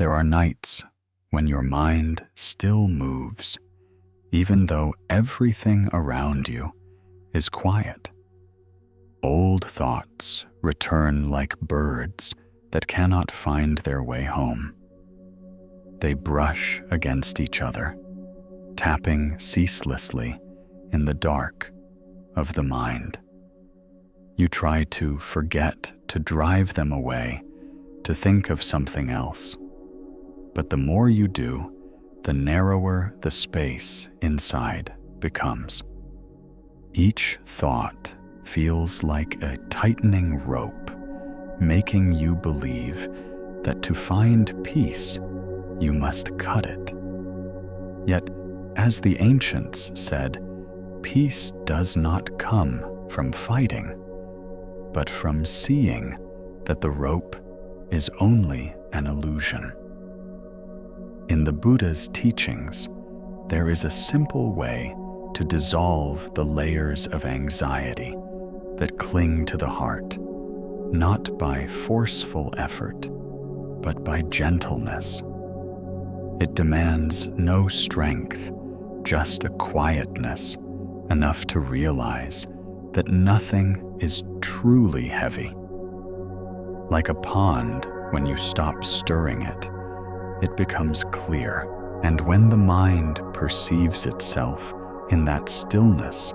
There are nights when your mind still moves, even though everything around you is quiet. Old thoughts return like birds that cannot find their way home. They brush against each other, tapping ceaselessly in the dark of the mind. You try to forget to drive them away, to think of something else. But the more you do, the narrower the space inside becomes. Each thought feels like a tightening rope, making you believe that to find peace, you must cut it. Yet, as the ancients said, peace does not come from fighting, but from seeing that the rope is only an illusion. In the Buddha's teachings, there is a simple way to dissolve the layers of anxiety that cling to the heart, not by forceful effort, but by gentleness. It demands no strength, just a quietness enough to realize that nothing is truly heavy. Like a pond, when you stop stirring it, it becomes clear, and when the mind perceives itself in that stillness,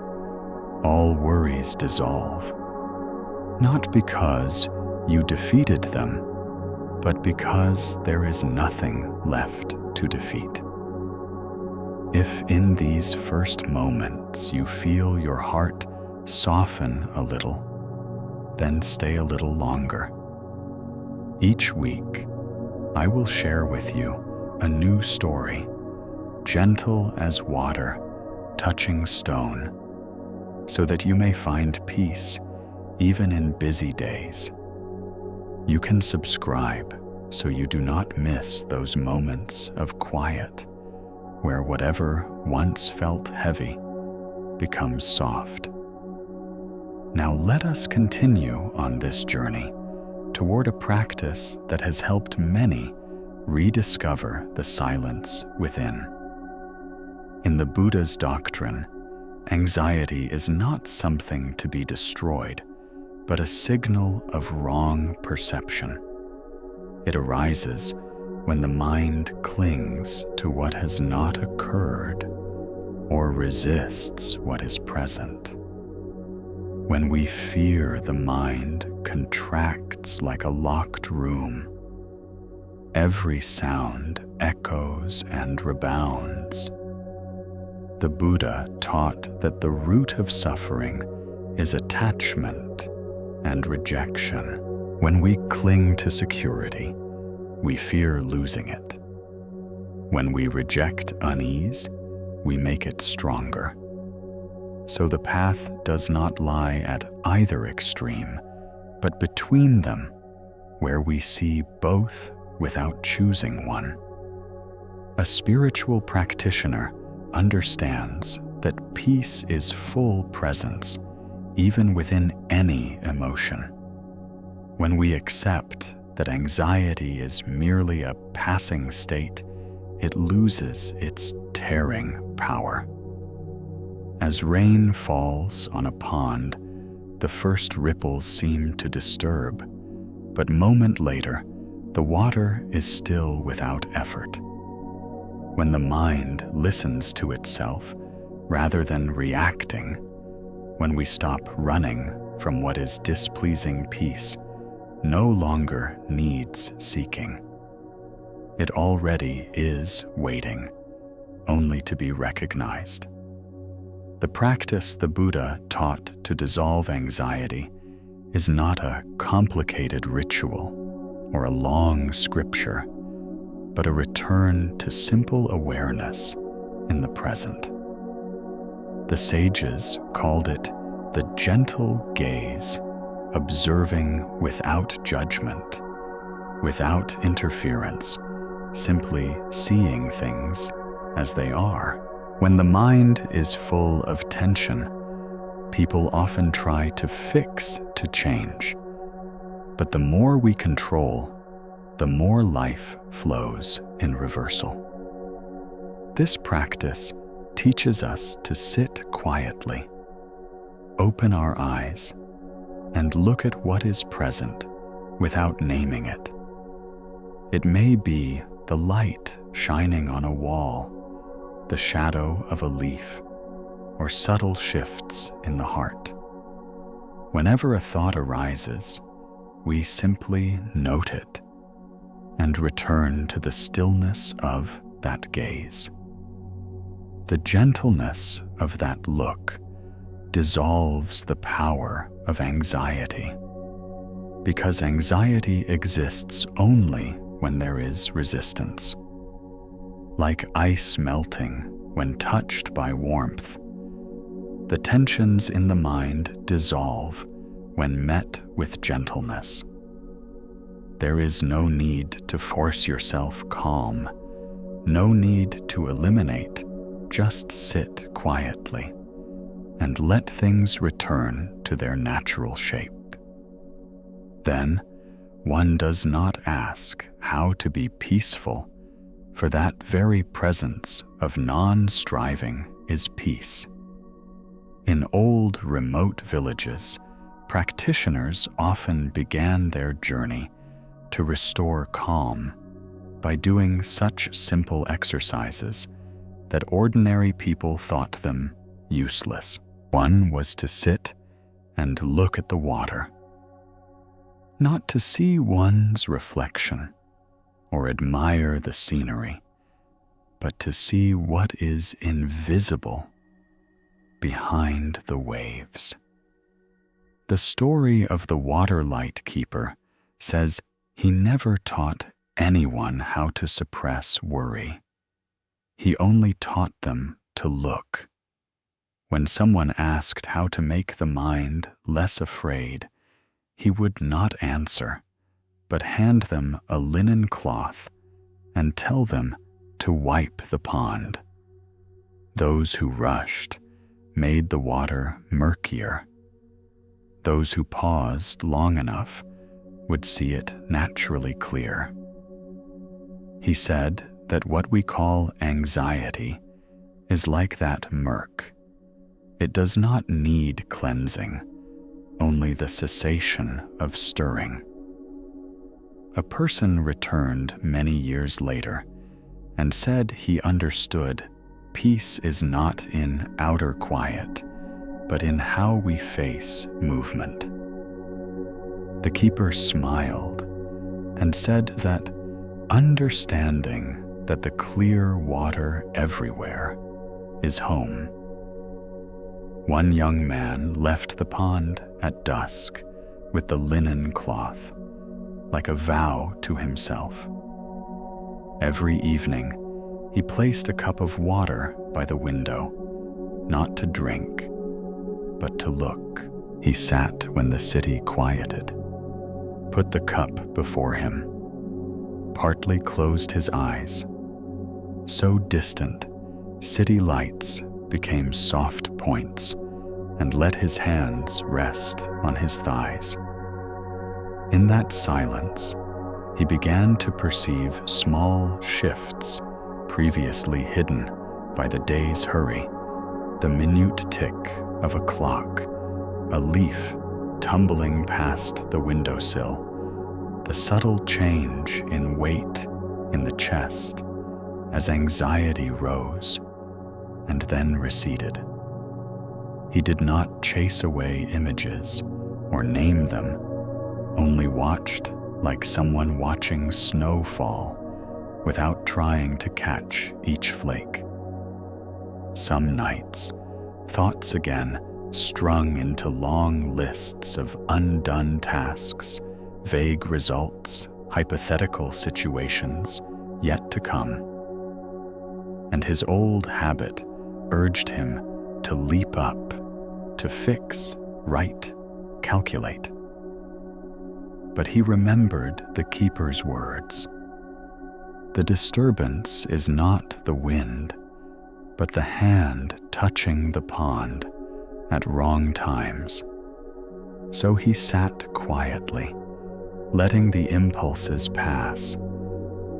all worries dissolve. Not because you defeated them, but because there is nothing left to defeat. If in these first moments you feel your heart soften a little, then stay a little longer. Each week, I will share with you a new story, gentle as water touching stone, so that you may find peace even in busy days. You can subscribe so you do not miss those moments of quiet where whatever once felt heavy becomes soft. Now let us continue on this journey toward a practice that has helped many rediscover the silence within. In the Buddha's doctrine, anxiety is not something to be destroyed, but a signal of wrong perception. It arises when the mind clings to what has not occurred or resists what is present. When we fear, the mind contracts like a locked room. Every sound echoes and rebounds. The Buddha taught that the root of suffering is attachment and rejection. When we cling to security, we fear losing it. When we reject unease, we make it stronger. So the path does not lie at either extreme, but between them, where we see both without choosing one. A spiritual practitioner understands that peace is full presence, even within any emotion. When we accept that anxiety is merely a passing state, it loses its tearing power. As rain falls on a pond, the first ripples seem to disturb, but moment later, the water is still without effort. When the mind listens to itself rather than reacting, when we stop running from what is displeasing, peace no longer needs seeking. It already is waiting, only to be recognized. The practice the Buddha taught to dissolve anxiety is not a complicated ritual or a long scripture, but a return to simple awareness in the present. The sages called it the gentle gaze, observing without judgment, without interference, simply seeing things as they are. When the mind is full of tension, people often try to fix to change. But the more we control, the more life flows in reversal. This practice teaches us to sit quietly, open our eyes, and look at what is present without naming it. It may be the light shining on a wall, the shadow of a leaf, or subtle shifts in the heart. Whenever a thought arises, we simply note it and return to the stillness of that gaze. The gentleness of that look dissolves the power of anxiety, because anxiety exists only when there is resistance. Like ice melting when touched by warmth, the tensions in the mind dissolve when met with gentleness. There is no need to force yourself calm, no need to eliminate, just sit quietly and let things return to their natural shape. Then, one does not ask how to be peaceful, for that very presence of non-striving is peace. In old, remote villages, practitioners often began their journey to restore calm by doing such simple exercises that ordinary people thought them useless. One was to sit and look at the water, not to see one's reflection or admire the scenery, but to see what is invisible behind the waves. The story of the water light keeper says he never taught anyone how to suppress worry. He only taught them to look. When someone asked how to make the mind less afraid, he would not answer, but hand them a linen cloth and tell them to wipe the pond. Those who rushed made the water murkier. Those who paused long enough would see it naturally clear. He said that what we call anxiety is like that murk. It does not need cleansing, only the cessation of stirring. A person returned many years later and said he understood peace is not in outer quiet, but in how we face movement. The keeper smiled and said that understanding that the clear water everywhere is home. One young man left the pond at dusk with the linen cloth, like a vow to himself. Every evening, he placed a cup of water by the window, not to drink, but to look. He sat when the city quieted, put the cup before him, partly closed his eyes. So distant, city lights became soft points and let his hands rest on his thighs. In that silence, he began to perceive small shifts previously hidden by the day's hurry, the minute tick of a clock, a leaf tumbling past the windowsill, the subtle change in weight in the chest as anxiety rose and then receded. He did not chase away images or name them, only watched like someone watching snow fall without trying to catch each flake. Some nights, thoughts again strung into long lists of undone tasks, vague results, hypothetical situations yet to come. And his old habit urged him to leap up, to fix, write, calculate. But he remembered the keeper's words. The disturbance is not the wind, but the hand touching the pond at wrong times. So he sat quietly, letting the impulses pass,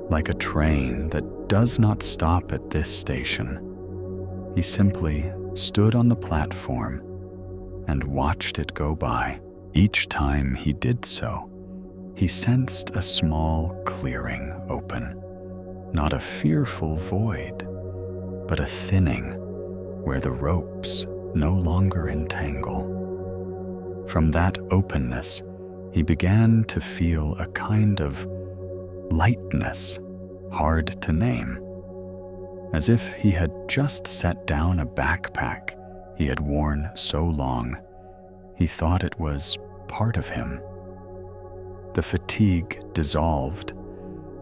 like a train that does not stop at this station. He simply stood on the platform and watched it go by. Each time he did so, he sensed a small clearing open, not a fearful void, but a thinning where the ropes no longer entangle. From that openness, he began to feel a kind of lightness, hard to name, as if he had just set down a backpack he had worn so long, he thought it was part of him. The fatigue dissolved,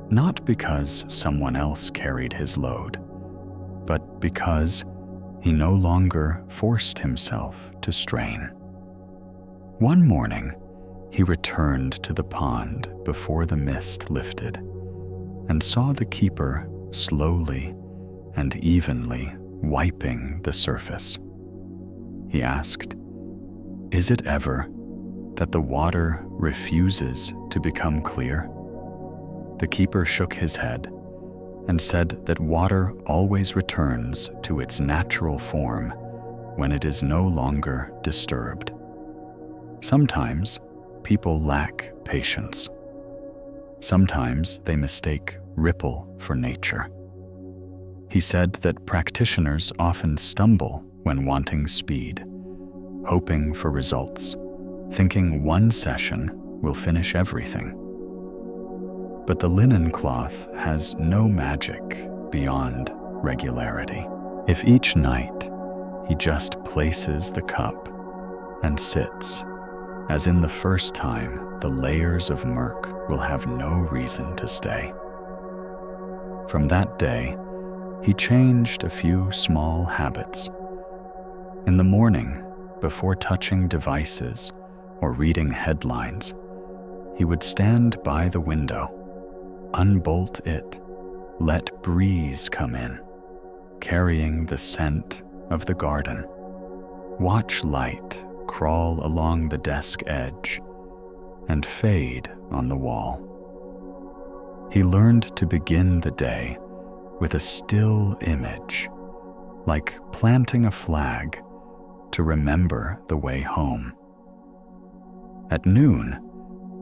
not because someone else carried his load, but because he no longer forced himself to strain. One morning, he returned to the pond before the mist lifted and saw the keeper slowly and evenly wiping the surface. He asked, "Is it ever that the water refuses to become clear?" The keeper shook his head and said that water always returns to its natural form when it is no longer disturbed. Sometimes people lack patience. Sometimes they mistake ripple for nature. He said that practitioners often stumble when wanting speed, hoping for results, thinking one session will finish everything. But the linen cloth has no magic beyond regularity. If each night he just places the cup and sits, as in the first time, the layers of murk will have no reason to stay. From that day, he changed a few small habits. In the morning, before touching devices or reading headlines, he would stand by the window, unbolt it, let breeze come in, carrying the scent of the garden, watch light crawl along the desk edge and fade on the wall. He learned to begin the day with a still image, like planting a flag to remember the way home. At noon,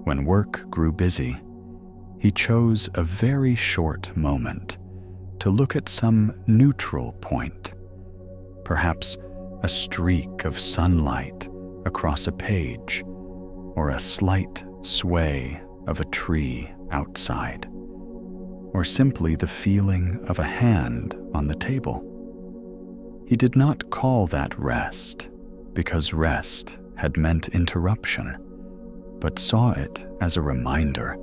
when work grew busy, he chose a very short moment to look at some neutral point, perhaps a streak of sunlight across a page, or a slight sway of a tree outside, or simply the feeling of a hand on the table. He did not call that rest, because rest had meant interruption, but saw it as a reminder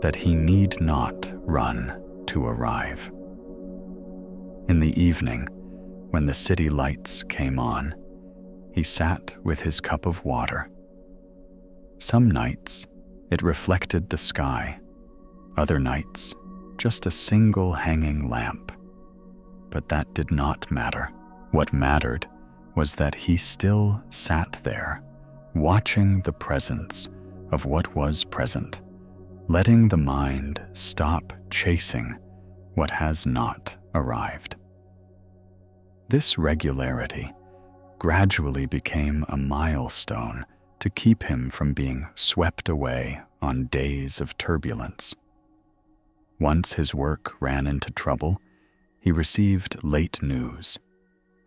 that he need not run to arrive. In the evening, when the city lights came on, he sat with his cup of water. Some nights, it reflected the sky. Other nights, just a single hanging lamp. But that did not matter. What mattered was that he still sat there, watching the presence of what was present, letting the mind stop chasing what has not arrived. This regularity gradually became a milestone to keep him from being swept away on days of turbulence. Once his work ran into trouble, he received late news.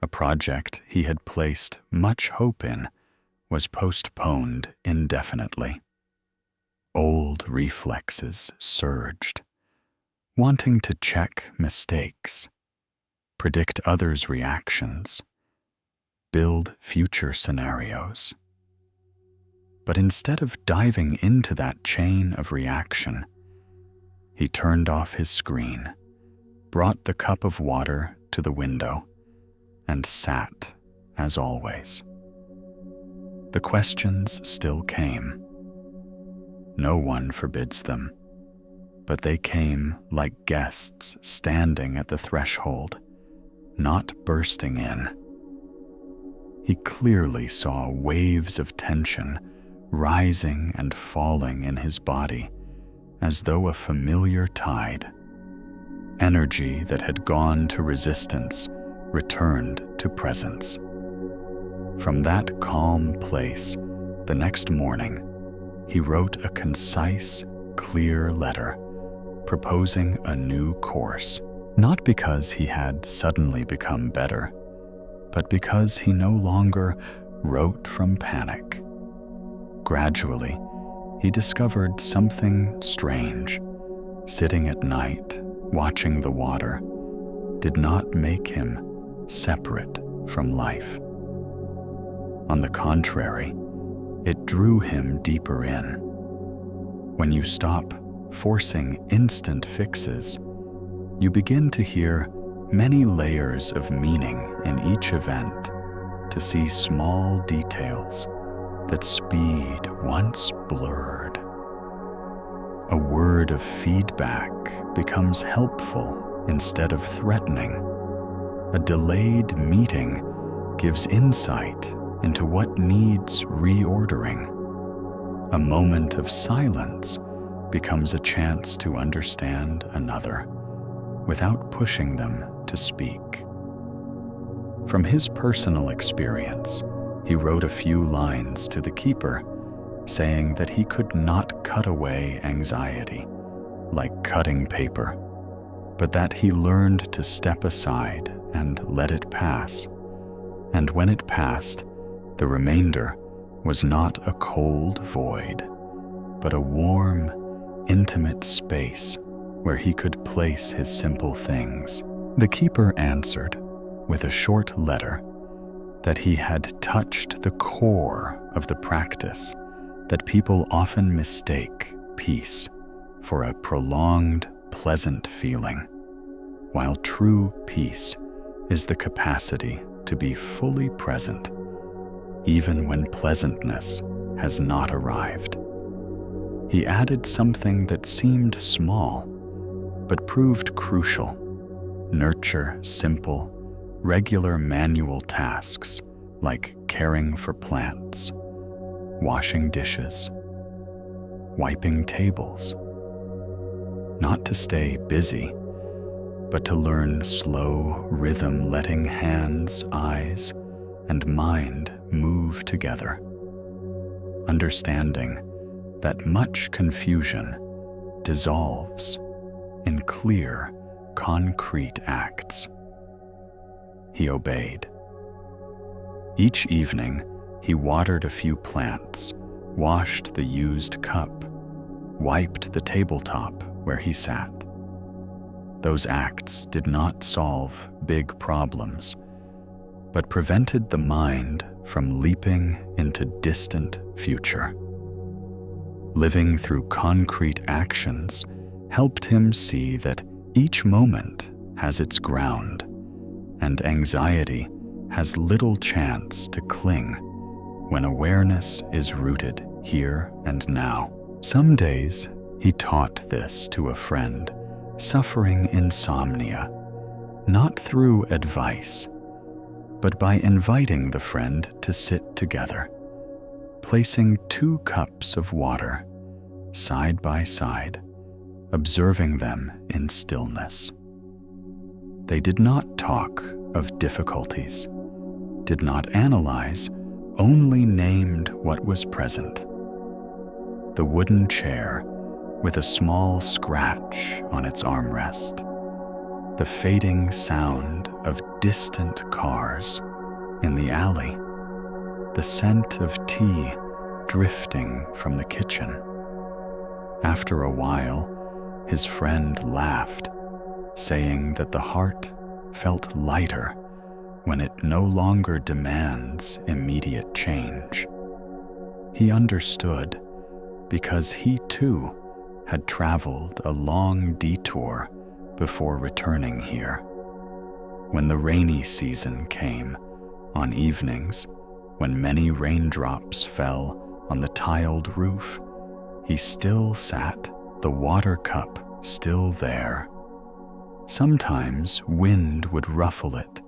A project he had placed much hope in was postponed indefinitely. Old reflexes surged, wanting to check mistakes, predict others' reactions, build future scenarios. But instead of diving into that chain of reaction, he turned off his screen, brought the cup of water to the window, and sat as always. The questions still came. No one forbids them, but they came like guests standing at the threshold, not bursting in. He clearly saw waves of tension rising and falling in his body as though a familiar tide. Energy that had gone to resistance returned to presence. From that calm place, the next morning, he wrote a concise, clear letter proposing a new course, not because he had suddenly become better, but because he no longer wrote from panic. Gradually, he discovered something strange. Sitting at night, watching the water, did not make him separate from life. On the contrary, it drew him deeper in. When you stop forcing instant fixes, you begin to hear many layers of meaning in each event, to see small details that speed once blurred. A word of feedback becomes helpful instead of threatening. A delayed meeting gives insight into what needs reordering. A moment of silence becomes a chance to understand another without pushing them to speak. From his personal experience, he wrote a few lines to the keeper, saying that he could not cut away anxiety like cutting paper, but that he learned to step aside and let it pass. And when it passed, the remainder was not a cold void, but a warm, intimate space where he could place his simple things. The keeper answered with a short letter that he had touched the core of the practice, that people often mistake peace for a prolonged, pleasant feeling, while true peace is the capacity to be fully present, even when pleasantness has not arrived. He added something that seemed small, but proved crucial: nurture simple, regular manual tasks like caring for plants, washing dishes, wiping tables. Not to stay busy, but to learn slow rhythm, letting hands, eyes, and mind move together. Understanding that much confusion dissolves in clear, concrete acts. He obeyed. Each evening, he watered a few plants, washed the used cup, wiped the tabletop where he sat. Those acts did not solve big problems, but prevented the mind from leaping into distant future. Living through concrete actions helped him see that each moment has its ground, and anxiety has little chance to cling when awareness is rooted here and now. Some days, he taught this to a friend suffering insomnia, not through advice, but by inviting the friend to sit together, placing 2 cups of water side by side, observing them in stillness. They did not talk of difficulties, did not analyze, only named what was present. The wooden chair with a small scratch on its armrest, the fading sound of distant cars in the alley, the scent of tea drifting from the kitchen. After a while, his friend laughed, saying that the heart felt lighter when it no longer demands immediate change. He understood because he too had traveled a long detour before returning here. When the rainy season came, on evenings when many raindrops fell on the tiled roof, he still sat, the water cup still there. Sometimes wind would ruffle it,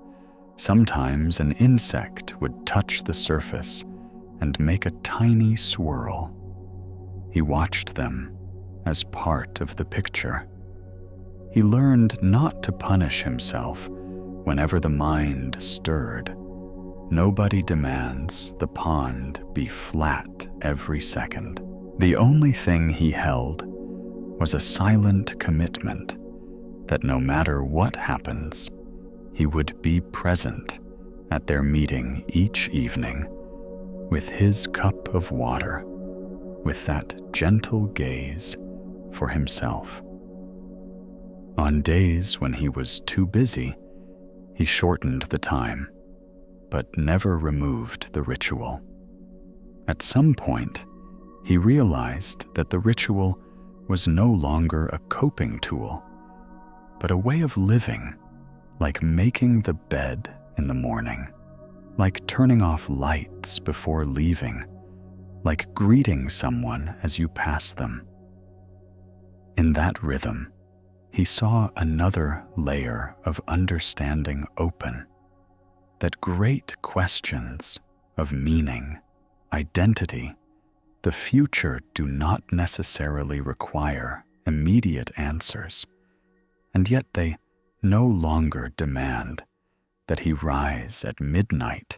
sometimes an insect would touch the surface, and make a tiny swirl. He watched them as part of the picture. He learned not to punish himself whenever the mind stirred. Nobody demands the pond be flat every second. The only thing he held was a silent commitment that no matter what happens, he would be present at their meeting each evening with his cup of water, with that gentle gaze for himself. On days when he was too busy, he shortened the time, but never removed the ritual. At some point, he realized that the ritual was no longer a coping tool, but a way of living, like making the bed in the morning, like turning off lights before leaving, like greeting someone as you pass them. In that rhythm, he saw another layer of understanding open, that great questions of meaning, identity, the future do not necessarily require immediate answers, and yet they no longer demand that he rise at midnight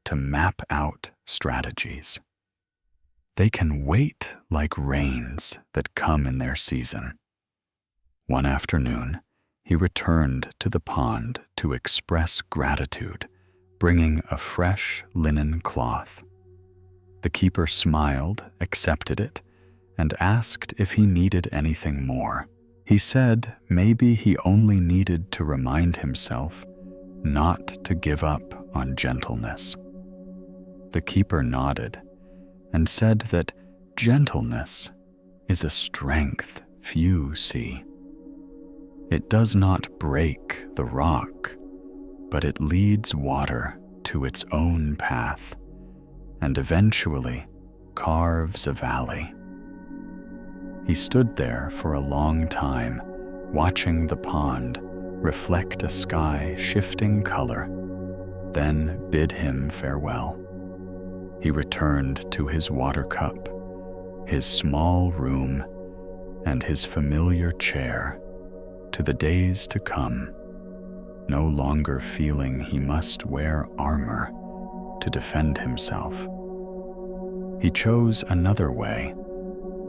to map out strategies. They can wait like rains that come in their season. One afternoon, he returned to the pond to express gratitude, bringing a fresh linen cloth. The keeper smiled, accepted it, and asked if he needed anything more. He said maybe he only needed to remind himself not to give up on gentleness. The keeper nodded and said that gentleness is a strength few see. It does not break the rock, but it leads water to its own path and eventually carves a valley. He stood there for a long time, watching the pond reflect a sky shifting color, then bid him farewell. He returned to his water cup, his small room, and his familiar chair, to the days to come, no longer feeling he must wear armor to defend himself. He chose another way,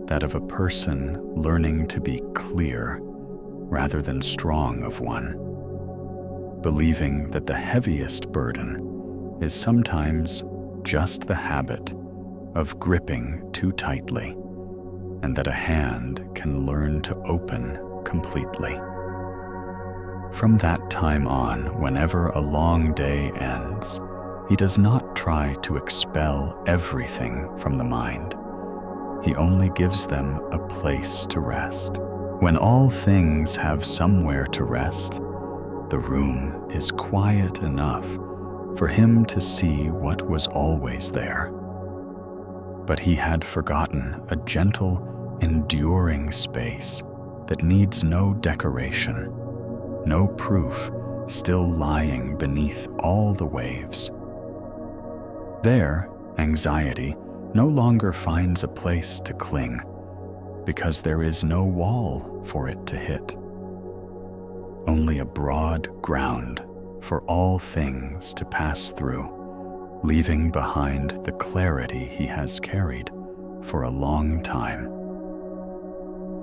that of a person learning to be clear rather than strong of one, believing that the heaviest burden is sometimes just the habit of gripping too tightly, and that a hand can learn to open completely. From that time on, whenever a long day ends, he does not try to expel everything from the mind. He only gives them a place to rest. When all things have somewhere to rest, the room is quiet enough for him to see what was always there. But he had forgotten a gentle, enduring space that needs no decoration, no proof still lying beneath all the waves. There, anxiety no longer finds a place to cling, because there is no wall for it to hit. Only a broad ground for all things to pass through, leaving behind the clarity he has carried for a long time.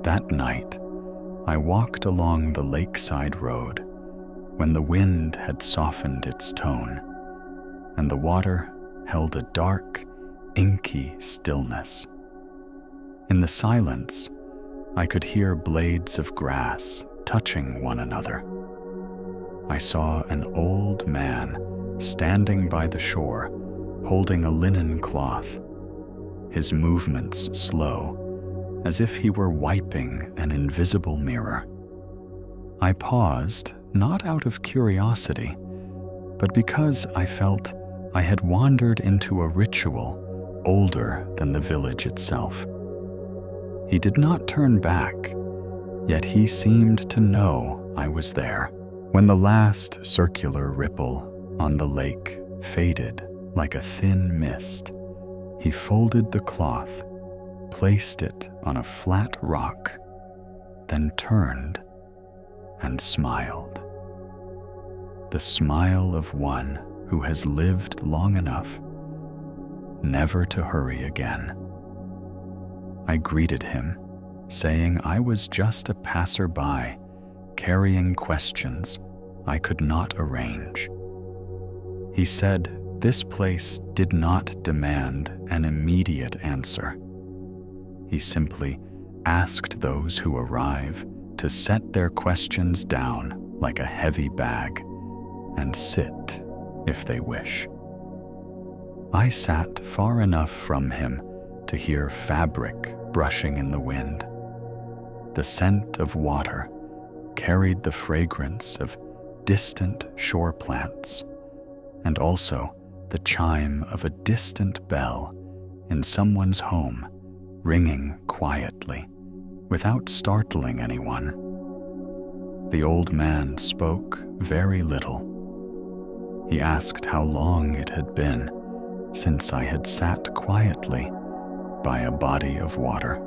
That night, I walked along the lakeside road when the wind had softened its tone, and the water held a dark, inky stillness. In the silence, I could hear blades of grass touching one another. I saw an old man standing by the shore, holding a linen cloth, his movements slow, as if he were wiping an invisible mirror. I paused, not out of curiosity, but because I felt I had wandered into a ritual older than the village itself. He did not turn back, yet he seemed to know I was there. When the last circular ripple on the lake faded like a thin mist, He folded the cloth, placed it on a flat rock, then turned and smiled. The smile of one who has lived long enough never to hurry again. I greeted him, saying I was just a passerby carrying questions I could not arrange. He said this place did not demand an immediate answer. He simply asked those who arrive to set their questions down like a heavy bag and sit if they wish. I sat far enough from him to hear fabric brushing in the wind. The scent of water carried the fragrance of distant shore plants, and also the chime of a distant bell in someone's home ringing quietly without startling anyone. The old man spoke very little. He asked how long it had been since I had sat quietly by a body of water.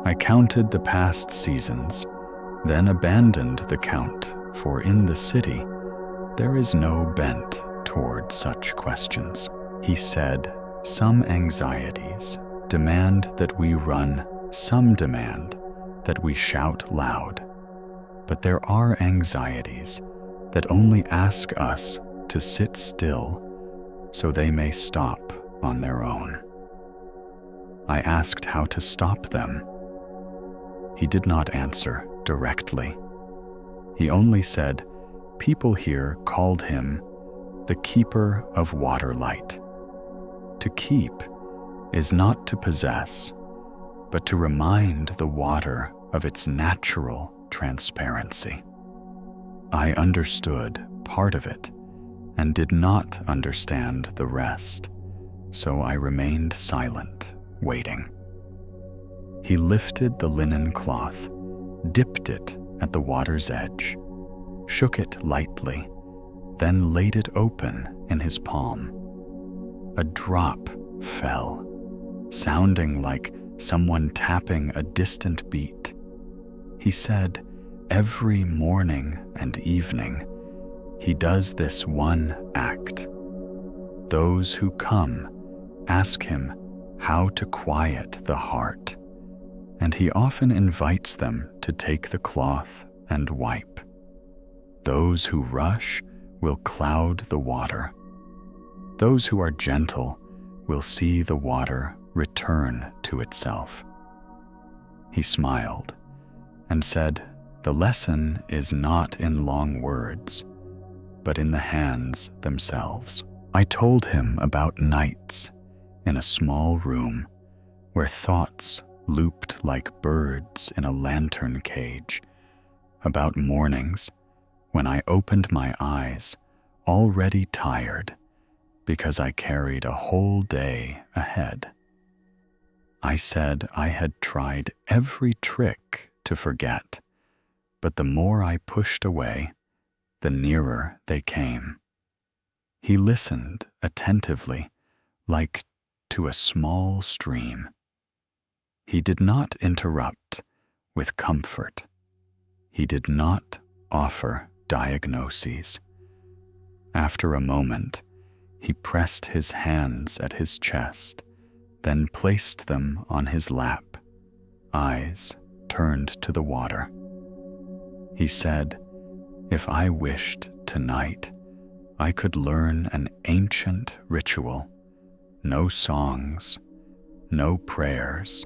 I counted the past seasons, then abandoned the count, for in the city there is no bent toward such questions. He said, some anxieties demand that we run, some demand that we shout loud. But there are anxieties that only ask us to sit still so they may stop on their own. I asked how to stop them. He did not answer directly. He only said people here called him the keeper of water light. To keep is not to possess, but to remind the water of its natural transparency. I understood part of it and did not understand the rest, so I remained silent, waiting. He lifted the linen cloth, dipped it at the water's edge, shook it lightly, then laid it open in his palm. A drop fell, sounding like someone tapping a distant beat. He said, every morning and evening, he does this one act. Those who come ask him how to quiet the heart, and he often invites them to take the cloth and wipe. Those who rush will cloud the water. Those who are gentle will see the water return to itself. He smiled and said, the lesson is not in long words, but in the hands themselves. I told him about nights in a small room where thoughts looped like birds in a lantern cage, about mornings when I opened my eyes, already tired because I carried a whole day ahead. I said I had tried every trick to forget, but the more I pushed away, the nearer they came. He listened attentively, like to a small stream. He did not interrupt with comfort. He did not offer diagnoses. After a moment, he pressed his hands at his chest, then placed them on his lap, eyes turned to the water. He said, if I wished tonight, I could learn an ancient ritual, no songs, no prayers,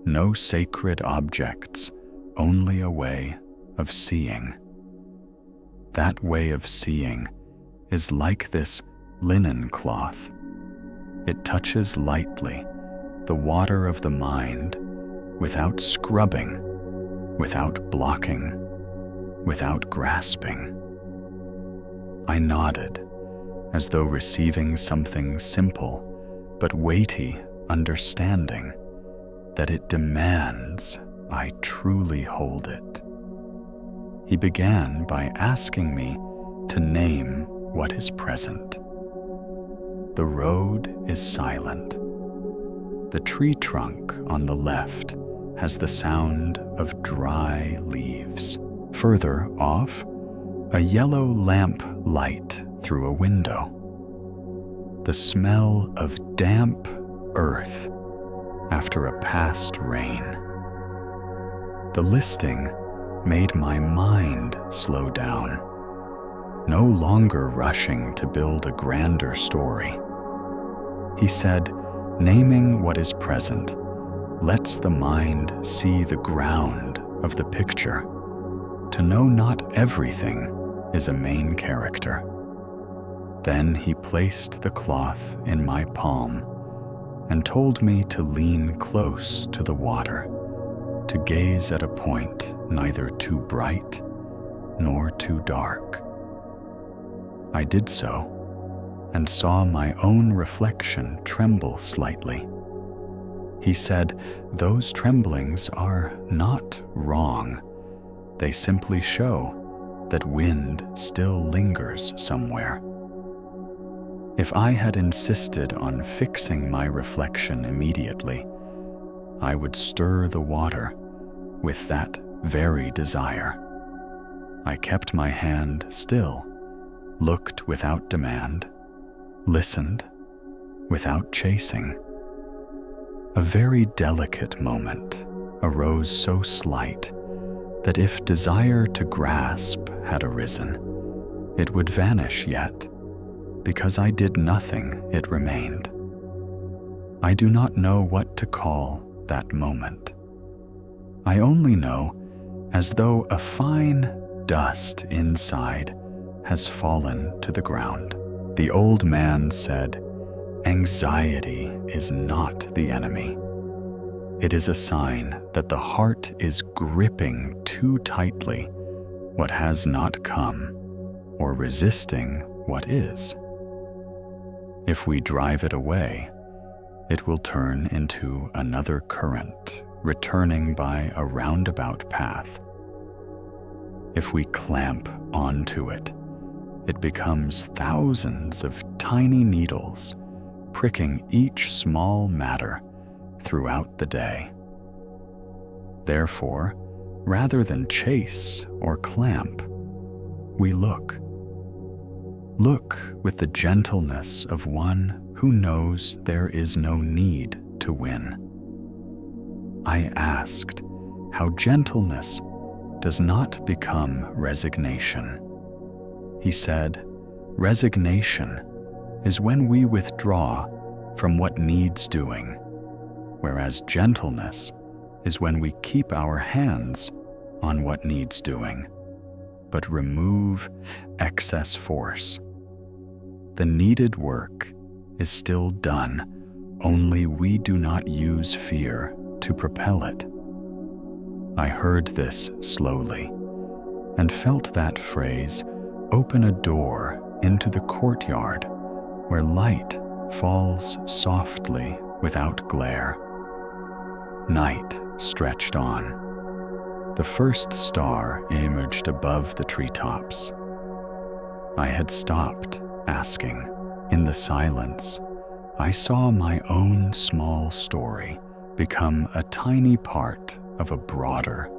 no sacred objects, only a way of seeing. That way of seeing is like this linen cloth. It touches lightly the water of the mind without scrubbing, without blocking, without grasping. I nodded, as though receiving something simple but weighty understanding that it demands I truly hold it. He began by asking me to name what is present. The road is silent. The tree trunk on the left has the sound of dry leaves. Further off, a yellow lamp light through a window. The smell of damp earth after a past rain. The listing made my mind slow down, no longer rushing to build a grander story. He said, naming what is present lets the mind see the ground of the picture, to know not everything is a main character. Then he placed the cloth in my palm and told me to lean close to the water, to gaze at a point neither too bright nor too dark. I did so and saw my own reflection tremble slightly. He said, those tremblings are not wrong. They simply show that wind still lingers somewhere. If I had insisted on fixing my reflection immediately, I would stir the water with that very desire. I kept my hand still, looked without demand, listened without chasing. A very delicate moment arose so slight that if desire to grasp had arisen, it would vanish yet. Because I did nothing, it remained. I do not know what to call that moment. I only know as though a fine dust inside has fallen to the ground. The old man said, anxiety is not the enemy. It is a sign that the heart is gripping too tightly what has not come, or resisting what is. If we drive it away, it will turn into another current, returning by a roundabout path. If we clamp onto it, it becomes thousands of tiny needles, pricking each small matter throughout the day. Therefore, rather than chase or clamp, we look. Look with the gentleness of one who knows there is no need to win. I asked how gentleness does not become resignation. He said, resignation is when we withdraw from what needs doing, whereas gentleness is when we keep our hands on what needs doing, but remove excess force. The needed work is still done, only we do not use fear to propel it. I heard this slowly and felt that phrase open a door into the courtyard where light falls softly without glare. Night stretched on. The first star emerged above the treetops. I had stopped asking. In the silence, I saw my own small story become a tiny part of a broader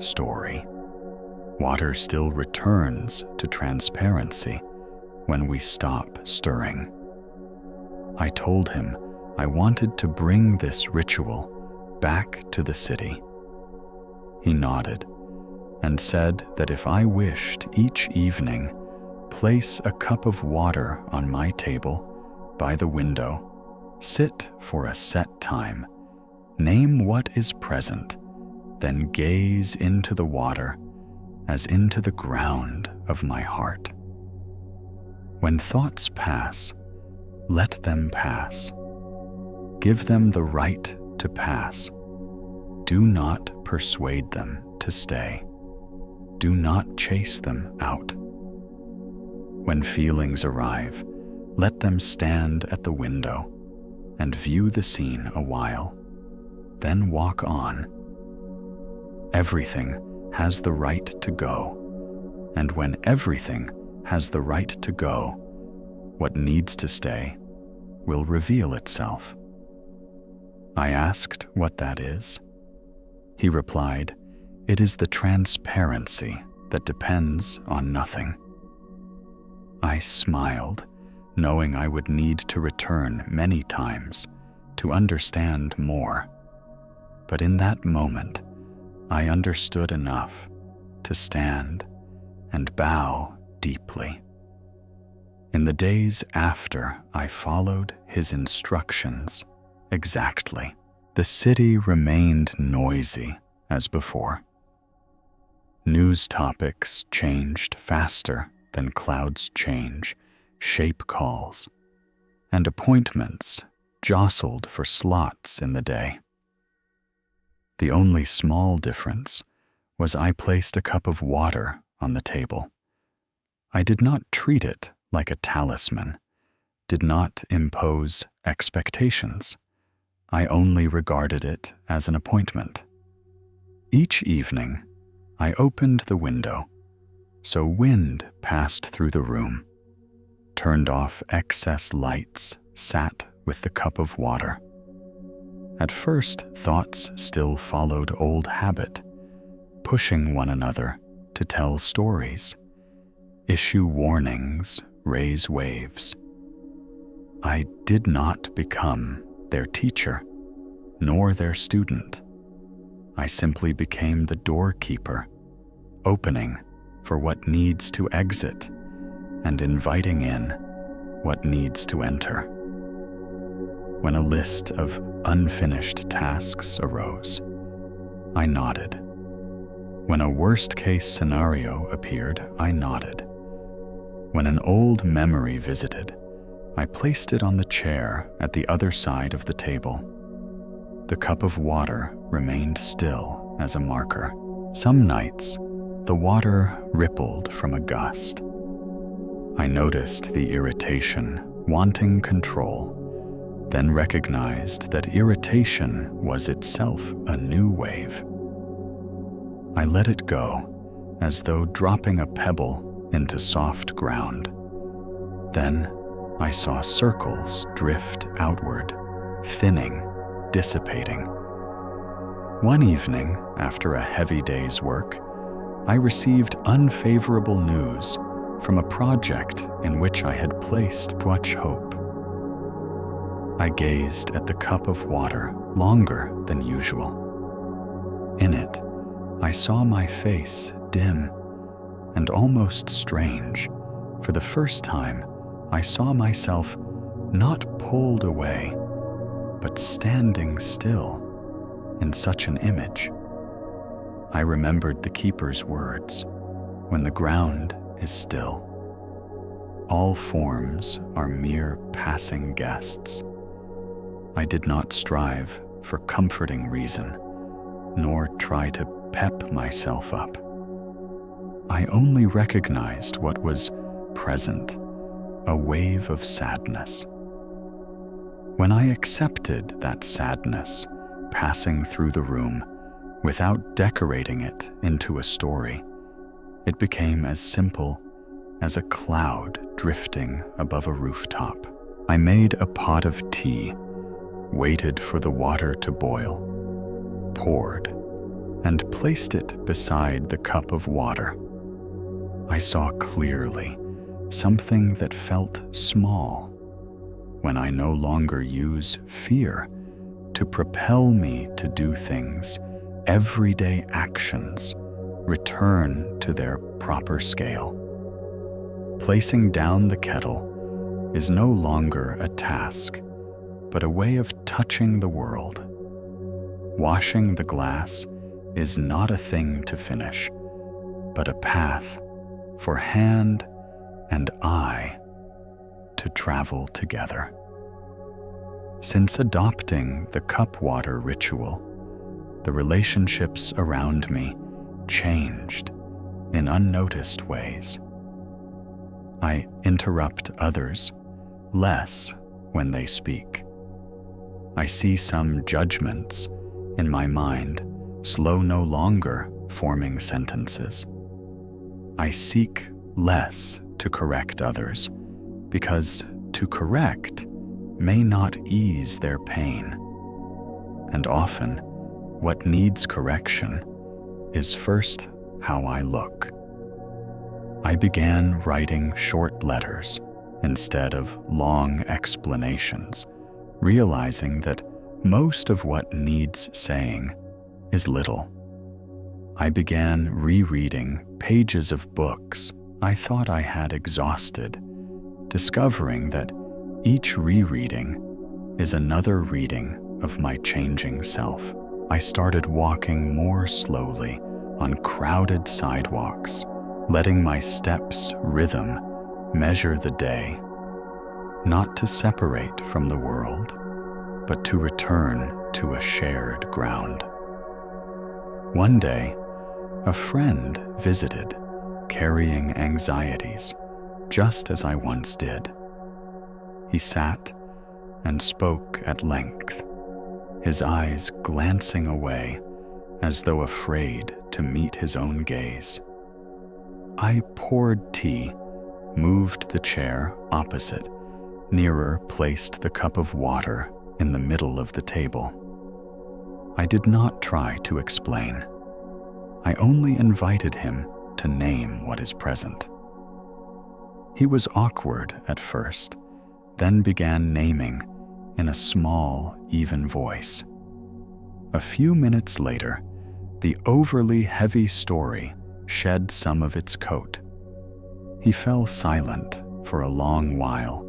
story. Water still returns to transparency when we stop stirring. I told him I wanted to bring this ritual back to the city. He nodded and said that if I wished each evening place a cup of water on my table by the window, sit for a set time, name what is present, then gaze into the water as into the ground of my heart. When thoughts pass, let them pass. Give them the right to pass. Do not persuade them to stay. Do not chase them out. When feelings arrive, let them stand at the window and view the scene a while, then walk on. Everything has the right to go, and when everything has the right to go, what needs to stay will reveal itself. I asked what that is. He replied, "It is the transparency that depends on nothing." I smiled, knowing I would need to return many times to understand more. But in that moment, I understood enough to stand and bow deeply. In the days after, I followed his instructions exactly. The city remained noisy as before. News topics changed faster than clouds change, shape calls, and appointments jostled for slots in the day. The only small difference was I placed a cup of water on the table. I did not treat it like a talisman, did not impose expectations. I only regarded it as an appointment. Each evening, I opened the window so wind passed through the room, turned off excess lights, sat with the cup of water. At first, thoughts still followed old habit, pushing one another to tell stories, issue warnings, raise waves. I did not become their teacher, nor their student. I simply became the doorkeeper, opening for what needs to exit and inviting in what needs to enter. When a list of unfinished tasks arose, I nodded. When a worst-case scenario appeared, I nodded. When an old memory visited, I placed it on the chair at the other side of the table. The cup of water remained still as a marker. Some nights, the water rippled from a gust. I noticed the irritation, wanting control, then recognized that irritation was itself a new wave. I let it go, as though dropping a pebble into soft ground. Then I saw circles drift outward, thinning, dissipating. One evening, after a heavy day's work, I received unfavorable news from a project in which I had placed much hope. I gazed at the cup of water longer than usual. In it, I saw my face dim and almost strange. For the first time, I saw myself not pulled away, but standing still in such an image. I remembered the keeper's words, "When the ground is still, all forms are mere passing guests." I did not strive for comforting reason, nor try to pep myself up. I only recognized what was present, a wave of sadness. When I accepted that sadness passing through the room without decorating it into a story, it became as simple as a cloud drifting above a rooftop. I made a pot of tea, waited for the water to boil, poured, and placed it beside the cup of water. I saw clearly something that felt small when I no longer use fear to propel me to do things. Everyday actions return to their proper scale. Placing down the kettle is no longer a task, but a way of touching the world. Washing the glass is not a thing to finish, but a path for hand and eye to travel together. Since adopting the cup water ritual, the relationships around me changed in unnoticed ways. I interrupt others less when they speak. I see some judgments in my mind slow no longer forming sentences. I seek less to correct others, because to correct may not ease their pain. And often, what needs correction is first how I look. I began writing short letters instead of long explanations, realizing that most of what needs saying is little. I began rereading pages of books I thought I had exhausted, discovering that each rereading is another reading of my changing self. I started walking more slowly on crowded sidewalks, letting my steps' rhythm measure the day, not to separate from the world, but to return to a shared ground. One day, a friend visited, carrying anxieties, just as I once did. He sat and spoke at length, his eyes glancing away as though afraid to meet his own gaze. I poured tea, moved the chair opposite, nearer placed the cup of water in the middle of the table. I did not try to explain. I only invited him to name what is present. He was awkward at first, then began naming in a small, even voice. A few minutes later, the overly heavy story shed some of its coat. He fell silent for a long while,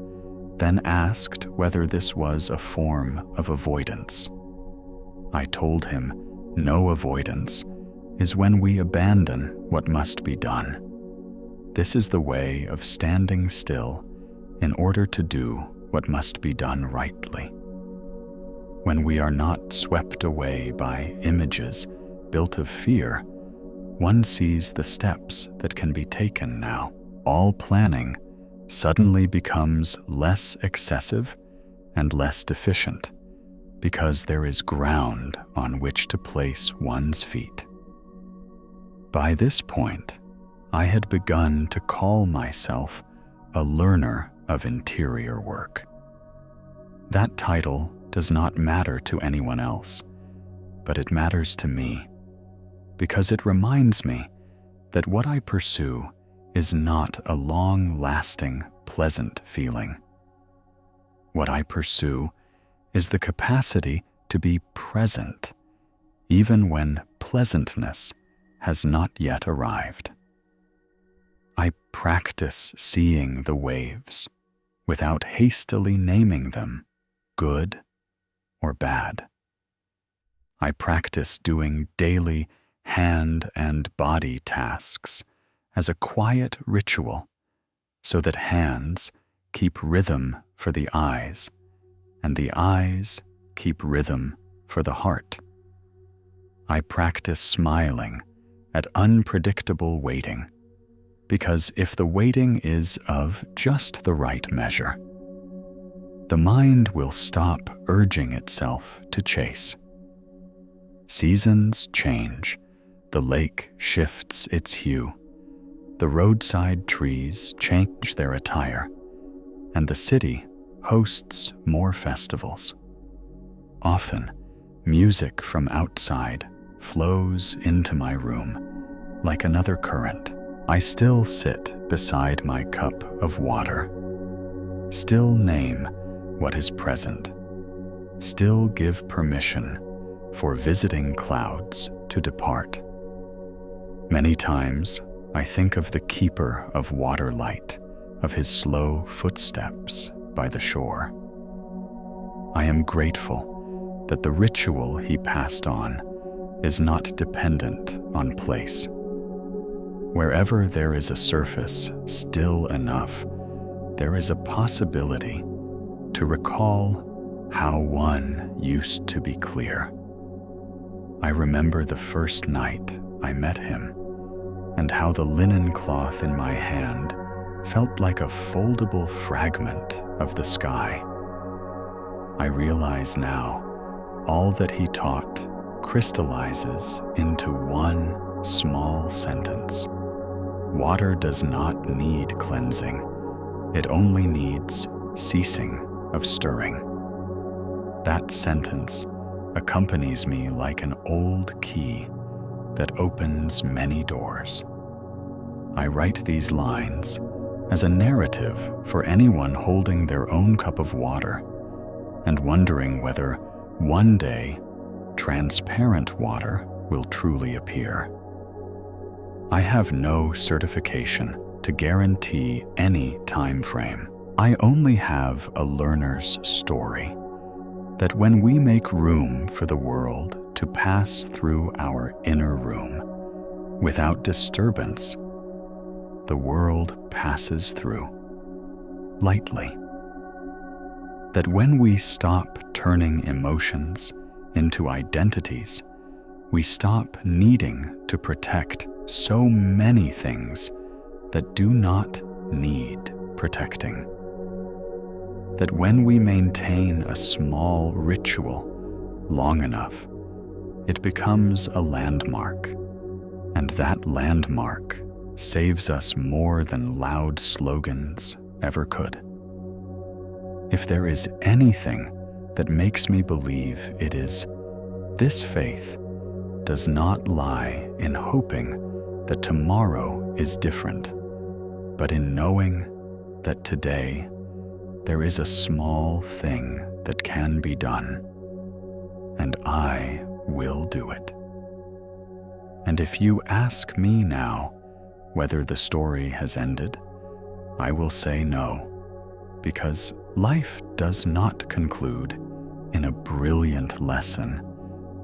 then asked whether this was a form of avoidance. I told him no avoidance is when we abandon what must be done. This is the way of standing still in order to do what must be done rightly. When we are not swept away by images built of fear, one sees the steps that can be taken now. All planning suddenly becomes less excessive and less deficient because there is ground on which to place one's feet. By this point, I had begun to call myself a learner of interior work. That title does not matter to anyone else, but it matters to me because it reminds me that what I pursue is not a long-lasting, pleasant feeling. What I pursue is the capacity to be present, even when pleasantness has not yet arrived. I practice seeing the waves without hastily naming them good or bad. I practice doing daily hand and body tasks as a quiet ritual so that hands keep rhythm for the eyes and the eyes keep rhythm for the heart. I practice smiling at unpredictable waiting because if the waiting is of just the right measure, the mind will stop urging itself to chase. Seasons change, the lake shifts its hue, the roadside trees change their attire, and the city hosts more festivals. Often, music from outside flows into my room like another current. I still sit beside my cup of water, still name what is present, still give permission for visiting clouds to depart. Many times, I think of the keeper of water light, of his slow footsteps by the shore. I am grateful that the ritual he passed on is not dependent on place. Wherever there is a surface still enough, there is a possibility to recall how one used to be clear. I remember the first night I met him, and how the linen cloth in my hand felt like a foldable fragment of the sky. I realize now all that he taught crystallizes into one small sentence. Water does not need cleansing. It only needs ceasing of stirring. That sentence accompanies me like an old key that opens many doors. I write these lines as a narrative for anyone holding their own cup of water and wondering whether one day transparent water will truly appear. I have no certification to guarantee any time frame. I only have a learner's story that when we make room for the world to pass through our inner room without disturbance, the world passes through lightly. That when we stop turning emotions into identities, we stop needing to protect so many things that do not need protecting. That when we maintain a small ritual long enough, it becomes a landmark, and that landmark saves us more than loud slogans ever could. If there is anything that makes me believe it is, this faith does not lie in hoping that tomorrow is different, but in knowing that today there is a small thing that can be done, and I will do it. And if you ask me now whether the story has ended, I will say no, because life does not conclude in a brilliant lesson,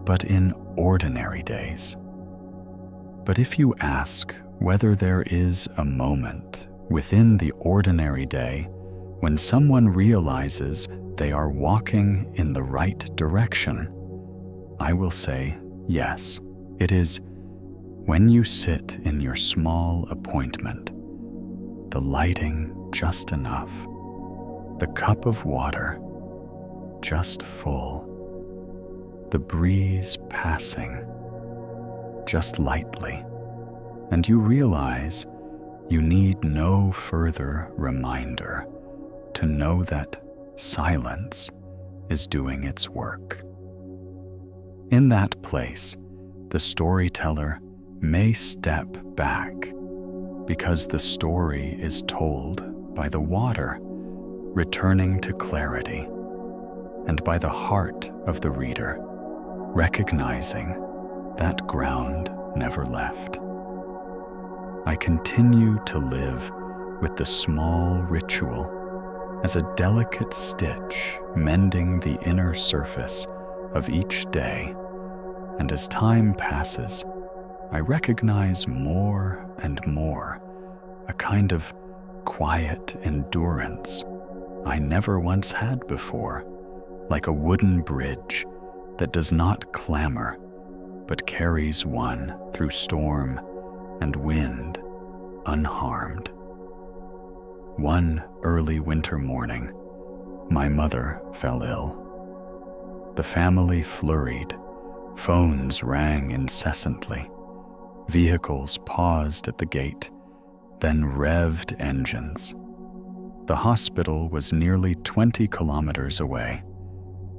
but in ordinary days. But if you ask whether there is a moment within the ordinary day when someone realizes they are walking in the right direction, I will say yes. It is when you sit in your small appointment, the lighting just enough, the cup of water just full, the breeze passing just lightly, and you realize you need no further reminder to know that silence is doing its work. In that place, the storyteller may step back because the story is told by the water returning to clarity and by the heart of the reader recognizing that ground never left. I continue to live with the small ritual as a delicate stitch mending the inner surface of each day, and as time passes, I recognize more and more a kind of quiet endurance I never once had before, like a wooden bridge that does not clamor but carries one through storm and wind unharmed. One early winter morning, my mother fell ill. The family flurried, phones rang incessantly, vehicles paused at the gate, then revved engines. The hospital was nearly 20 kilometers away.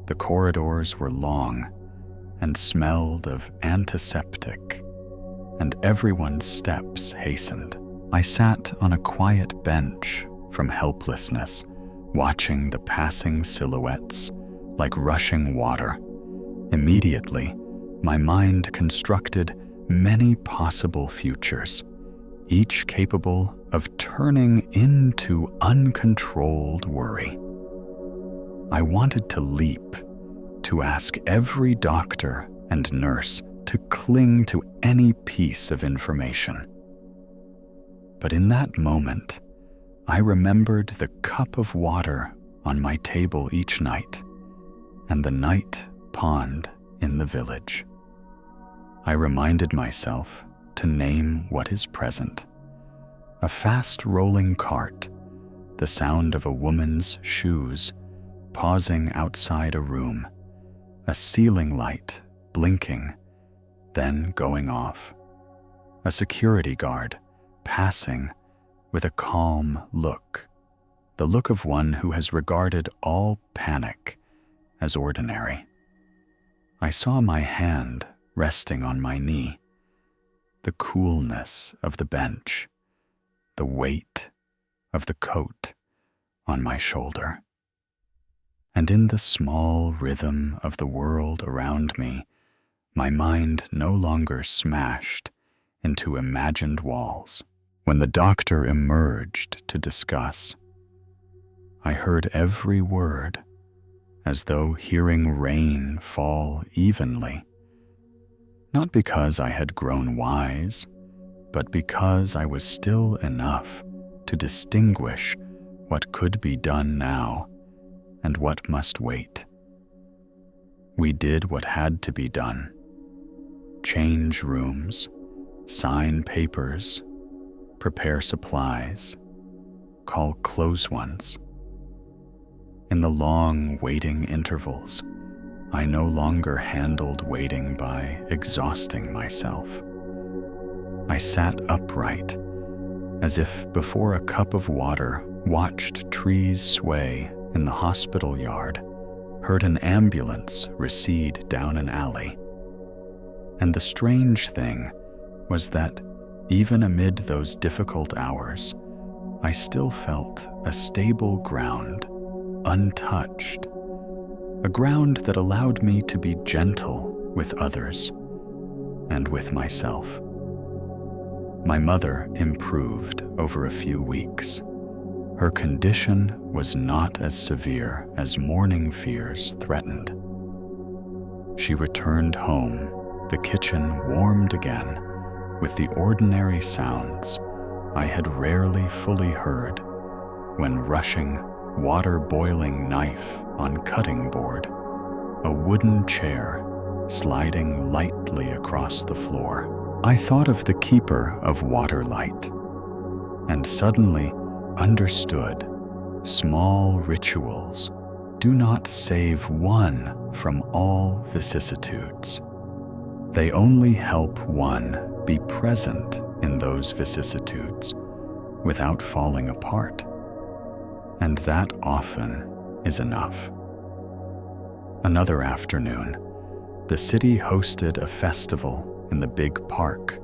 The corridors were long and smelled of antiseptic, and everyone's steps hastened. I sat on a quiet bench from helplessness, watching the passing silhouettes like rushing water. Immediately, my mind constructed many possible futures, each capable of turning into uncontrolled worry. I wanted to leap, to ask every doctor and nurse to cling to any piece of information. But in that moment, I remembered the cup of water on my table each night and the night pond in the village. I reminded myself to name what is present. A fast-rolling cart, the sound of a woman's shoes pausing outside a room, a ceiling light blinking, then going off, a security guard passing with a calm look, the look of one who has regarded all panic as ordinary. I saw my hand resting on my knee, the coolness of the bench, the weight of the coat on my shoulder. And in the small rhythm of the world around me, my mind no longer smashed into imagined walls. When the doctor emerged to discuss, I heard every word as though hearing rain fall evenly, not because I had grown wise, but because I was still enough to distinguish what could be done now and what must wait. We did what had to be done: change rooms, sign papers, prepare supplies, call close ones. In the long waiting intervals, I no longer handled waiting by exhausting myself. I sat upright, as if before a cup of water, watched trees sway in the hospital yard, heard an ambulance recede down an alley. And the strange thing was that, even amid those difficult hours, I still felt a stable ground, untouched, a ground that allowed me to be gentle with others and with myself. My mother improved over a few weeks. Her condition was not as severe as morning fears threatened. She returned home, the kitchen warmed again, with the ordinary sounds I had rarely fully heard when rushing, water-boiling knife on cutting board, a wooden chair sliding lightly across the floor. I thought of the keeper of water light, and suddenly understood small rituals do not save one from all vicissitudes. They only help one be present in those vicissitudes without falling apart. And that often is enough. Another afternoon, the city hosted a festival in the big park.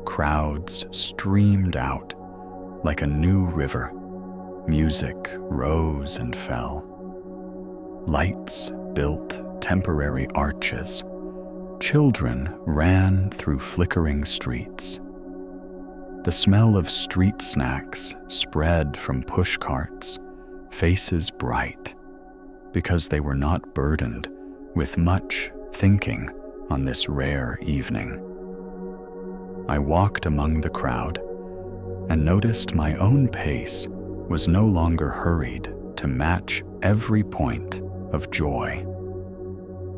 Crowds streamed out like a new river. Music rose and fell. Lights built temporary arches. Children ran through flickering streets. The smell of street snacks spread from push carts, faces bright, because they were not burdened with much thinking on this rare evening. I walked among the crowd and noticed my own pace was no longer hurried to match every point of joy.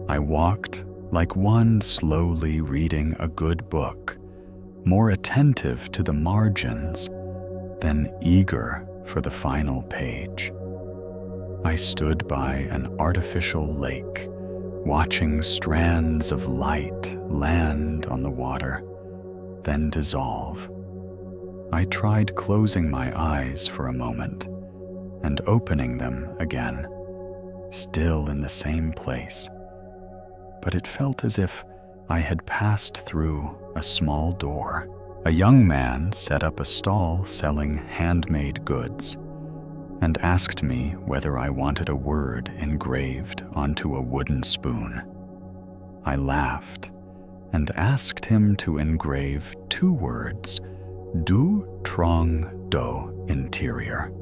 I walked like one slowly reading a good book, more attentive to the margins than eager for the final page. I stood by an artificial lake, watching strands of light land on the water, then dissolve. I tried closing my eyes for a moment and opening them again, still in the same place. But it felt as if I had passed through a small door. A young man set up a stall selling handmade goods and asked me whether I wanted a word engraved onto a wooden spoon. I laughed and asked him to engrave 2 words, Du Trong Do Interior.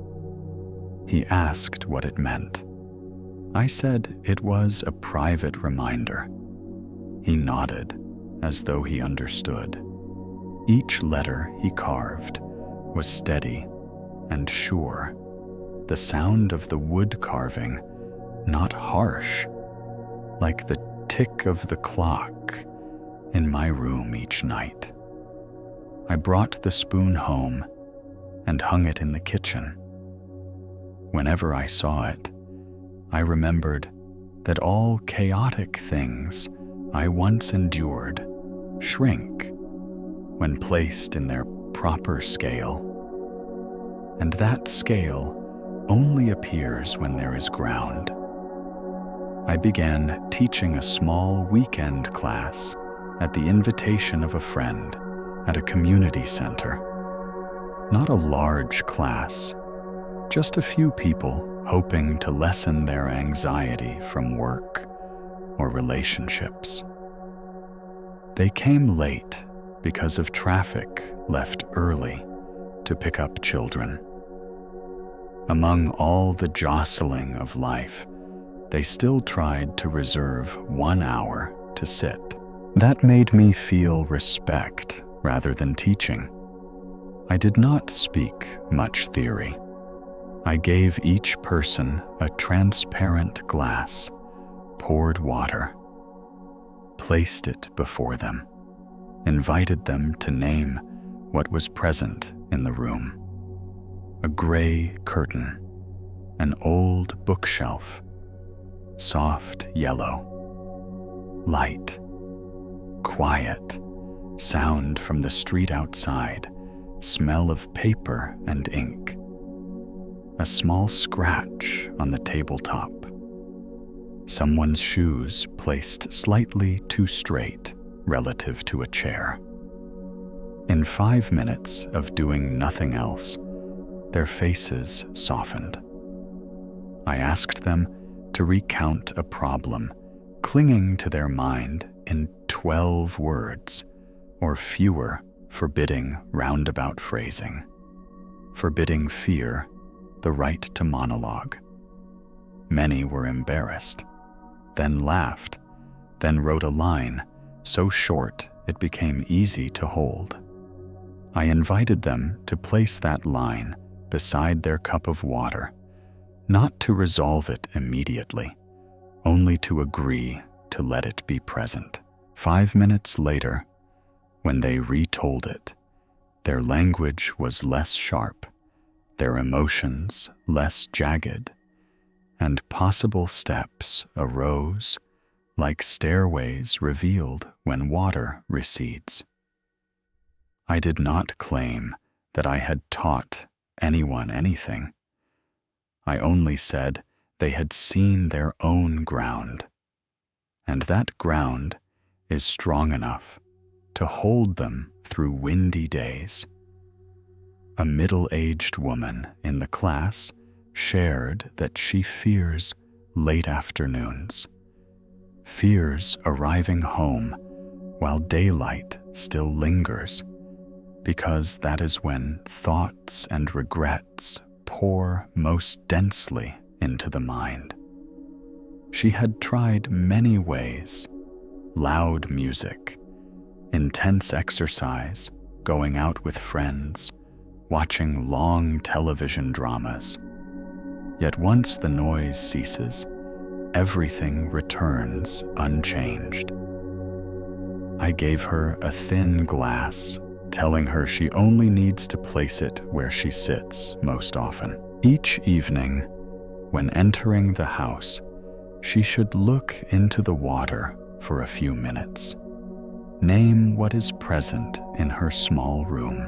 He asked what it meant. I said it was a private reminder. He nodded, as though he understood. Each letter he carved was steady and sure, the sound of the wood carving not harsh, like the tick of the clock in my room each night. I brought the spoon home and hung it in the kitchen. Whenever I saw it, I remembered that all chaotic things I once endured shrink when placed in their proper scale. And that scale only appears when there is ground. I began teaching a small weekend class at the invitation of a friend at a community center. Not a large class, just a few people hoping to lessen their anxiety from work or relationships. They came late because of traffic left early to pick up children. Among all the jostling of life, they still tried to reserve 1 hour to sit. That made me feel respect rather than teaching. I did not speak much theory. I gave each person a transparent glass, poured water, placed it before them, invited them to name what was present in the room. A gray curtain, an old bookshelf, soft yellow, light, quiet, sound from the street outside, smell of paper and ink, a small scratch on the tabletop, someone's shoes placed slightly too straight relative to a chair. In 5 minutes of doing nothing else, their faces softened. I asked them to recount a problem clinging to their mind in 12 words or fewer, forbidding roundabout phrasing, forbidding fear the right to monologue. Many were embarrassed, then laughed, then wrote a line so short it became easy to hold. I invited them to place that line beside their cup of water, not to resolve it immediately, only to agree to let it be present. 5 minutes later, when they retold it, their language was less sharp, their emotions less jagged, and possible steps arose like stairways revealed when water recedes. I did not claim that I had taught anyone anything. I only said they had seen their own ground, and that ground is strong enough to hold them through windy days. A middle-aged woman in the class shared that she fears late afternoons, fears arriving home while daylight still lingers, because that is when thoughts and regrets pour most densely into the mind. She had tried many ways: loud music, intense exercise, going out with friends, watching long television dramas. Yet once the noise ceases, everything returns unchanged. I gave her a thin glass, telling her she only needs to place it where she sits most often. Each evening, when entering the house, she should look into the water for a few minutes. Name what is present in her small room: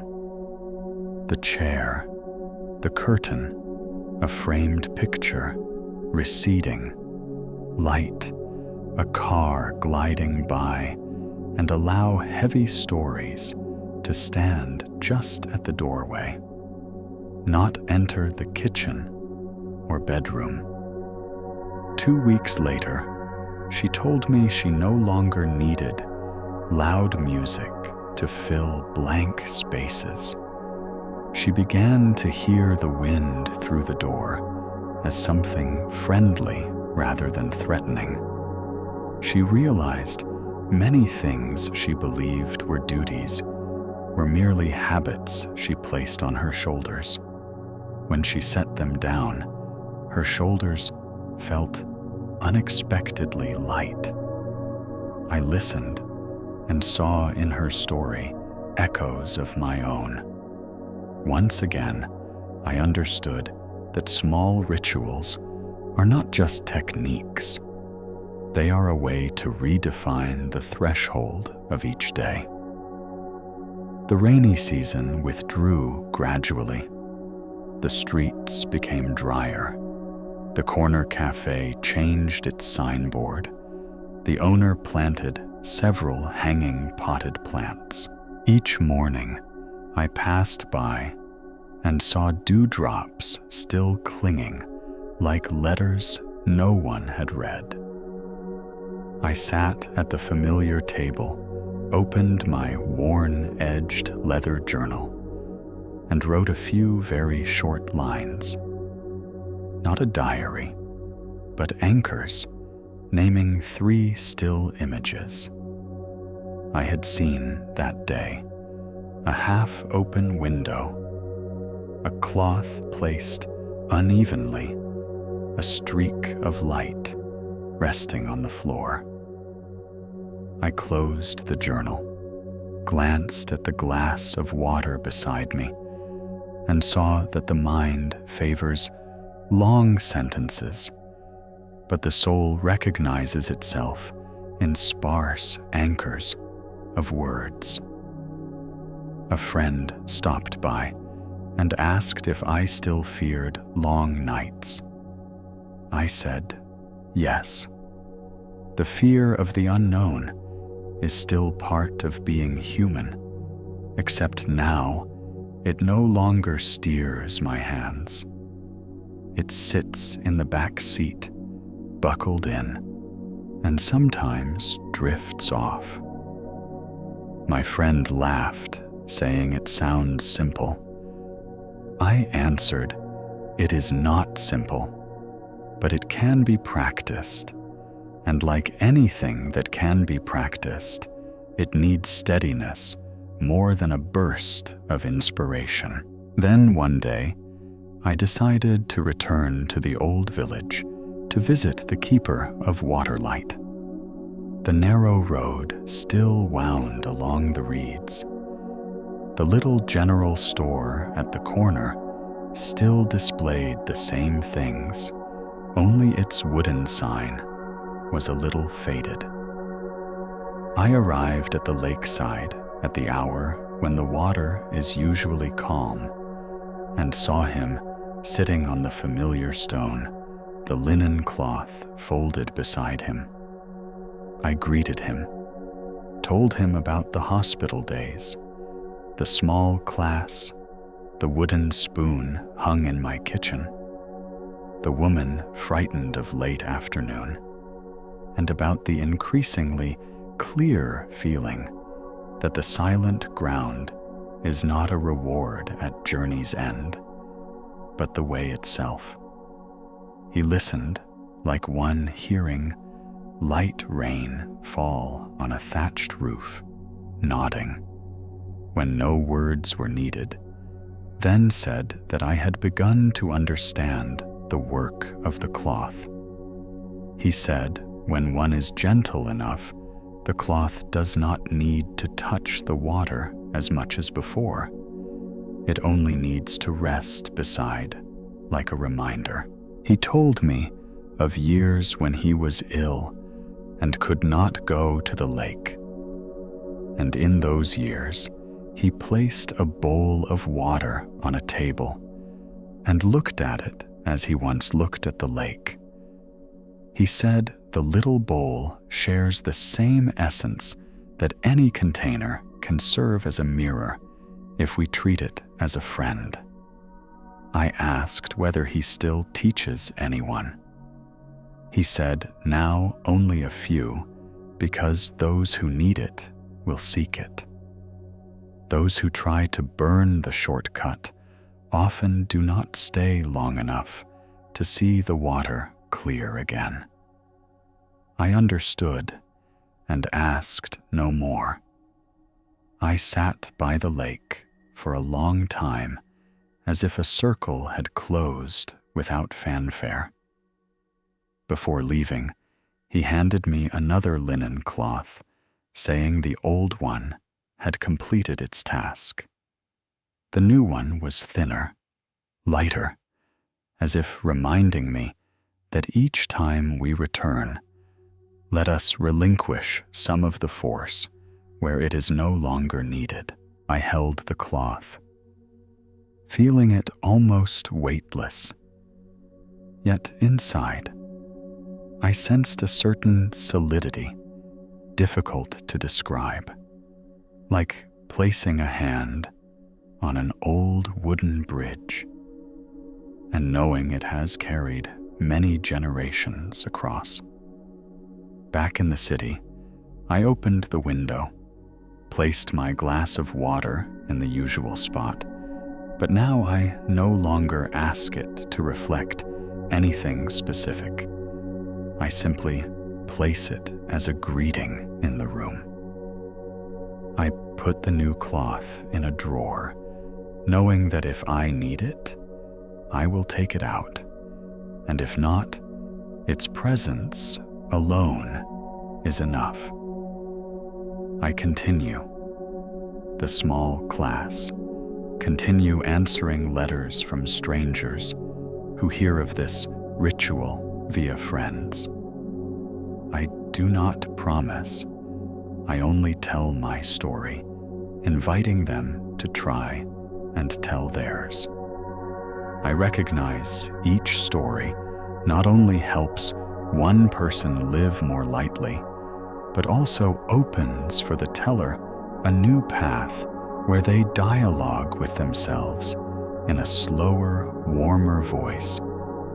the chair, the curtain, a framed picture, receding, light, a car gliding by, and allow heavy stories to stand just at the doorway, not enter the kitchen or bedroom. 2 weeks later, she told me she no longer needed loud music to fill blank spaces. She began to hear the wind through the door as something friendly rather than threatening. She realized many things she believed were duties were merely habits she placed on her shoulders. When she set them down, her shoulders felt unexpectedly light. I listened and saw in her story echoes of my own. Once again, I understood that small rituals are not just techniques. They are a way to redefine the threshold of each day. The rainy season withdrew gradually. The streets became drier. The corner cafe changed its signboard. The owner planted several hanging potted plants. Each morning, I passed by and saw dewdrops still clinging like letters no one had read. I sat at the familiar table, opened my worn-edged leather journal, and wrote a few very short lines. Not a diary, but anchors, naming 3 still images. I had seen that day a half-open window, a cloth placed unevenly, a streak of light resting on the floor. I closed the journal, glanced at the glass of water beside me, and saw that the mind favors long sentences, but the soul recognizes itself in sparse anchors of words. A friend stopped by and asked if I still feared long nights. I said, yes. The fear of the unknown is still part of being human, except now it no longer steers my hands. It sits in the back seat, buckled in, and sometimes drifts off. My friend laughed, saying it sounds simple. I answered, it is not simple, but it can be practiced, and like anything that can be practiced, it needs steadiness more than a burst of inspiration. Then one day, I decided to return to the old village to visit the keeper of Waterlight. The narrow road still wound along the reeds. The little general store at the corner still displayed the same things, only its wooden sign was a little faded. I arrived at the lakeside at the hour when the water is usually calm, and saw him sitting on the familiar stone, the linen cloth folded beside him. I greeted him, told him about the hospital days, the small class, the wooden spoon hung in my kitchen, the woman frightened of late afternoon, and about the increasingly clear feeling that the silent ground is not a reward at journey's end, but the way itself. He listened like one hearing light rain fall on a thatched roof, nodding when no words were needed, then said that I had begun to understand the work of the cloth. He said when one is gentle enough, the cloth does not need to touch the water as much as before. It only needs to rest beside, like a reminder. He told me of years when he was ill and could not go to the lake. And in those years, he placed a bowl of water on a table and looked at it as he once looked at the lake. He said the little bowl shares the same essence that any container can serve as a mirror if we treat it as a friend. I asked whether he still teaches anyone. He said now only a few, because those who need it will seek it. Those who try to burn the shortcut often do not stay long enough to see the water clear again. I understood and asked no more. I sat by the lake for a long time, as if a circle had closed without fanfare. Before leaving, he handed me another linen cloth, saying the old one had completed its task. The new one was thinner, lighter, as if reminding me that each time we return, let us relinquish some of the force where it is no longer needed. I held the cloth, feeling it almost weightless. Yet inside, I sensed a certain solidity, difficult to describe, like placing a hand on an old wooden bridge and knowing it has carried many generations across. Back in the city, I opened the window, placed my glass of water in the usual spot, but now I no longer ask it to reflect anything specific. I simply place it as a greeting in the room. I put the new cloth in a drawer, knowing that if I need it, I will take it out, and if not, its presence alone is enough. I continue the small class, continue answering letters from strangers who hear of this ritual via friends. I do not promise, I only tell my story, inviting them to try and tell theirs. I recognize each story not only helps one person live more lightly, but also opens for the teller a new path where they dialogue with themselves in a slower, warmer voice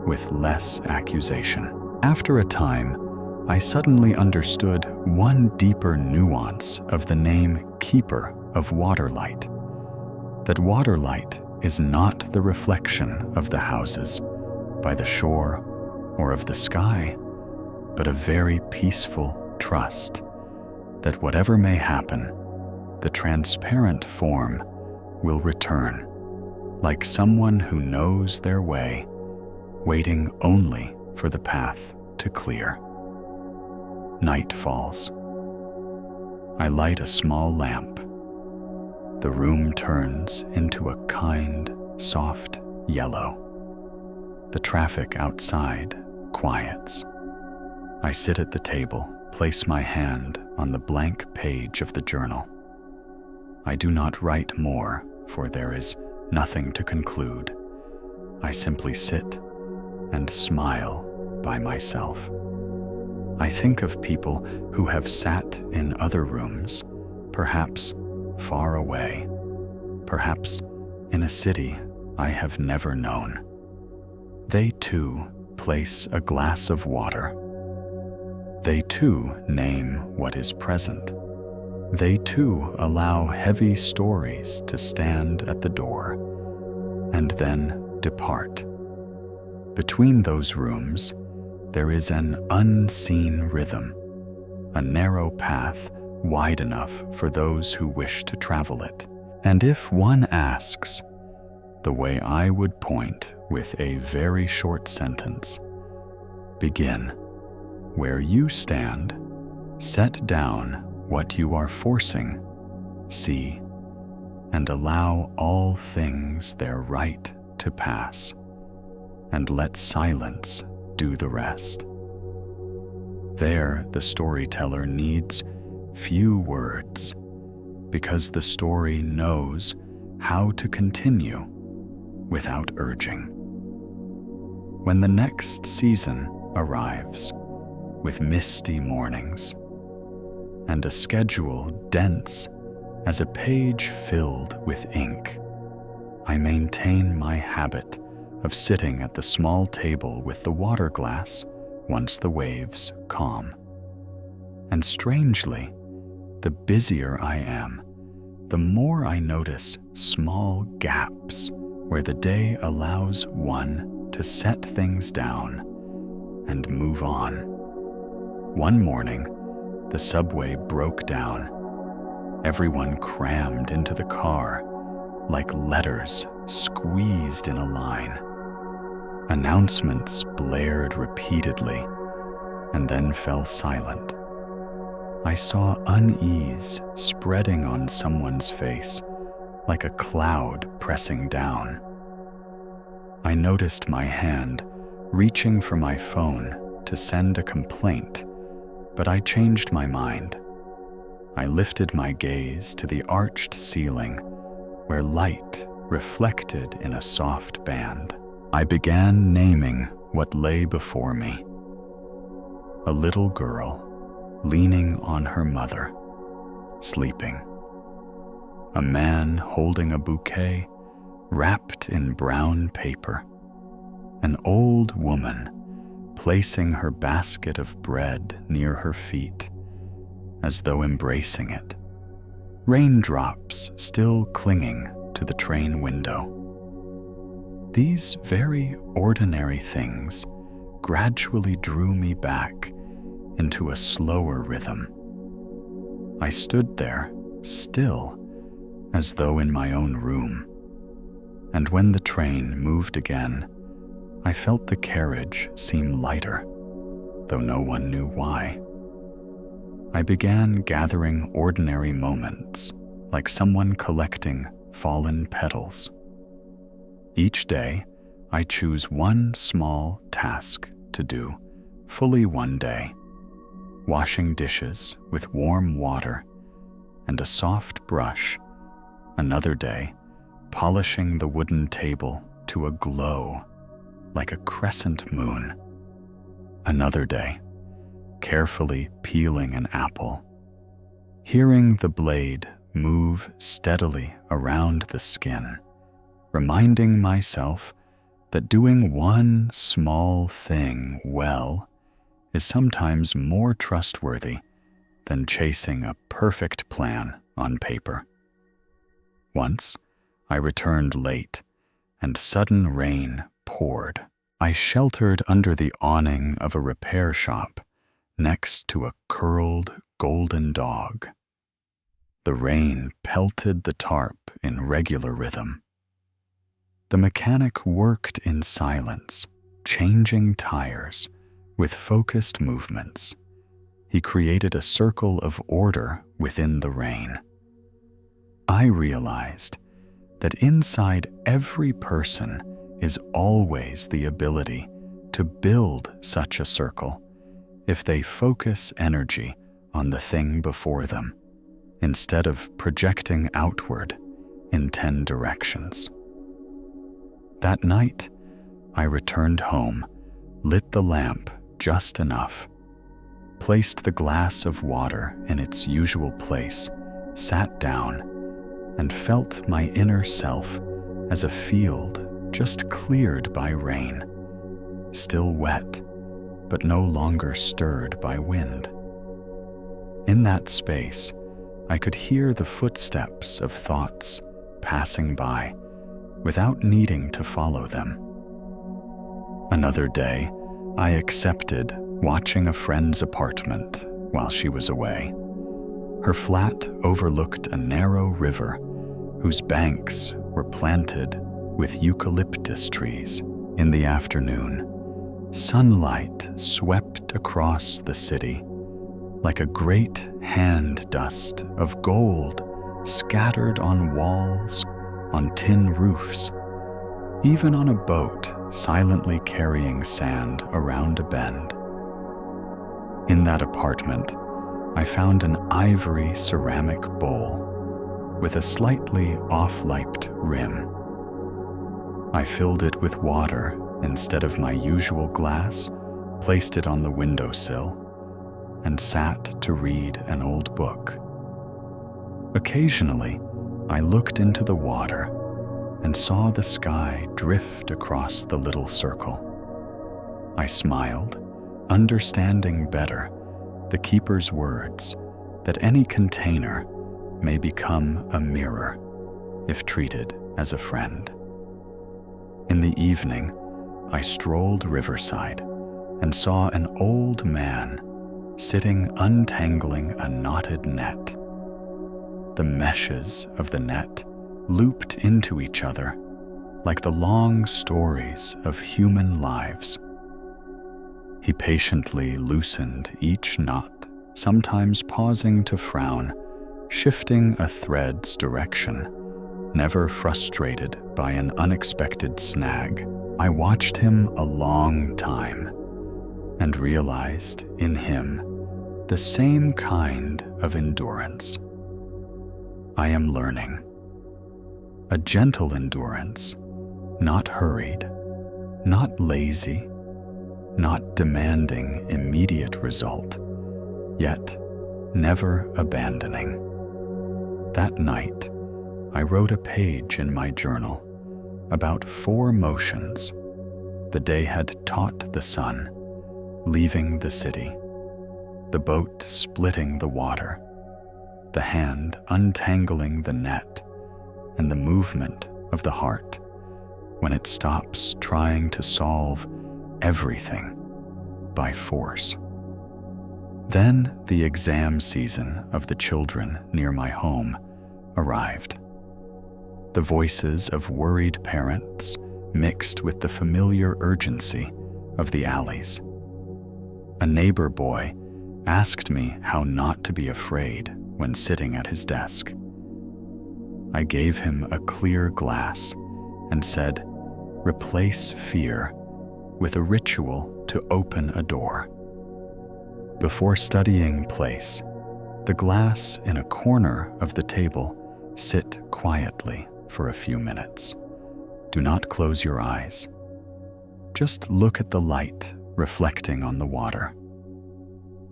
with less accusation. After a time, I suddenly understood one deeper nuance of the name Keeper of Waterlight. That waterlight is not the reflection of the houses by the shore or of the sky, but a very peaceful trust that whatever may happen, the transparent form will return, like someone who knows their way, waiting only for the path to clear. Night falls. I light a small lamp. The room turns into a kind, soft yellow. The traffic outside quiets. I sit at the table, place my hand on the blank page of the journal. I do not write more, for there is nothing to conclude. I simply sit and smile by myself. I think of people who have sat in other rooms, perhaps far away, perhaps in a city I have never known. They too place a glass of water. They too name what is present. They too allow heavy stories to stand at the door and then depart. Between those rooms, there is an unseen rhythm, a narrow path wide enough for those who wish to travel it. And if one asks, the way I would point with a very short sentence, begin where you stand, set down what you are forcing, see, and allow all things their right to pass, and let silence do the rest. There, the storyteller needs few words, because the story knows how to continue without urging. When the next season arrives, with misty mornings, and a schedule dense as a page filled with ink, I maintain my habit of sitting at the small table with the water glass once the waves calm. And strangely, the busier I am, the more I notice small gaps where the day allows one to set things down and move on. One morning, the subway broke down. Everyone crammed into the car, like letters squeezed in a line. Announcements blared repeatedly, and then fell silent. I saw unease spreading on someone's face, like a cloud pressing down. I noticed my hand reaching for my phone to send a complaint, but I changed my mind. I lifted my gaze to the arched ceiling, where light reflected in a soft band. I began naming what lay before me. A little girl leaning on her mother, sleeping. A man holding a bouquet wrapped in brown paper. An old woman placing her basket of bread near her feet, as though embracing it. Raindrops still clinging to the train window. These very ordinary things gradually drew me back into a slower rhythm. I stood there, still, as though in my own room. And when the train moved again, I felt the carriage seem lighter, though no one knew why. I began gathering ordinary moments, like someone collecting fallen petals. Each day, I choose one small task to do, fully one day. Washing dishes with warm water and a soft brush. Another day, polishing the wooden table to a glow like a crescent moon. Another day, carefully peeling an apple, hearing the blade move steadily around the skin, reminding myself that doing one small thing well is sometimes more trustworthy than chasing a perfect plan on paper. Once, I returned late, and sudden rain poured. I sheltered under the awning of a repair shop next to a curled golden dog. The rain pelted the tarp in regular rhythm. The mechanic worked in silence, changing tires with focused movements. He created a circle of order within the rain. I realized that inside every person is always the ability to build such a circle if they focus energy on the thing before them, instead of projecting outward in 10 directions. That night, I returned home, lit the lamp just enough, placed the glass of water in its usual place, sat down, and felt my inner self as a field just cleared by rain, still wet, but no longer stirred by wind. In that space, I could hear the footsteps of thoughts passing by without needing to follow them. Another day, I accepted watching a friend's apartment while she was away. Her flat overlooked a narrow river whose banks were planted with eucalyptus trees. In the afternoon, sunlight swept across the city like a great hand dust of gold scattered on walls, on tin roofs, even on a boat silently carrying sand around a bend. In that apartment, I found an ivory ceramic bowl with a slightly off-liped rim. I filled it with water instead of my usual glass, placed it on the windowsill, and sat to read an old book. Occasionally, I looked into the water and saw the sky drift across the little circle. I smiled, understanding better the keeper's words that any container may become a mirror if treated as a friend. In the evening, I strolled riverside and saw an old man sitting untangling a knotted net. The meshes of the net looped into each other like the long stories of human lives. He patiently loosened each knot, sometimes pausing to frown, shifting a thread's direction, never frustrated by an unexpected snag. I watched him a long time and realized in him the same kind of endurance. I am learning. A gentle endurance, not hurried, not lazy, not demanding immediate result, yet never abandoning. That night, I wrote a page in my journal about 4 motions the day had taught the sun, leaving the city, the boat splitting the water, the hand untangling the net, and the movement of the heart when it stops trying to solve everything by force. Then the exam season of the children near my home arrived. The voices of worried parents mixed with the familiar urgency of the alleys. A neighbor boy asked me how not to be afraid when sitting at his desk. I gave him a clear glass and said, "Replace fear with a ritual to open a door." Before studying place, the glass in a corner of the table, sit quietly for a few minutes. Do not close your eyes. Just look at the light reflecting on the water.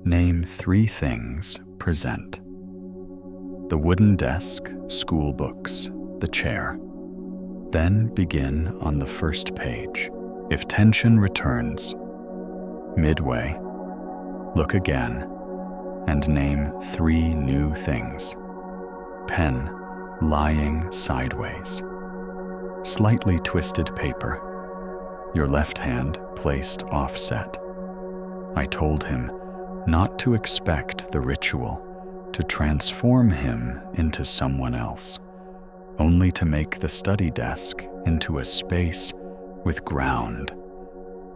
Name 3 things present: the wooden desk, school books, the chair. Then begin on the first page. If tension returns, midway, look again and name 3 new things. Pen lying sideways. Slightly twisted paper. Your left hand placed offset. I told him not to expect the ritual to transform him into someone else, only to make the study desk into a space with ground,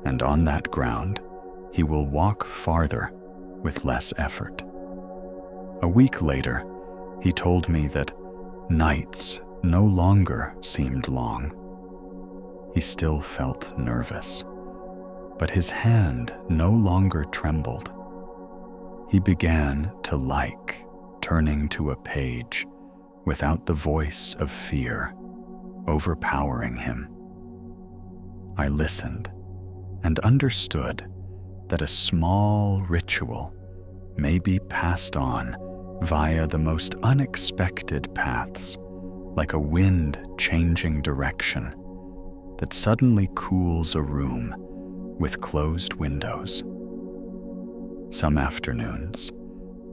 and on that ground, he will walk farther with less effort. A week later, he told me that nights no longer seemed long. He still felt nervous, but his hand no longer trembled. He began to like turning to a page without the voice of fear overpowering him. I listened and understood that a small ritual may be passed on via the most unexpected paths, like a wind changing direction that suddenly cools a room with closed windows. Some afternoons,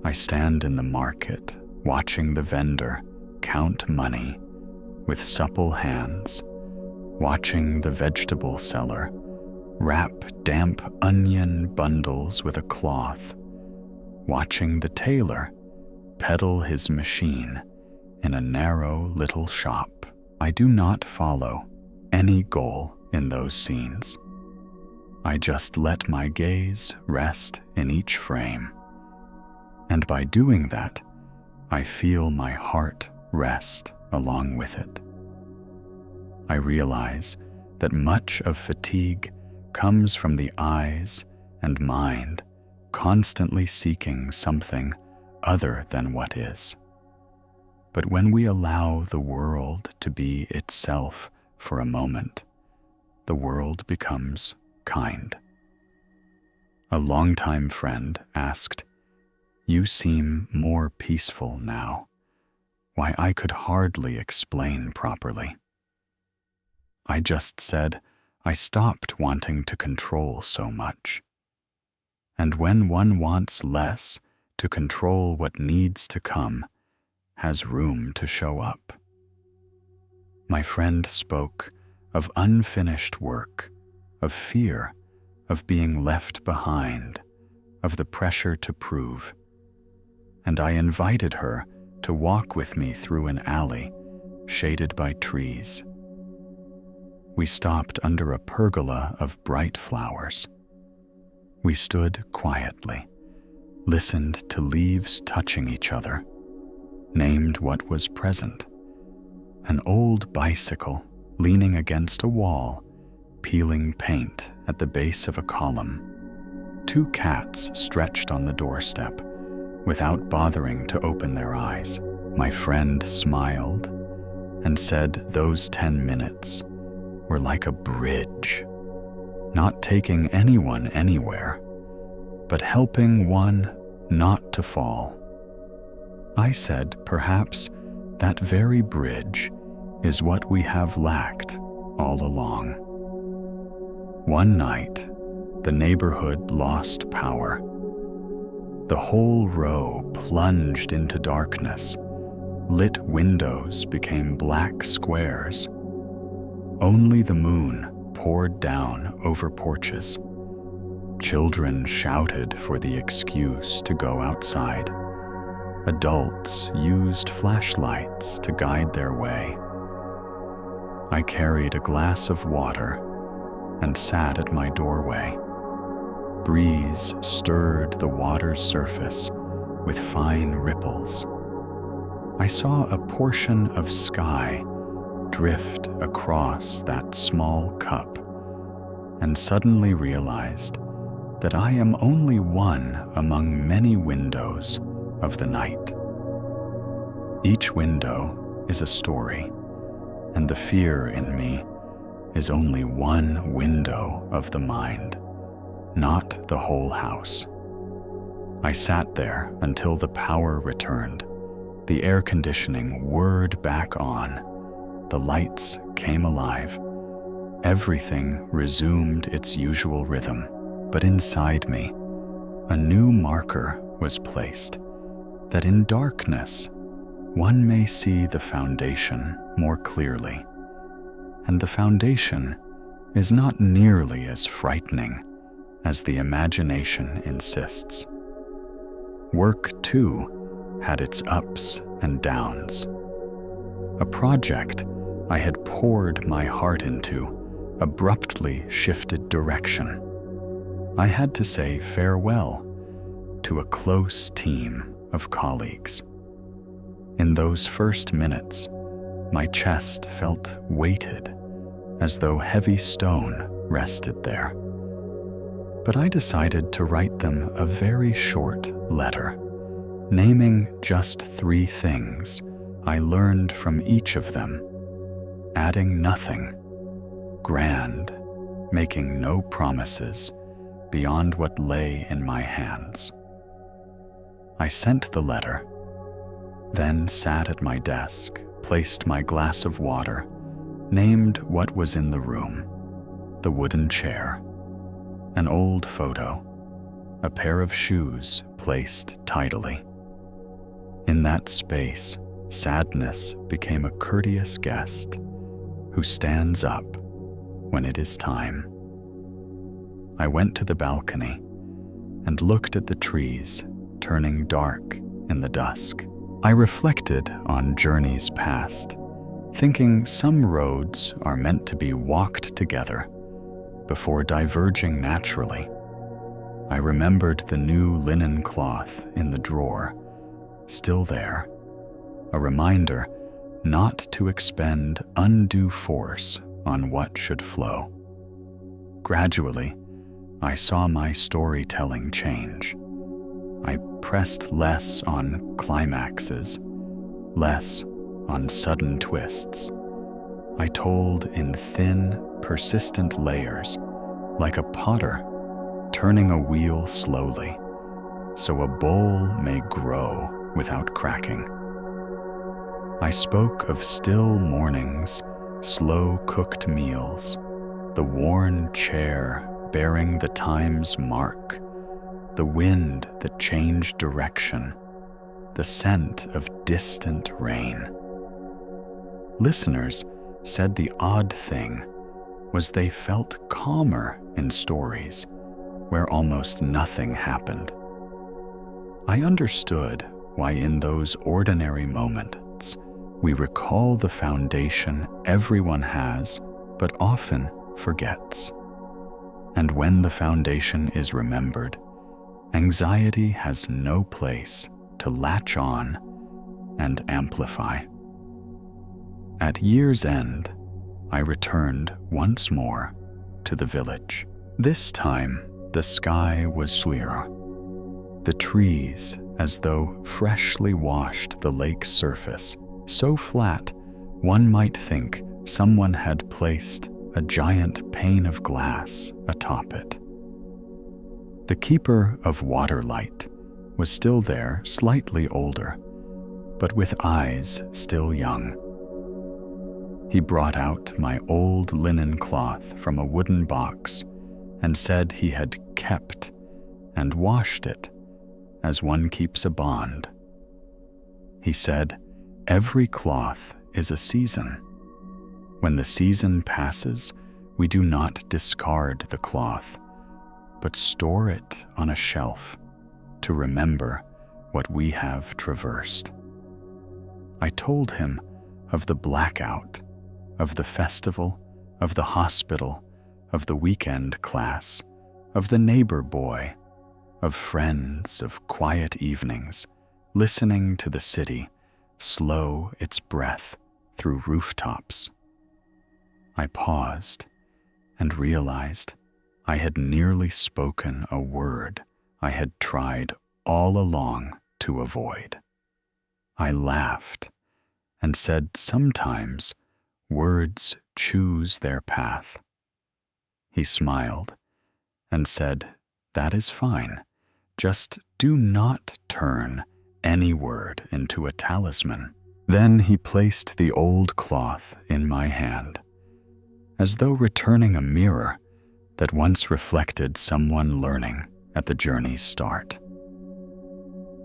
I stand in the market watching the vendor count money with supple hands, watching the vegetable seller wrap damp onion bundles with a cloth, watching the tailor pedal his machine in a narrow little shop. I do not follow any goal in those scenes. I just let my gaze rest in each frame. And by doing that, I feel my heart rest along with it. I realize that much of fatigue comes from the eyes and mind constantly seeking something other than what is. But when we allow the world to be itself for a moment, the world becomes kind. A longtime friend asked, "You seem more peaceful now." Why, I could hardly explain properly. I just said I stopped wanting to control so much. And when one wants less to control what needs to come, has room to show up. My friend spoke of unfinished work, of fear, of being left behind, of the pressure to prove. And I invited her to walk with me through an alley shaded by trees. We stopped under a pergola of bright flowers. We stood quietly, listened to leaves touching each other, named what was present. An old bicycle leaning against a wall, peeling paint at the base of a column. 2 cats stretched on the doorstep without bothering to open their eyes. My friend smiled and said those 10 minutes were like a bridge. not taking anyone anywhere, but helping one not to fall. I said perhaps that very bridge is what we have lacked all along. One night, the neighborhood lost power. The whole row plunged into darkness. Lit windows became black squares. Only the moon poured down over porches. Children shouted for the excuse to go outside. Adults used flashlights to guide their way. I carried a glass of water and sat at my doorway. Breeze stirred the water's surface with fine ripples. I saw a portion of sky drift across that small cup and suddenly realized that I am only one among many windows of the night. Each window is a story, and the fear in me is only one window of the mind, not the whole house. I sat there until the power returned. The air conditioning whirred back on. The lights came alive. Everything resumed its usual rhythm. But inside me, a new marker was placed, that in darkness, one may see the foundation more clearly. And the foundation is not nearly as frightening as the imagination insists. Work, too, had its ups and downs. A project I had poured my heart into abruptly shifted direction. I had to say farewell to a close team of colleagues. In those first minutes, my chest felt weighted, as though heavy stone rested there. But I decided to write them a very short letter, naming just 3 things I learned from each of them, adding nothing, grand, making no promises beyond what lay in my hands. I sent the letter, then sat at my desk, placed my glass of water, named what was in the room: the wooden chair, an old photo, a pair of shoes placed tidily. In that space, sadness became a courteous guest who stands up when it is time. I went to the balcony and looked at the trees turning dark in the dusk. I reflected on journeys past, thinking some roads are meant to be walked together before diverging naturally. I remembered the new linen cloth in the drawer, still there, a reminder not to expend undue force on what should flow. Gradually, I saw my storytelling change. I pressed less on climaxes, less on sudden twists. I told in thin, persistent layers, like a potter turning a wheel slowly, so a bowl may grow without cracking. I spoke of still mornings, slow-cooked meals, the worn chair bearing the time's mark, the wind that changed direction, the scent of distant rain. Listeners said the odd thing was they felt calmer in stories where almost nothing happened. I understood why in those ordinary moments we recall the foundation everyone has but often forgets. And when the foundation is remembered, anxiety has no place to latch on and amplify. At year's end, I returned once more to the village. This time, the sky was clear. The trees, as though freshly washed the lake's surface, so flat one might think someone had placed a giant pane of glass atop it. The keeper of water light was still there, slightly older, but with eyes still young. He brought out my old linen cloth from a wooden box and said he had kept and washed it as one keeps a bond. He said, "Every cloth is a season. When the season passes, we do not discard the cloth, but store it on a shelf to remember what we have traversed." I told him of the blackout, of the festival, of the hospital, of the weekend class, of the neighbor boy, of friends, of quiet evenings, listening to the city slow its breath through rooftops. I paused and realized I had nearly spoken a word I had tried all along to avoid. I laughed and said sometimes words choose their path. He smiled and said, "That is fine. Just do not turn any word into a talisman." Then he placed the old cloth in my hand, as though returning a mirror that once reflected someone learning at the journey's start.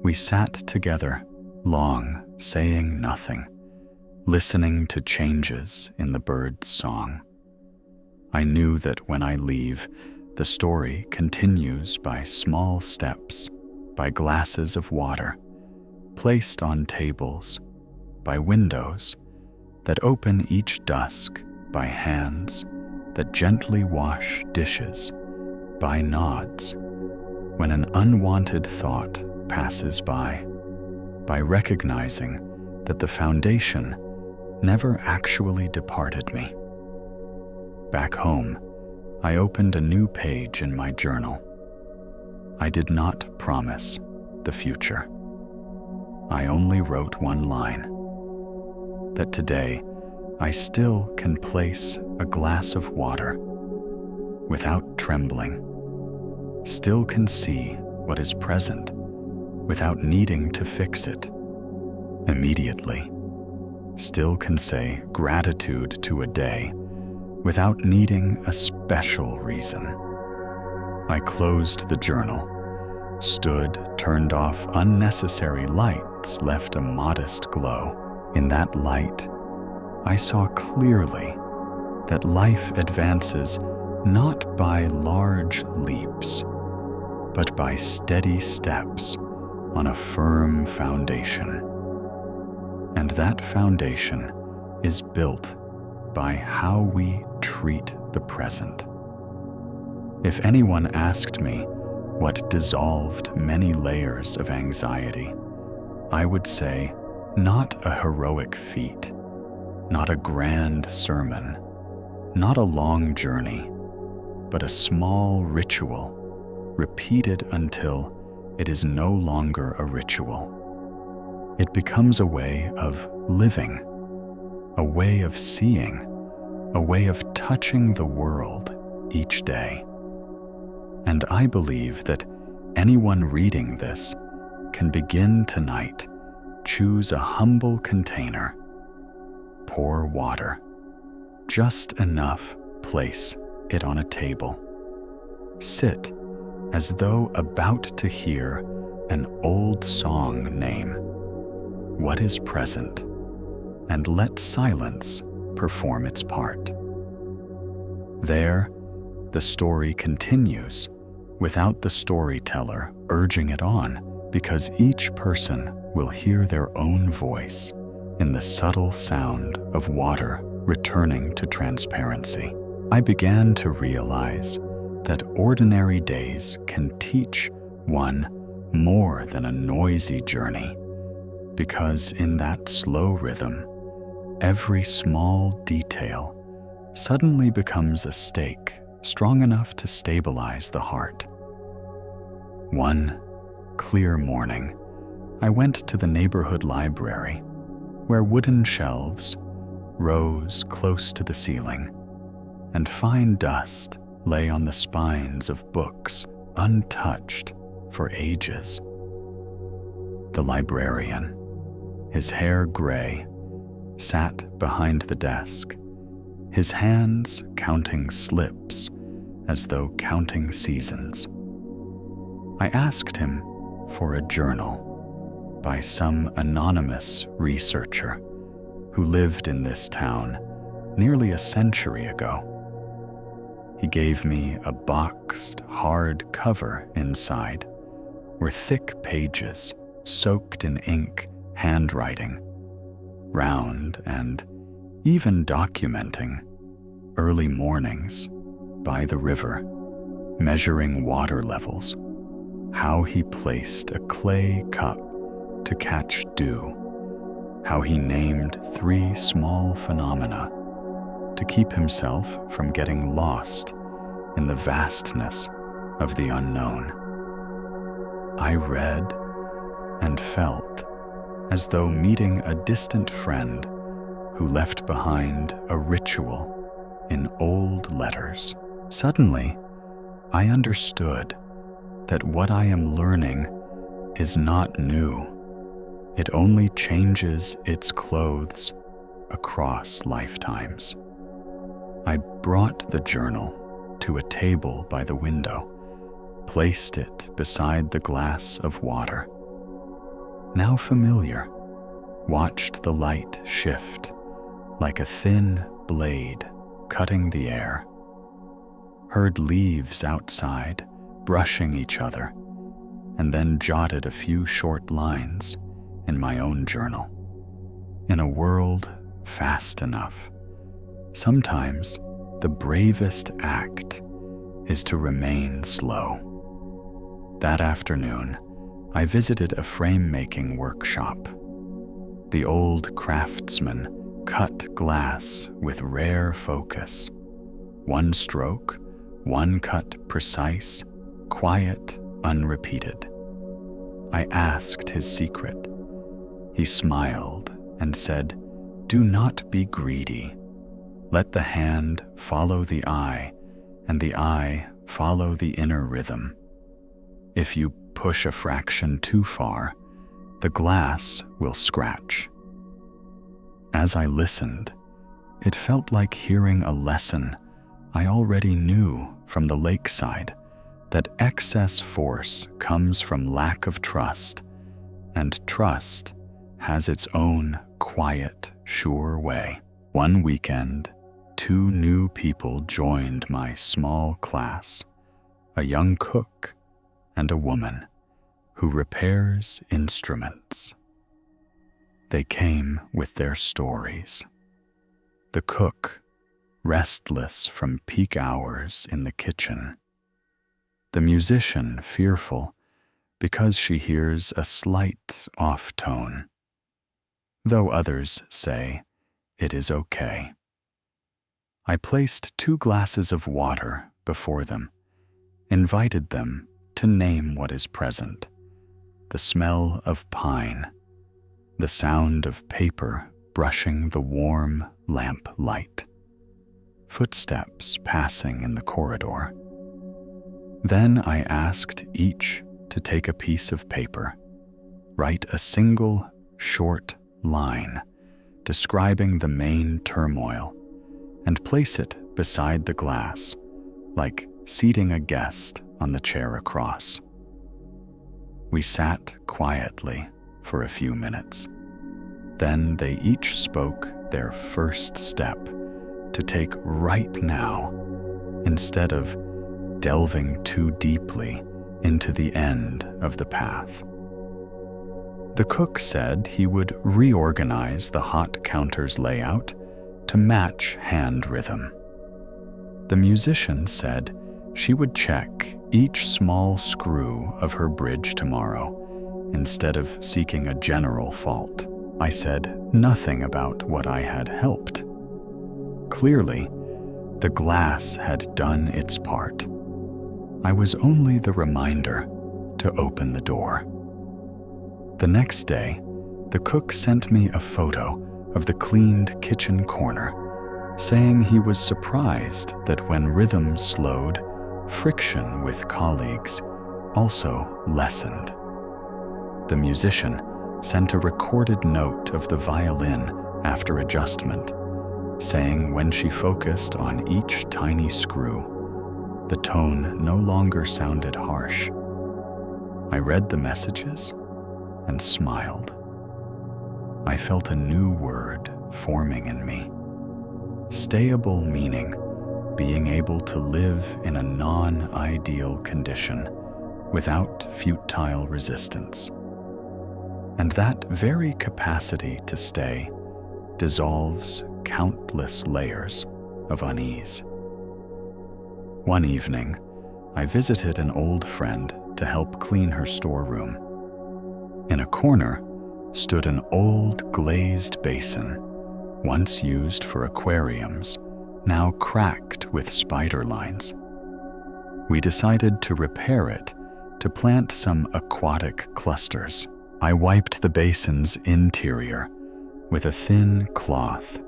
We sat together, long, saying nothing, listening to changes in the bird's song. I knew that when I leave, the story continues by small steps, by glasses of water, placed on tables, by windows that open each dusk, by hands that gently wash dishes, by nods when an unwanted thought passes by recognizing that the foundation never actually departed me. Back home, I opened a new page in my journal. I did not promise the future. I only wrote one line, that today I still can place a glass of water without trembling, still can see what is present without needing to fix it immediately, still can say gratitude to a day without needing a special reason. I closed the journal, stood, turned off unnecessary lights, left a modest glow. In that light, I saw clearly that life advances not by large leaps, but by steady steps on a firm foundation. And that foundation is built by how we treat the present. If anyone asked me what dissolved many layers of anxiety, I would say not a heroic feat, not a grand sermon, not a long journey, but a small ritual repeated until it is no longer a ritual. It becomes a way of living, a way of seeing, a way of touching the world each day. And I believe that anyone reading this can begin tonight. Choose a humble container, pour water, just enough, place it on a table. Sit as though about to hear an old song name what is present, and let silence perform its part. There, the story continues without the storyteller urging it on, because each person will hear their own voice in the subtle sound of water returning to transparency. I began to realize that ordinary days can teach one more than a noisy journey, because in that slow rhythm, every small detail suddenly becomes a stake strong enough to stabilize the heart. One clear morning, I went to the neighborhood library, where wooden shelves rose close to the ceiling, and fine dust lay on the spines of books untouched for ages. The librarian, his hair gray, sat behind the desk, his hands counting slips as though counting seasons. I asked him for a journal by some anonymous researcher who lived in this town nearly a century ago. He gave me a boxed, hard cover inside, were thick pages soaked in ink handwriting, round and even documenting early mornings by the river, measuring water levels, how he placed a clay cup to catch dew, how he named 3 small phenomena to keep himself from getting lost in the vastness of the unknown. I read and felt as though meeting a distant friend who left behind a ritual in old letters. Suddenly, I understood that what I am learning is not new. It only changes its clothes across lifetimes. I brought the journal to a table by the window, placed it beside the glass of water. Now familiar, watched the light shift like a thin blade cutting the air, heard leaves outside brushing each other, and then jotted a few short lines in my own journal. In a world fast enough, sometimes the bravest act is to remain slow. That afternoon, I visited a frame-making workshop. The old craftsman cut glass with rare focus. One stroke, one cut precise, quiet, unrepeated. I asked his secret. He smiled and said, "Do not be greedy. Let the hand follow the eye, and the eye follow the inner rhythm. If you push a fraction too far, the glass will scratch." As I listened, it felt like hearing a lesson I already knew from the lakeside, that excess force comes from lack of trust, and trust has its own quiet, sure way. One weekend, 2 new people joined my small class, a young cook and a woman who repairs instruments. They came with their stories. The cook, restless from peak hours in the kitchen. The musician, fearful because she hears a slight off tone, though others say it is okay. I placed 2 glasses of water before them, invited them to name what is present: the smell of pine, the sound of paper brushing the warm lamp light, footsteps passing in the corridor. Then I asked each to take a piece of paper, write a single short line describing the main turmoil, and place it beside the glass, like seating a guest on the chair across. We sat quietly for a few minutes. Then they each spoke their first step to take right now, instead of delving too deeply into the end of the path. The cook said he would reorganize the hot counter's layout to match hand rhythm. The musician said she would check each small screw of her bridge tomorrow instead of seeking a general fault. I said nothing about what I had helped. Clearly, the glass had done its part. I was only the reminder to open the door. The next day, the cook sent me a photo of the cleaned kitchen corner, saying he was surprised that when rhythm slowed, friction with colleagues also lessened. The musician sent a recorded note of the violin after adjustment, saying when she focused on each tiny screw, the tone no longer sounded harsh. I read the messages and smiled. I felt a new word forming in me. Stayable meaning, being able to live in a non-ideal condition without futile resistance. And that very capacity to stay dissolves countless layers of unease. One evening, I visited an old friend to help clean her storeroom. In a corner stood an old glazed basin, once used for aquariums, now cracked with spider lines. We decided to repair it to plant some aquatic clusters. I wiped the basin's interior with a thin cloth,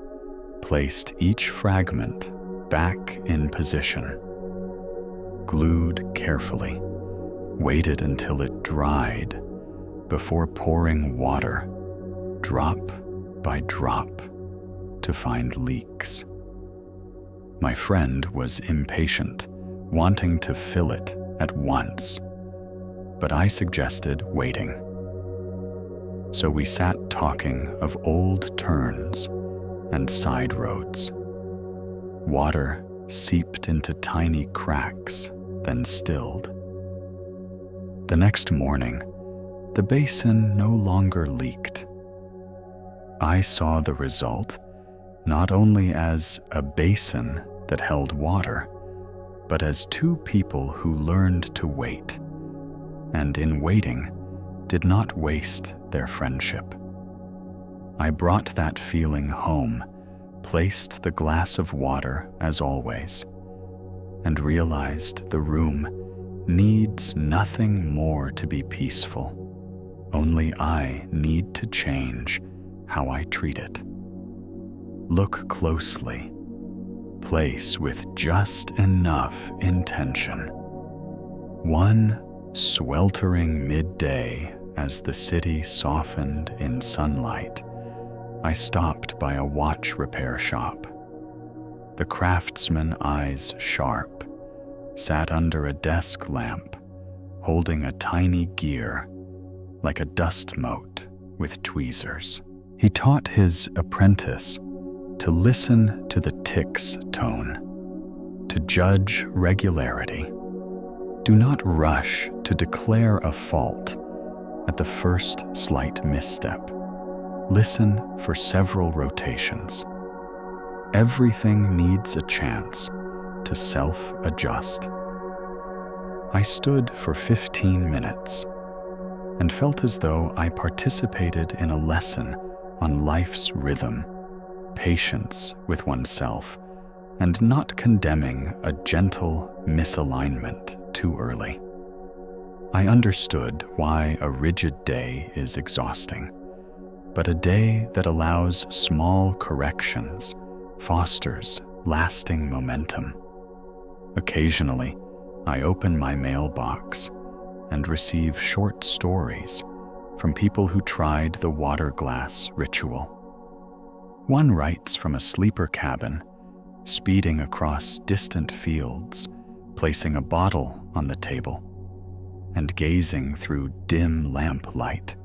placed each fragment back in position, glued carefully, waited until it dried before pouring water, drop by drop, to find leaks. My friend was impatient, wanting to fill it at once, but I suggested waiting. So we sat talking of old turns and side roads. Water seeped into tiny cracks, then stilled. The next morning, the basin no longer leaked. I saw the result not only as a basin that held water, but as two people who learned to wait, and in waiting, did not waste their friendship. I brought that feeling home, placed the glass of water as always, and realized the room needs nothing more to be peaceful. Only I need to change how I treat it. Look closely. Place with just enough intention. One sweltering midday, as the city softened in sunlight, I stopped by a watch repair shop. The craftsman, eyes sharp, sat under a desk lamp, holding a tiny gear, like a dust mote with tweezers. He taught his apprentice to listen to the tick's tone, to judge regularity. Do not rush to declare a fault at the first slight misstep. Listen for several rotations. Everything needs a chance to self-adjust. I stood for 15 minutes and felt as though I participated in a lesson on life's rhythm, patience with oneself, and not condemning a gentle misalignment too early. I understood why a rigid day is exhausting, but a day that allows small corrections fosters lasting momentum. Occasionally, I open my mailbox and receive short stories from people who tried the water glass ritual. One writes from a sleeper cabin, speeding across distant fields, placing a bottle on the table, and gazing through dim lamplight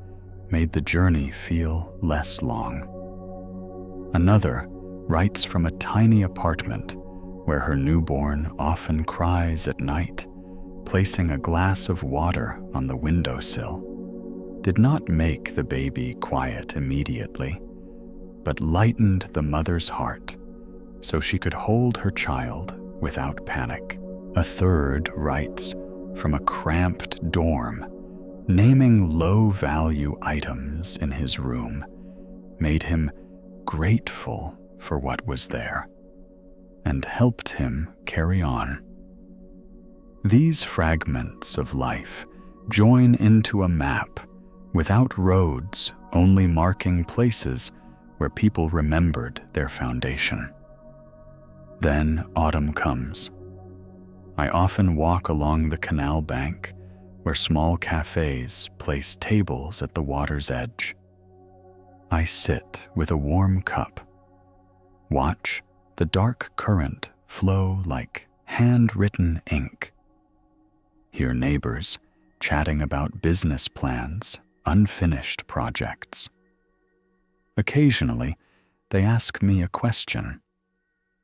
made the journey feel less long. Another writes from a tiny apartment where her newborn often cries at night, placing a glass of water on the windowsill. Did not make the baby quiet immediately, but lightened the mother's heart so she could hold her child without panic. A third writes from a cramped dorm, naming low-value items in his room made him grateful for what was there and helped him carry on. These fragments of life join into a map without roads, only marking places where people remembered their foundation. Then autumn comes. I often walk along the canal bank where small cafes place tables at the water's edge. I sit with a warm cup, watch the dark current flow like handwritten ink, hear neighbors chatting about business plans, unfinished projects. Occasionally, they ask me a question.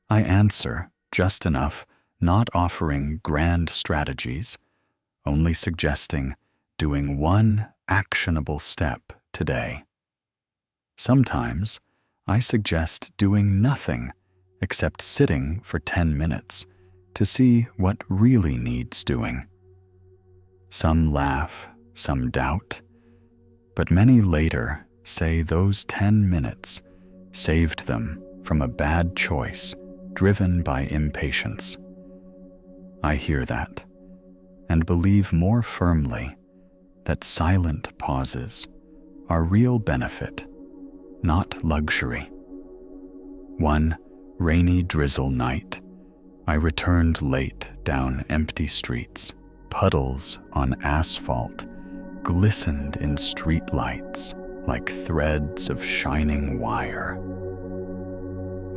I answer just enough, not offering grand strategies, only suggesting doing one actionable step today. Sometimes, I suggest doing nothing except sitting for 10 minutes to see what really needs doing. Some laugh, some doubt, but many later say those 10 minutes saved them from a bad choice driven by impatience. I hear that and believe more firmly that silent pauses are real benefit, not luxury. One rainy drizzle night, I returned late down empty streets. Puddles on asphalt glistened in street lights like threads of shining wire.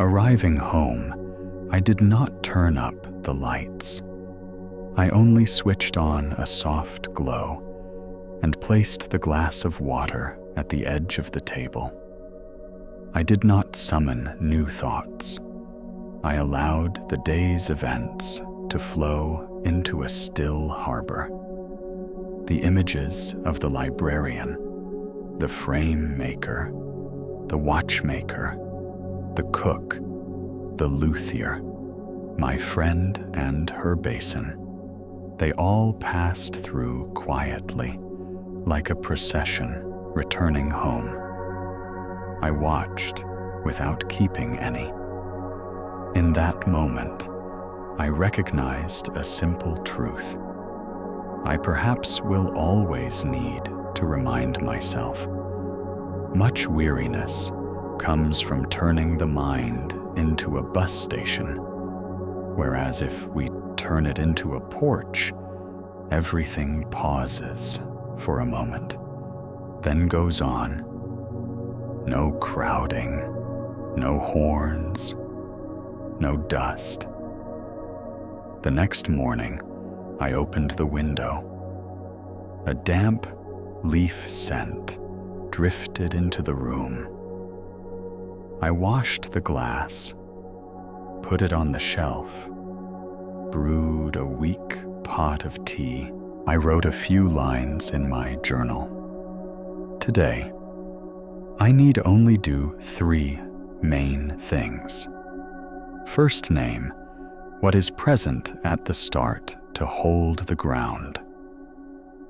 Arriving home, I did not turn up the lights. I only switched on a soft glow and placed the glass of water at the edge of the table. I did not summon new thoughts. I allowed the day's events to flow into a still harbor. The images of the librarian, the frame maker, the watchmaker, the cook, the luthier, my friend and her basin. They all passed through quietly, like a procession returning home. I watched without keeping any. In that moment, I recognized a simple truth. I perhaps will always need to remind myself. Much weariness comes from turning the mind into a bus station, whereas if we turn it into a porch, everything pauses for a moment, then goes on. No crowding, no horns, no dust. The next morning, I opened the window. A damp leaf scent drifted into the room. I washed the glass, put it on the shelf, brewed a weak pot of tea. I wrote a few lines in my journal. Today, I need only do 3 main things. First, name what is present at the start to hold the ground.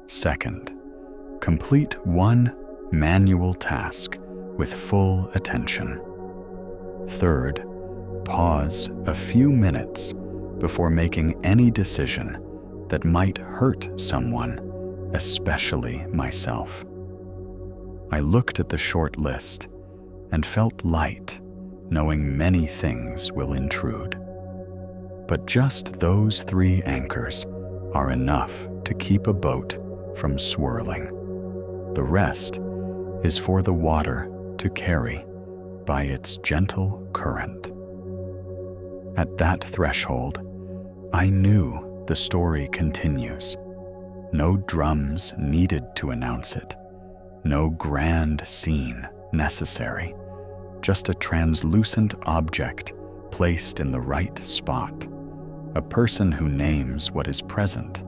Second, complete one manual task with full attention. Third, pause a few minutes before making any decision that might hurt someone, especially myself. I looked at the short list and felt light, knowing many things will intrude. But just those 3 anchors are enough to keep a boat from swirling. The rest is for the water to carry by its gentle current. At that threshold, I knew the story continues. No drums needed to announce it. No grand scene necessary. Just a translucent object placed in the right spot. A person who names what is present,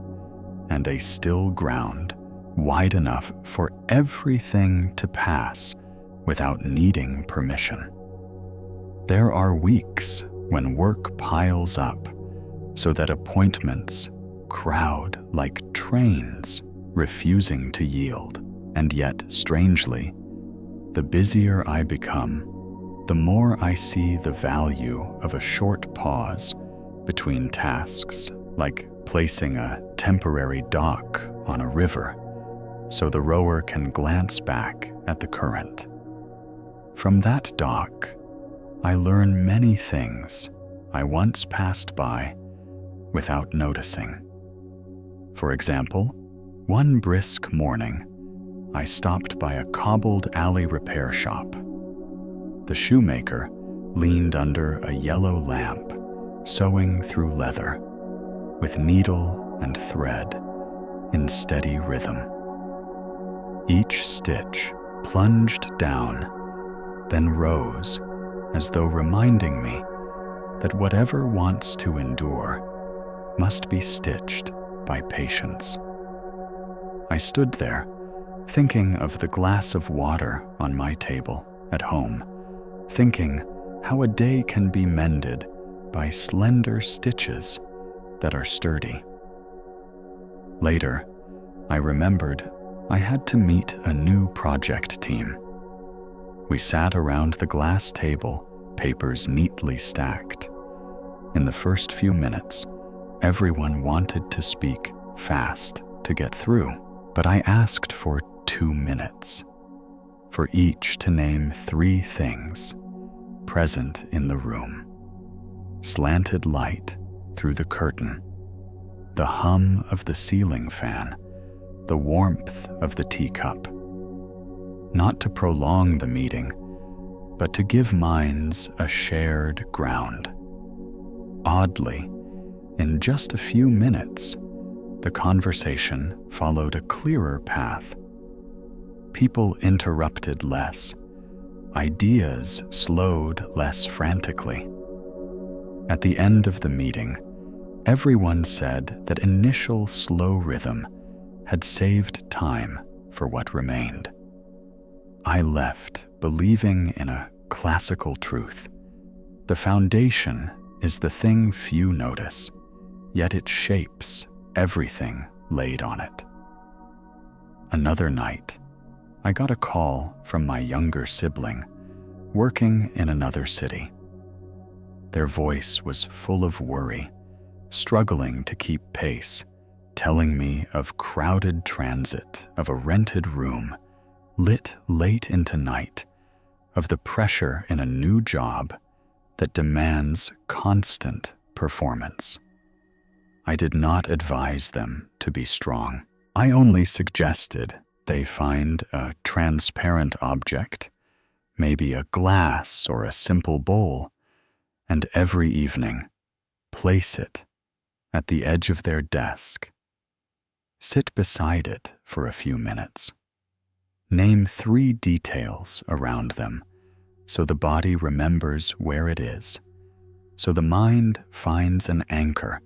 and a still ground wide enough for everything to pass without needing permission. There are weeks when work piles up so that appointments crowd like trains refusing to yield. And yet, strangely, the busier I become, the more I see the value of a short pause between tasks, like placing a temporary dock on a river so the rower can glance back at the current. From that dock, I learn many things I once passed by without noticing. For example, one brisk morning, I stopped by a cobbled alley repair shop. The shoemaker leaned under a yellow lamp, sewing through leather, with needle and thread in steady rhythm. Each stitch plunged down, then rose, as though reminding me that whatever wants to endure must be stitched by patience. I stood there, thinking of the glass of water on my table at home, thinking how a day can be mended by slender stitches that are sturdy. Later, I remembered I had to meet a new project team. We sat around the glass table, papers neatly stacked. In the first few minutes, everyone wanted to speak fast to get through, but I asked for 2 minutes, for each to name 3 things present in the room. Slanted light through the curtain, the hum of the ceiling fan, the warmth of the teacup. Not to prolong the meeting, but to give minds a shared ground. Oddly, in just a few minutes, the conversation followed a clearer path. People interrupted less. Ideas slowed less frantically. At the end of the meeting, everyone said that initial slow rhythm had saved time for what remained. I left believing in a classical truth. The foundation is the thing few notice, yet it shapes everything laid on it. Another night, I got a call from my younger sibling, working in another city. Their voice was full of worry, struggling to keep pace, telling me of crowded transit, of a rented room, lit late into night, of the pressure in a new job that demands constant performance. I did not advise them to be strong. I only suggested they find a transparent object, maybe a glass or a simple bowl, and every evening, place it at the edge of their desk. Sit beside it for a few minutes. Name 3 details around them, so the body remembers where it is, so the mind finds an anchor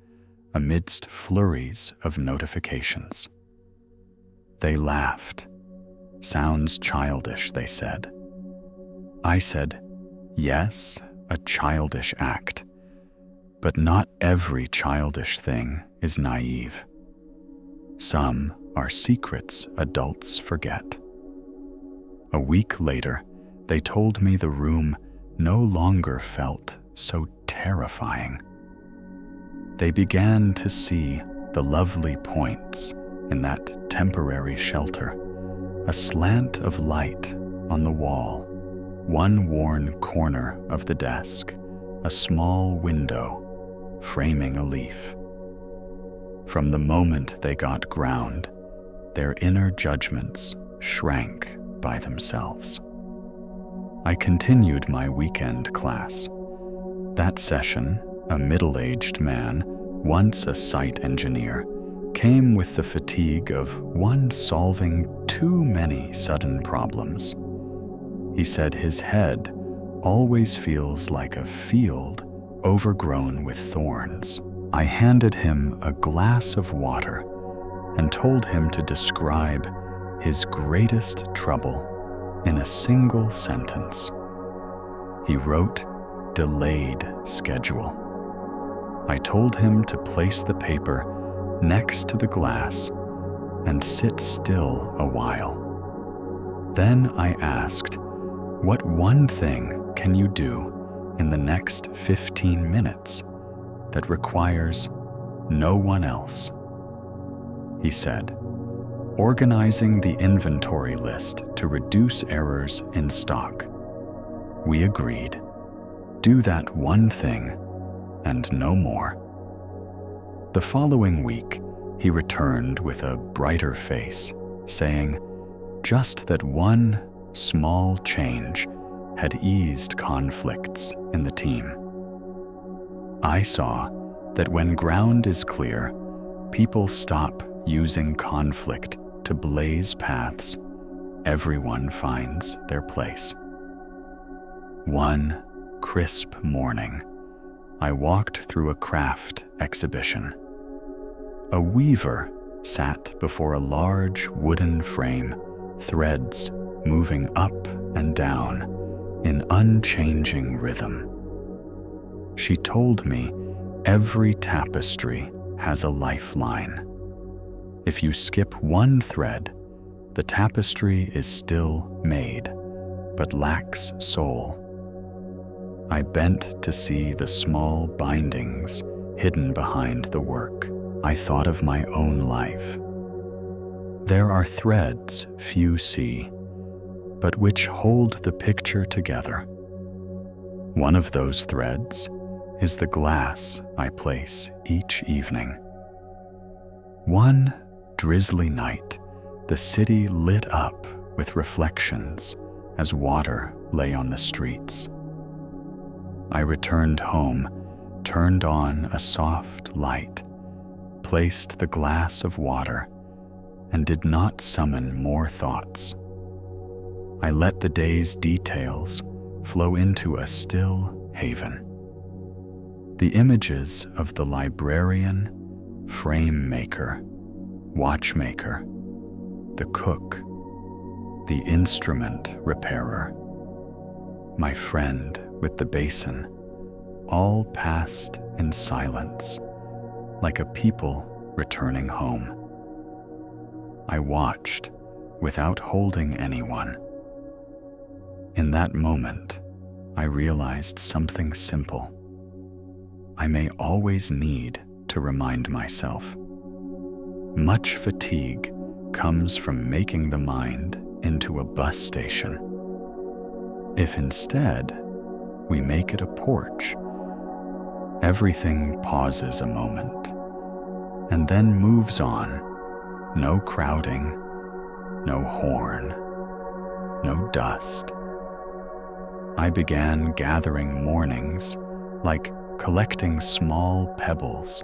amidst flurries of notifications. They laughed. Sounds childish, they said. I said, yes, a childish act, but not every childish thing is naive. Some are secrets adults forget. A week later, they told me the room no longer felt so terrifying. They began to see the lovely points in that temporary shelter, a slant of light on the wall, one worn corner of the desk, a small window framing a leaf. From the moment they got ground, their inner judgments shrank by themselves. I continued my weekend class. That session, a middle-aged man, once a site engineer, came with the fatigue of one solving too many sudden problems. He said his head always feels like a field overgrown with thorns. I handed him a glass of water and told him to describe his greatest trouble in a single sentence. He wrote, "delayed schedule." I told him to place the paper next to the glass and sit still a while. Then I asked, "What one thing can you do in the next 15 minutes that requires no one else?" He said, "Organizing the inventory list to reduce errors in stock." We agreed. Do that one thing, and no more. The following week, he returned with a brighter face, saying just that one small change had eased conflicts in the team. I saw that when ground is clear, people stop using conflict to blaze paths. Everyone finds their place. One crisp morning, I walked through a craft exhibition. A weaver sat before a large wooden frame, threads moving up and down in unchanging rhythm. She told me every tapestry has a lifeline. If you skip one thread, the tapestry is still made, but lacks soul. I bent to see the small bindings hidden behind the work. I thought of my own life. There are threads few see, but which hold the picture together. One of those threads is the glass I place each evening. One drizzly night, the city lit up with reflections as water lay on the streets. I returned home, turned on a soft light, placed the glass of water, and did not summon more thoughts. I let the day's details flow into a still haven. The images of the librarian, frame maker, watchmaker, the cook, the instrument repairer, my friend with the basin, all passed in silence, like a people returning home. I watched without holding anyone. In that moment, I realized something simple. I may always need to remind myself. Much fatigue comes from making the mind into a bus station. If instead we make it a porch, everything pauses a moment and then moves on. No crowding, no horn, no dust. I began gathering mornings like collecting small pebbles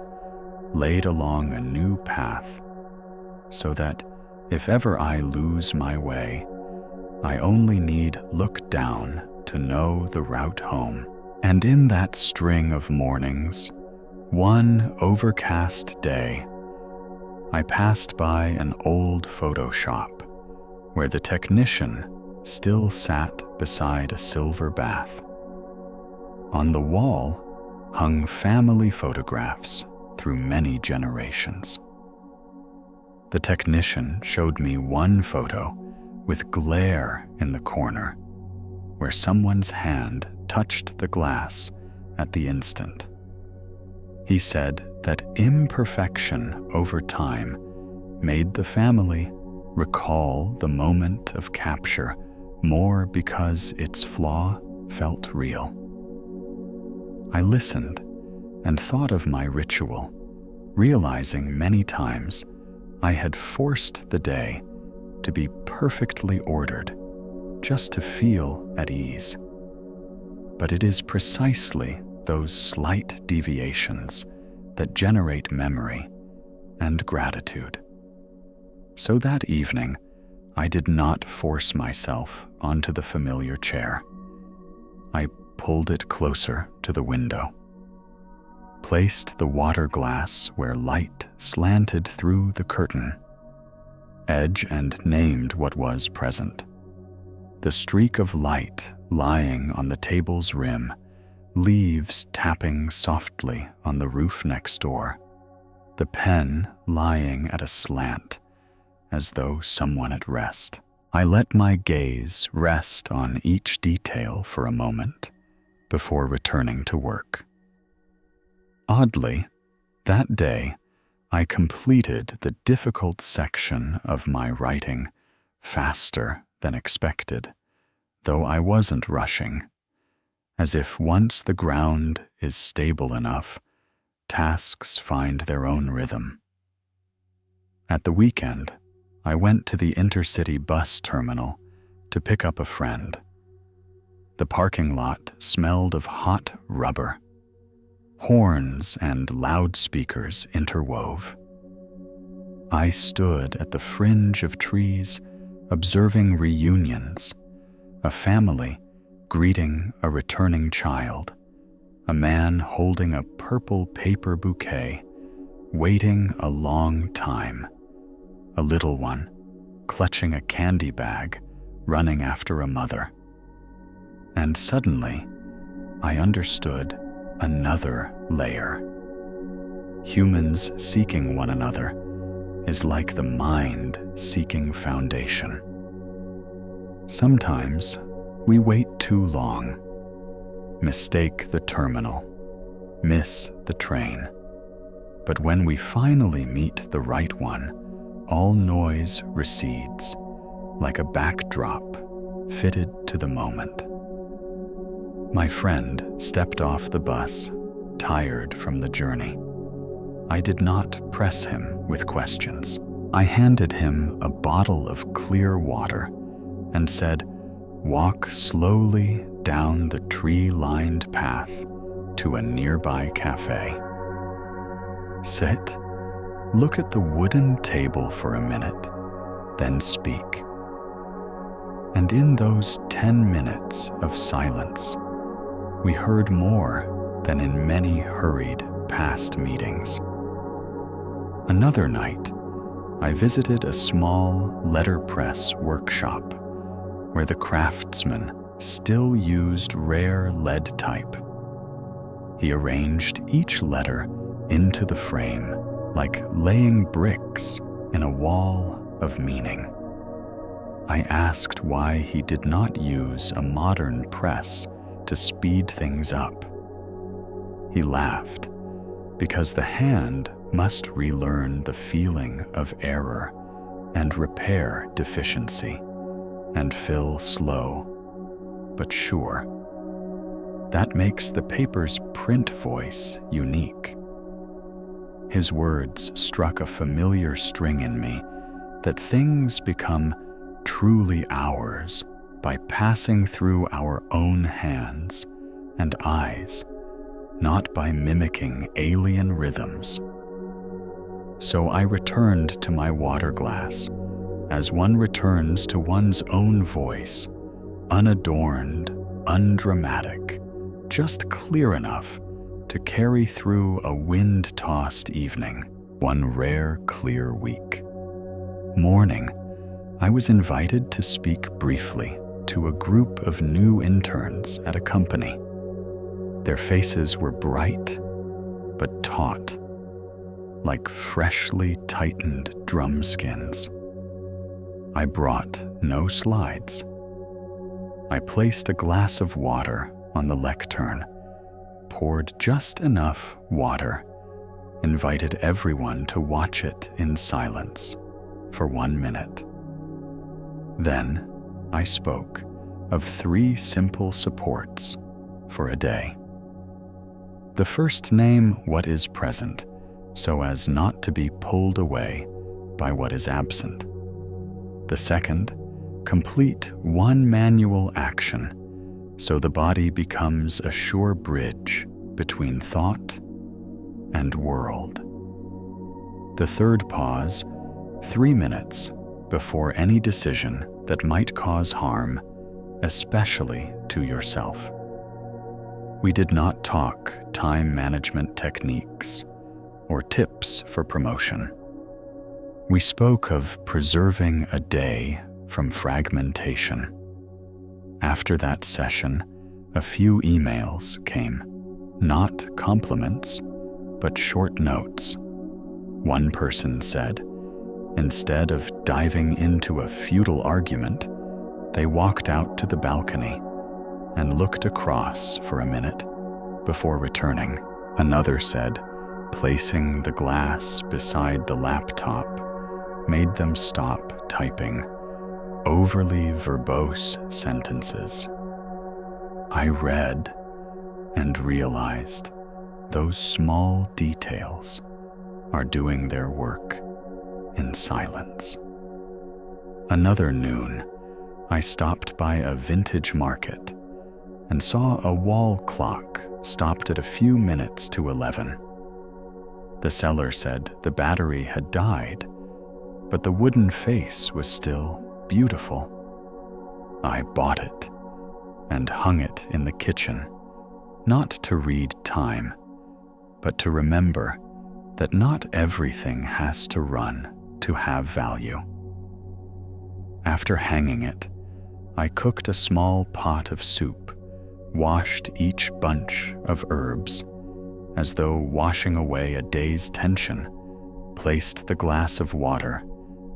laid along a new path, so that if ever I lose my way, I only need look down to know the route home. And in that string of mornings, one overcast day, I passed by an old photo shop where the technician still sat beside a silver bath. On the wall hung family photographs through many generations. The technician showed me one photo with glare in the corner, where someone's hand touched the glass at the instant. He said that imperfection over time made the family recall the moment of capture more because its flaw felt real. I listened and thought of my ritual, realizing many times I had forced the day to be perfectly ordered just to feel at ease. But it is precisely those slight deviations that generate memory and gratitude. So that evening, I did not force myself onto the familiar chair. I pulled it closer to the window, placed the water glass where light slanted through the curtain, edge and named what was present. The streak of light lying on the table's rim, leaves tapping softly on the roof next door, the pen lying at a slant, as though someone at rest. I let my gaze rest on each detail for a moment before returning to work. Oddly, that day, I completed the difficult section of my writing faster than expected, though I wasn't rushing. as if once the ground is stable enough, tasks find their own rhythm. At the weekend, I went to the intercity bus terminal to pick up a friend. The parking lot smelled of hot rubber. Horns and loudspeakers interwove. I stood at the fringe of trees, observing reunions, a family greeting a returning child, a man holding a purple paper bouquet, waiting a long time, a little one clutching a candy bag, running after a mother. And suddenly, I understood another layer. Humans seeking one another is like the mind seeking foundation. Sometimes we wait too long, mistake the terminal, miss the train. But when we finally meet the right one, all noise recedes, like a backdrop fitted to the moment. My friend stepped off the bus, tired from the journey. I did not press him with questions. I handed him a bottle of clear water and said, "Walk slowly down the tree-lined path to a nearby cafe. Sit, look at the wooden table for a minute, then speak." And in those 10 minutes of silence, we heard more than in many hurried past meetings. Another night, I visited a small letterpress workshop where the craftsman still used rare lead type. He arranged each letter into the frame like laying bricks in a wall of meaning. I asked why he did not use a modern press to speed things up. He laughed, because the hand must relearn the feeling of error and repair deficiency and fill slow but sure. That makes the paper's print voice unique. His words struck a familiar string in me that things become truly ours by passing through our own hands and eyes, not by mimicking alien rhythms. So I returned to my water glass, as one returns to one's own voice, unadorned, undramatic, just clear enough to carry through a wind-tossed evening, one rare clear week. Morning, I was invited to speak briefly to a group of new interns at a company. Their faces were bright, but taut, like freshly tightened drum skins. I brought no slides. I placed a glass of water on the lectern, poured just enough water, invited everyone to watch it in silence for 1 minute. Then I spoke of 3 simple supports for a day. The first, name what is present so as not to be pulled away by what is absent. The second, complete one manual action so the body becomes a sure bridge between thought and world. The third, pause 3 minutes before any decision that might cause harm, especially to yourself. We did not talk time management techniques or tips for promotion. We spoke of preserving a day from fragmentation. After that session, a few emails came, not compliments, but short notes. One person said, instead of diving into a futile argument, they walked out to the balcony and looked across for a minute before returning. Another said, placing the glass beside the laptop made them stop typing overly verbose sentences. I read and realized those small details are doing their work in silence. Another noon, I stopped by a vintage market and saw a wall clock stopped at a few minutes to 11. The seller said the battery had died, but the wooden face was still beautiful. I bought it and hung it in the kitchen, not to read time, but to remember that not everything has to run to have value. After hanging it, I cooked a small pot of soup, washed each bunch of herbs, as though washing away a day's tension, placed the glass of water,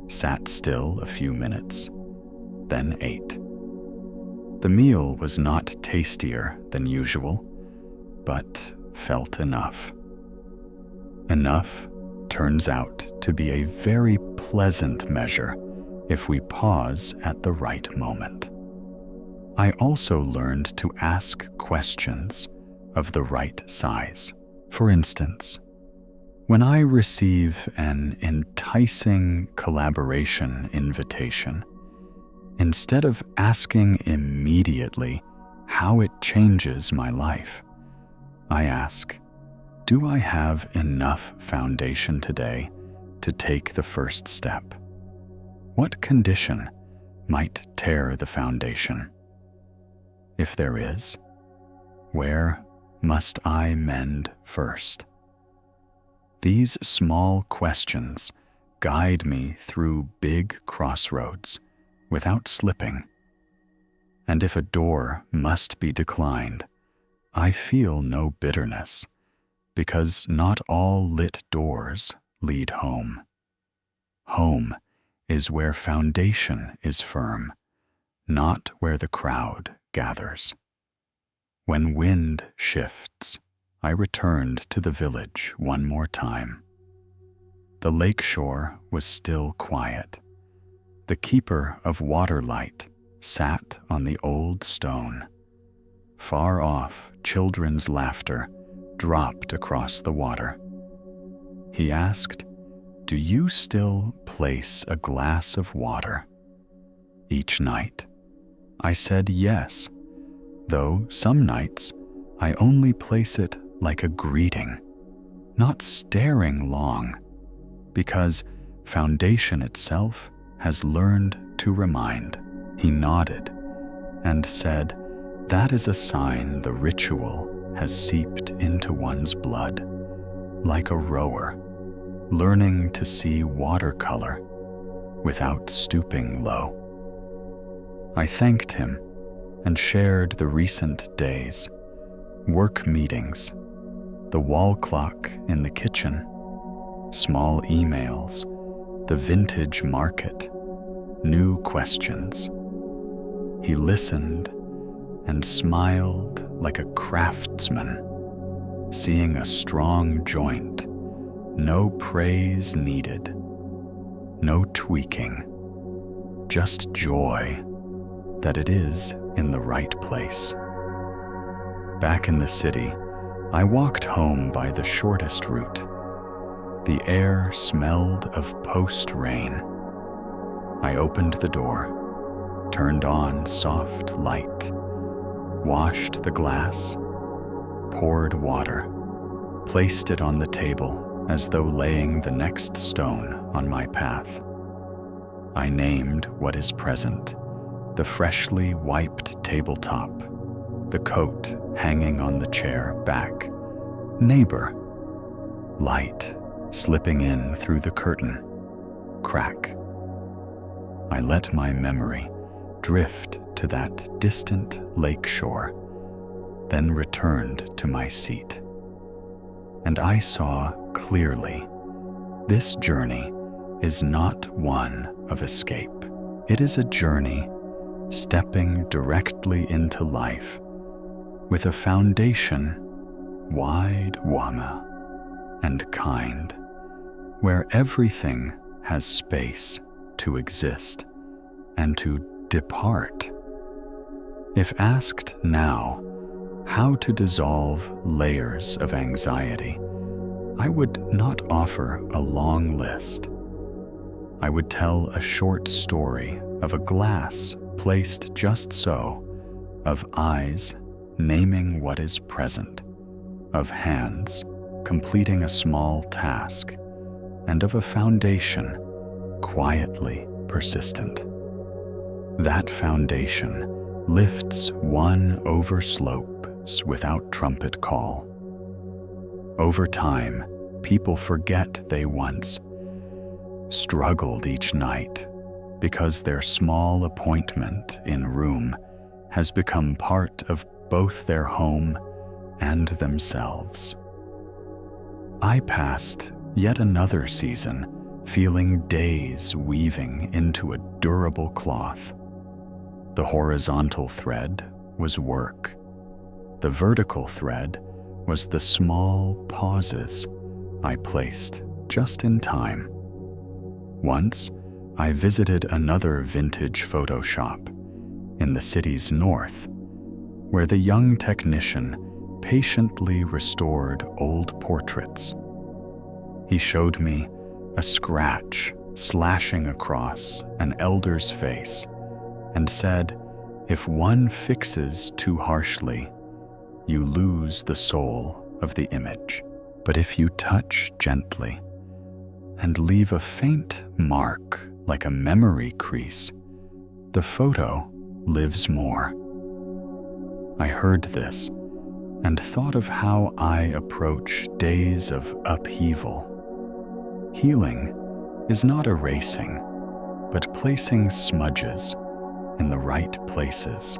sat still a few minutes, then ate. The meal was not tastier than usual, but felt enough. Enough turns out to be a very pleasant measure if we pause at the right moment. I also learned to ask questions of the right size. For instance, when I receive an enticing collaboration invitation, instead of asking immediately how it changes my life, I ask, do I have enough foundation today to take the first step? What condition might tear the foundation? If there is, where must I mend first? These small questions guide me through big crossroads without slipping. And if a door must be declined, I feel no bitterness, because not all lit doors lead home. Home is where foundation is firm, not where the crowd gathers. When wind shifts, I returned to the village one more time. The lakeshore was still quiet. The keeper of water light sat on the old stone. Far off, children's laughter dropped across the water. He asked, "Do you still place a glass of water each night?" I said yes, though some nights I only place it like a greeting, not staring long, because foundation itself has learned to remind. He nodded and said, "That is a sign the ritual has seeped into one's blood, like a rower, learning to see watercolor without stooping low." I thanked him and shared the recent days, work meetings, the wall clock in the kitchen, small emails, the vintage market, new questions. He listened and smiled like a craftsman, seeing a strong joint, no praise needed, no tweaking, just joy that it is in the right place. Back in the city, I walked home by the shortest route. The air smelled of post-rain. I opened the door, turned on soft light, washed the glass, poured water, placed it on the table as though laying the next stone on my path. I named what is present, the freshly wiped tabletop, the coat hanging on the chair back, neighbor, light slipping in through the curtain, crack. I let my memory drift to that distant lakeshore, then returned to my seat. And I saw clearly, this journey is not one of escape. It is a journey stepping directly into life with a foundation wide, warm, and kind, where everything has space to exist and to depart. If asked now, how to dissolve layers of anxiety, I would not offer a long list. I would tell a short story of a glass placed just so, of eyes naming what is present, of hands completing a small task, and of a foundation quietly persistent. That foundation lifts one over slopes without trumpet call. Over time, people forget they once struggled each night because their small appointment in room has become part of both their home and themselves. I passed yet another season feeling days weaving into a durable cloth. The horizontal thread was work. The vertical thread was the small pauses I placed just in time. Once, I visited another vintage photo shop in the city's north, where the young technician patiently restored old portraits. He showed me a scratch slashing across an elder's face and said, "If one fixes too harshly, you lose the soul of the image. But if you touch gently and leave a faint mark like a memory crease, the photo lives more." I heard this and thought of how I approach days of upheaval. Healing is not erasing, but placing smudges in the right places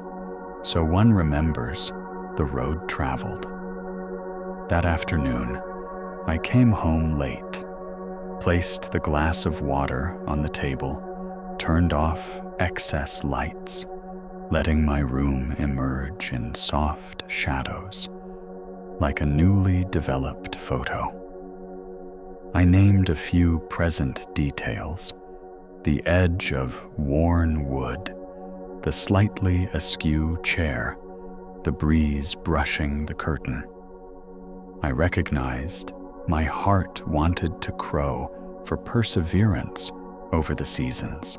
so one remembers the road traveled. That afternoon, I came home late, placed the glass of water on the table, turned off excess lights, letting my room emerge in soft shadows, like a newly developed photo. I named a few present details: the edge of worn wood, the slightly askew chair, the breeze brushing the curtain. I recognized my heart wanted to crow for perseverance over the seasons.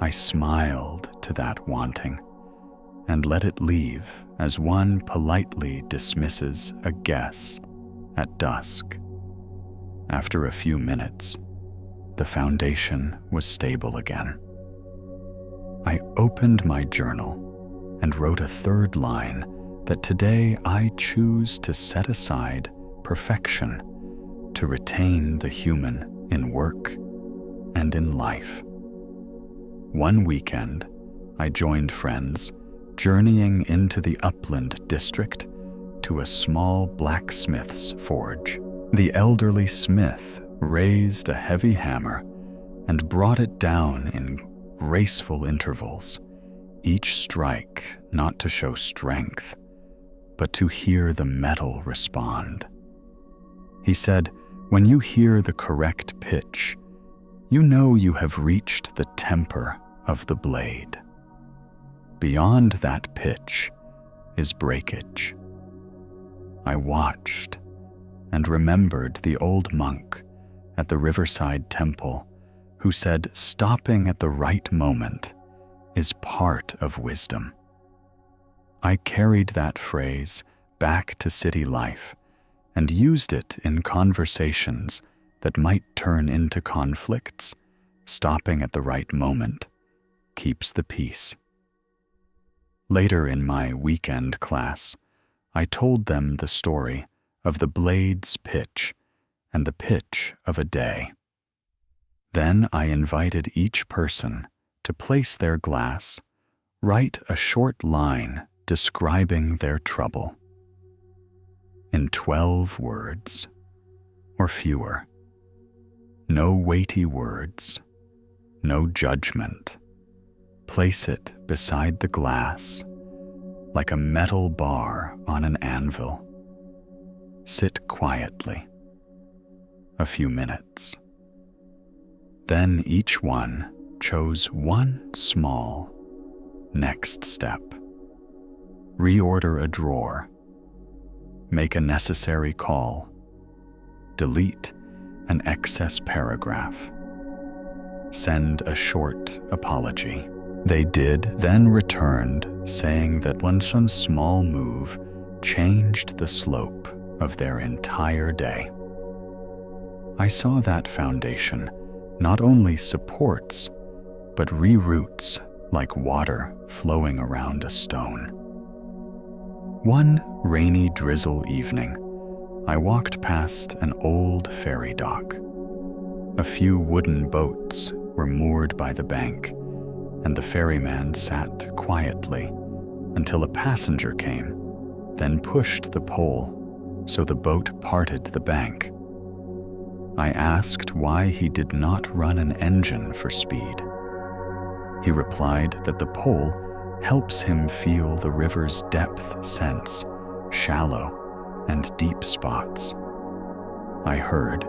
I smiled to that wanting and let it leave as one politely dismisses a guest at dusk. After a few minutes, the foundation was stable again. I opened my journal and wrote a third line that today I choose to set aside perfection to retain the human in work and in life. One weekend, I joined friends journeying into the upland district to a small blacksmith's forge. The elderly smith raised a heavy hammer and brought it down in graceful intervals, each strike not to show strength, but to hear the metal respond. He said, "When you hear the correct pitch, you know you have reached the temper of the blade. Beyond that pitch is breakage." I watched and remembered the old monk at the riverside temple who said stopping at the right moment is part of wisdom. I carried that phrase back to city life and used it in conversations that might turn into conflicts. Stopping at the right moment keeps the peace. Later in my weekend class, I told them the story of the blade's pitch and the pitch of a day. Then I invited each person to place their glass, write a short line describing their trouble in 12 words or fewer. No weighty words, no judgment. Place it beside the glass like a metal bar on an anvil. Sit quietly. A few minutes. Then each one chose one small next step. reorder a drawer, make a necessary call, delete an excess paragraph, send a short apology. They did, then returned, saying that one small move changed the slope of their entire day. I saw that foundation not only supports, but reroutes like water flowing around a stone. One rainy drizzle evening, I walked past an old ferry dock. A few wooden boats were moored by the bank, and the ferryman sat quietly until a passenger came, then pushed the pole so the boat parted the bank. I asked why he did not run an engine for speed. He replied that the pole helps him feel the river's depth sense, shallow and deep spots. I heard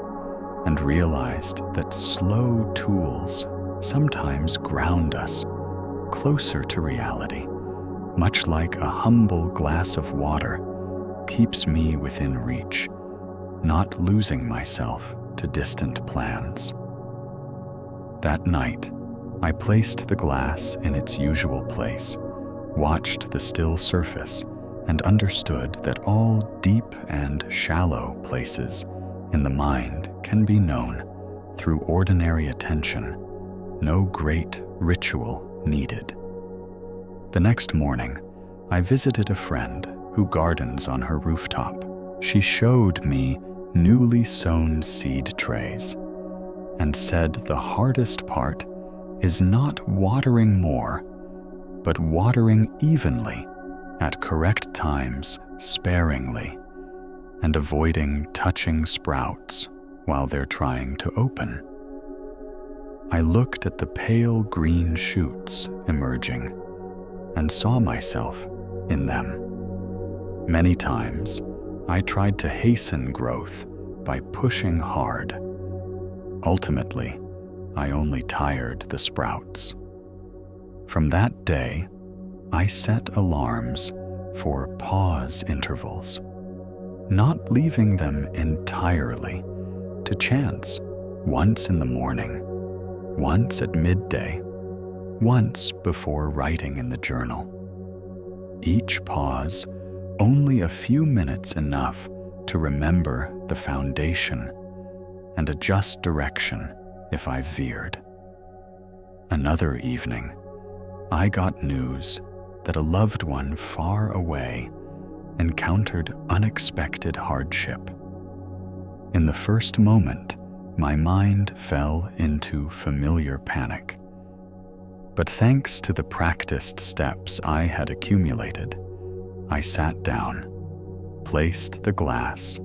and realized that slow tools sometimes ground us closer to reality, much like a humble glass of water keeps me within reach, not losing myself to distant plans. That night, I placed the glass in its usual place, watched the still surface, and understood that all deep and shallow places in the mind can be known through ordinary attention, no great ritual needed. The next morning, I visited a friend who gardens on her rooftop. She showed me newly sown seed trays and said the hardest part is not watering more, but watering evenly at correct times sparingly and avoiding touching sprouts while they're trying to open. I looked at the pale green shoots emerging and saw myself in them. Many times, I tried to hasten growth by pushing hard. Ultimately, I only tired the sprouts. From that day, I set alarms for pause intervals, not leaving them entirely to chance, once in the morning, once at midday, once before writing in the journal. Each pause, only a few minutes enough to remember the foundation and adjust direction if I veered. Another evening, I got news that a loved one far away encountered unexpected hardship. In the first moment, my mind fell into familiar panic. But thanks to the practiced steps I had accumulated, I sat down, placed the glass,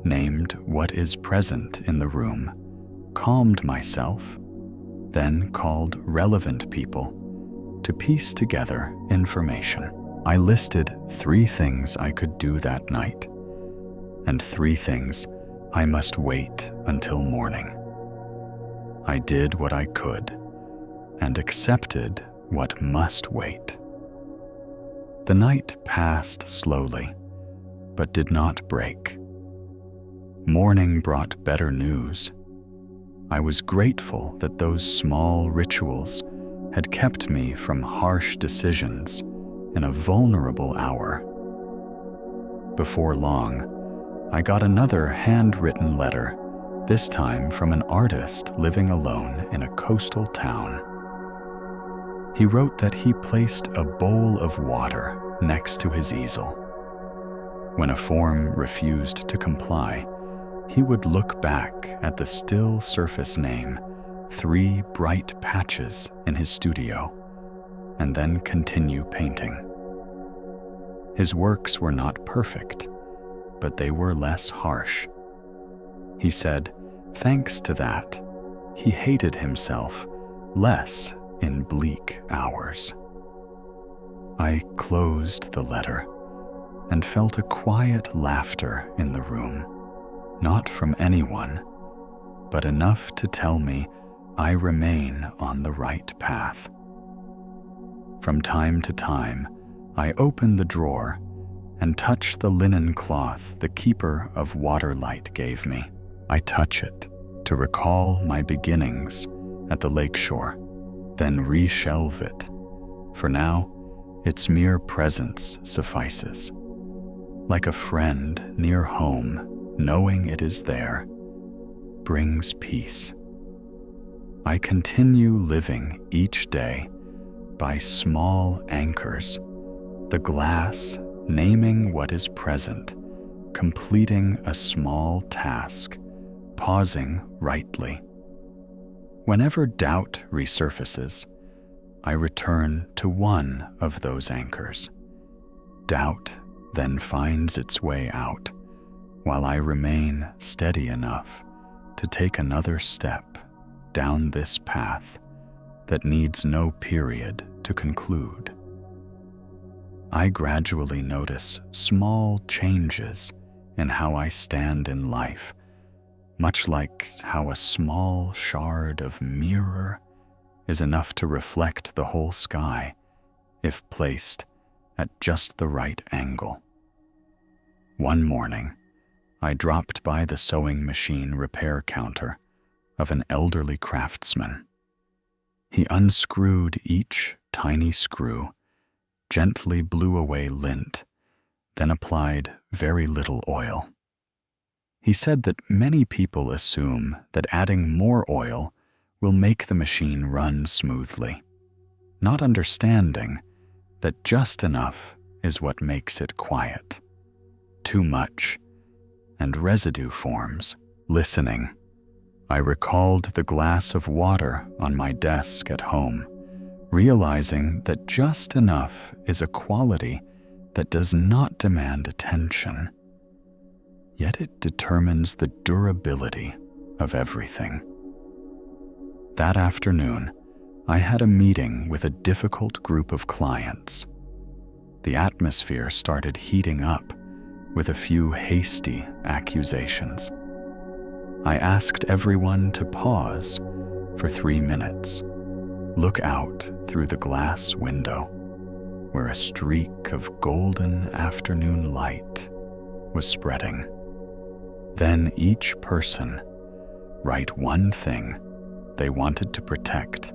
named what is present in the room, calmed myself, then called relevant people to piece together information. I listed 3 things I could do that night, and 3 things I must wait until morning. I did what I could, and accepted what must wait. The night passed slowly, but did not break. Morning brought better news. I was grateful that those small rituals had kept me from harsh decisions in a vulnerable hour. Before long, I got another handwritten letter, this time from an artist living alone in a coastal town. He wrote that he placed a bowl of water next to his easel. When a form refused to comply, he would look back at the still surface name, 3 bright patches in his studio, and then continue painting. His works were not perfect, but they were less harsh. He said, thanks to that, he hated himself less in bleak hours. I closed the letter and felt a quiet laughter in the room, not from anyone, but enough to tell me I remain on the right path. From time to time, I open the drawer and touch the linen cloth the keeper of Waterlight gave me. I touch it to recall my beginnings at the lakeshore, then reshelve it. For now, its mere presence suffices. Like a friend near home, knowing it is there brings peace. I continue living each day by small anchors, the glass naming what is present, completing a small task, pausing rightly. Whenever doubt resurfaces, I return to one of those anchors. Doubt then finds its way out, while I remain steady enough to take another step down this path that needs no period to conclude. I gradually notice small changes in how I stand in life, much like how a small shard of mirror is enough to reflect the whole sky if placed at just the right angle. One morning, I dropped by the sewing machine repair counter of an elderly craftsman. He unscrewed each tiny screw, gently blew away lint, then applied very little oil. He said that many people assume that adding more oil will make the machine run smoothly, not understanding that just enough is what makes it quiet. Too much, and residue forms. Listening, I recalled the glass of water on my desk at home, realizing that just enough is a quality that does not demand attention, yet it determines the durability of everything. That afternoon, I had a meeting with a difficult group of clients. The atmosphere started heating up with a few hasty accusations. I asked everyone to pause for 3 minutes, look out through the glass window, where a streak of golden afternoon light was spreading. Then each person write one thing they wanted to protect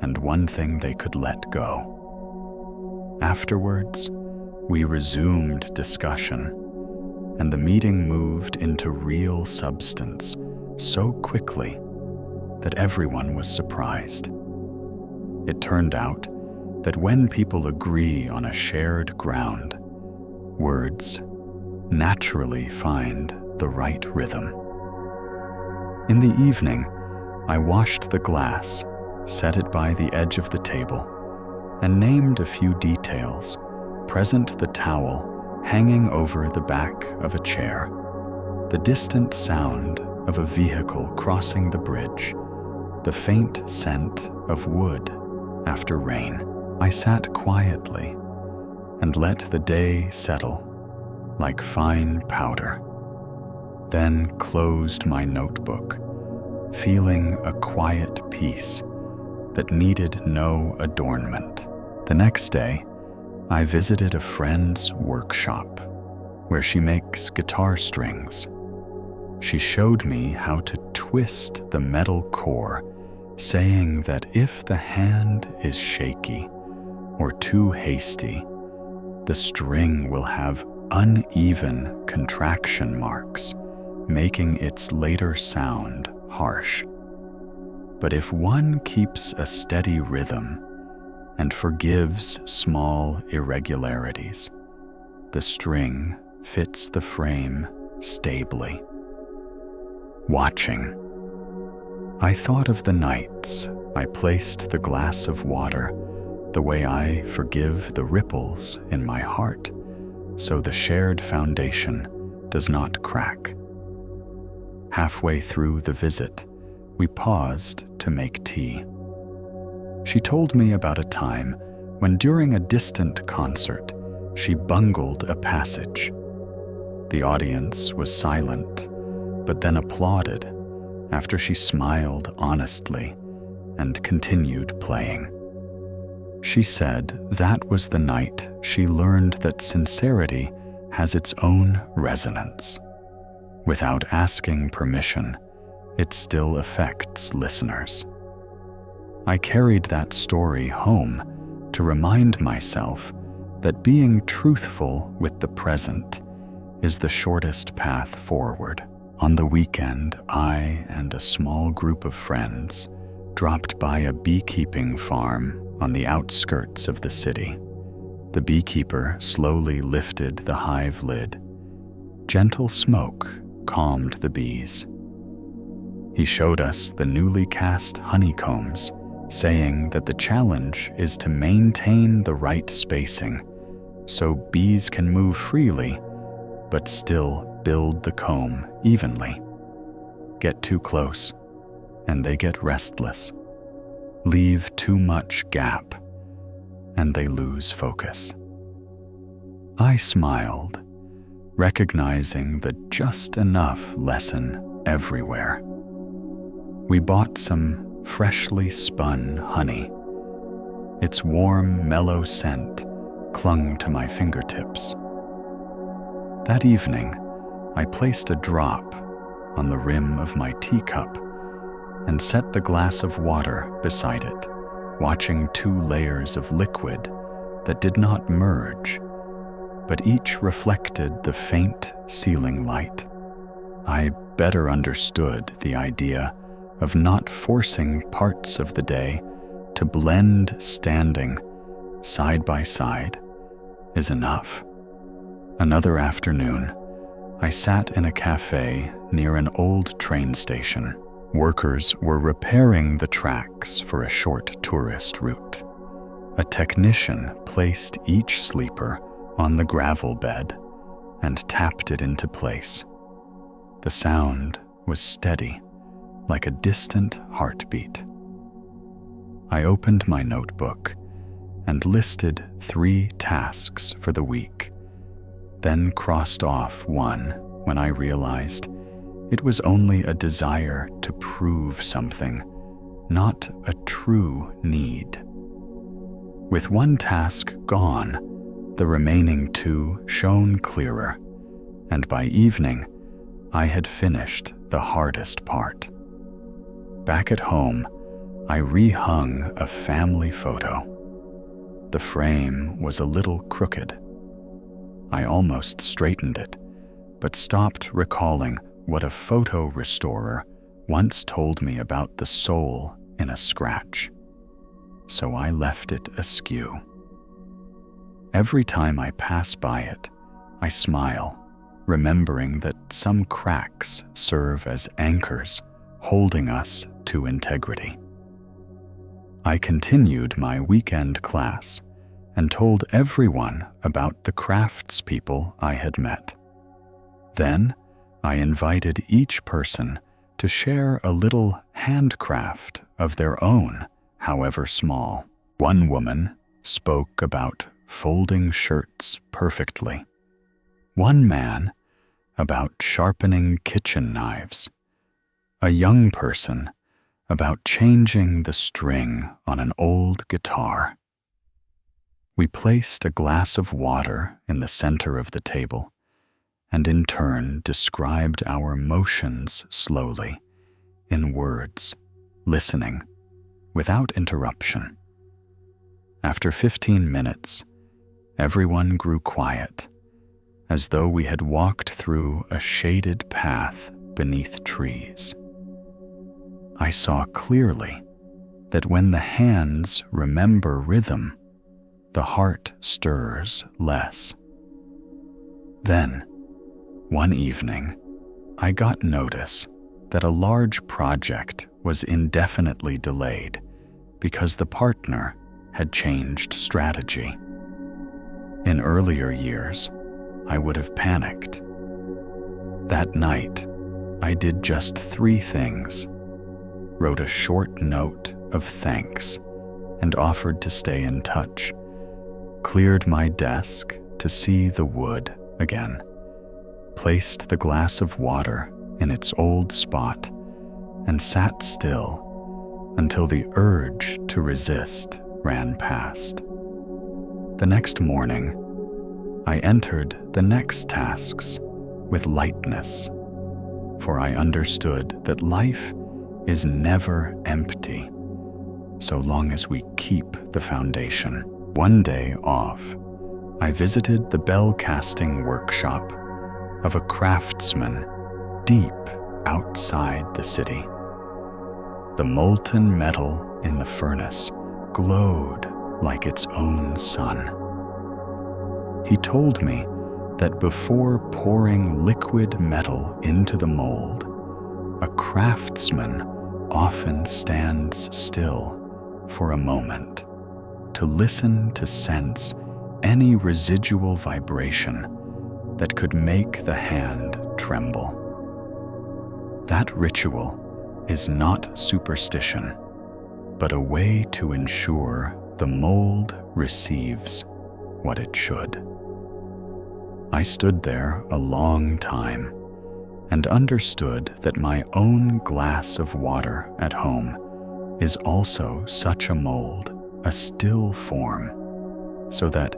and one thing they could let go. Afterwards, we resumed discussion, and the meeting moved into real substance so quickly that everyone was surprised. It turned out that when people agree on a shared ground, words naturally find the right rhythm. In the evening, I washed the glass, set it by the edge of the table, and named a few details, present the towel hanging over the back of a chair, the distant sound of a vehicle crossing the bridge, the faint scent of wood after rain. I sat quietly and let the day settle like fine powder, then closed my notebook, feeling a quiet peace that needed no adornment. The next day, I visited a friend's workshop where she makes guitar strings. She showed me how to twist the metal core, saying that if the hand is shaky or too hasty, the string will have uneven contraction marks, making its later sound harsh. But if one keeps a steady rhythm and forgives small irregularities, the string fits the frame stably. Watching, I thought of the nights I placed the glass of water the way I forgive the ripples in my heart, so the shared foundation does not crack. Halfway through the visit, we paused to make tea. She told me about a time when during a distant concert, she bungled a passage. The audience was silent, but then applauded after she smiled honestly and continued playing. She said that was the night she learned that sincerity has its own resonance. Without asking permission, it still affects listeners. I carried that story home to remind myself that being truthful with the present is the shortest path forward. On the weekend, I and a small group of friends dropped by a beekeeping farm on the outskirts of the city. The beekeeper slowly lifted the hive lid. Gentle smoke calmed the bees. He showed us the newly cast honeycombs, saying that the challenge is to maintain the right spacing so bees can move freely but still build the comb evenly. Get too close, and they get restless. Leave too much gap, and they lose focus. I smiled, recognizing the just enough lesson everywhere. We bought some freshly spun honey. Its warm, mellow scent clung to my fingertips. That evening, I placed a drop on the rim of my teacup and set the glass of water beside it, watching 2 layers of liquid that did not merge, but each reflected the faint ceiling light. I better understood the idea of not forcing parts of the day to blend. Standing side by side is enough. Another afternoon, I sat in a cafe near an old train station. Workers were repairing the tracks for a short tourist route. A technician placed each sleeper on the gravel bed and tapped it into place. The sound was steady, like a distant heartbeat. I opened my notebook and listed 3 tasks for the week, then crossed off one when I realized it was only a desire to prove something, not a true need. With one task gone, the remaining 2 shone clearer, and by evening, I had finished the hardest part. Back at home, I rehung a family photo. The frame was a little crooked. I almost straightened it, but stopped recalling what a photo restorer once told me about the soul in a scratch. So I left it askew. Every time I pass by it, I smile, remembering that some cracks serve as anchors, holding us to integrity. I continued my weekend class and told everyone about the craftspeople I had met. Then, I invited each person to share a little handcraft of their own, however small. One woman spoke about folding shirts perfectly. One man about sharpening kitchen knives. A young person about changing the string on an old guitar. We placed a glass of water in the center of the table and in turn described our motions slowly, in words, listening, without interruption. After 15 minutes, everyone grew quiet, as though we had walked through a shaded path beneath trees. I saw clearly that when the hands remember rhythm, the heart stirs less. Then, one evening, I got notice that a large project was indefinitely delayed because the partner had changed strategy. In earlier years, I would have panicked. That night, I did just 3 things: wrote a short note of thanks and offered to stay in touch, cleared my desk to see the wood again, placed the glass of water in its old spot, and sat still until the urge to resist ran past. The next morning, I entered the next tasks with lightness, for I understood that life is never empty so long as we keep the foundation. One day off, I visited the bell-casting workshop of a craftsman deep outside the city. The molten metal in the furnace glowed like its own sun. He told me that before pouring liquid metal into the mold, a craftsman often stands still for a moment to listen to sense any residual vibration that could make the hand tremble. That ritual is not superstition, but a way to ensure the mold receives what it should. I stood there a long time and understood that my own glass of water at home is also such a mold, a still form, so that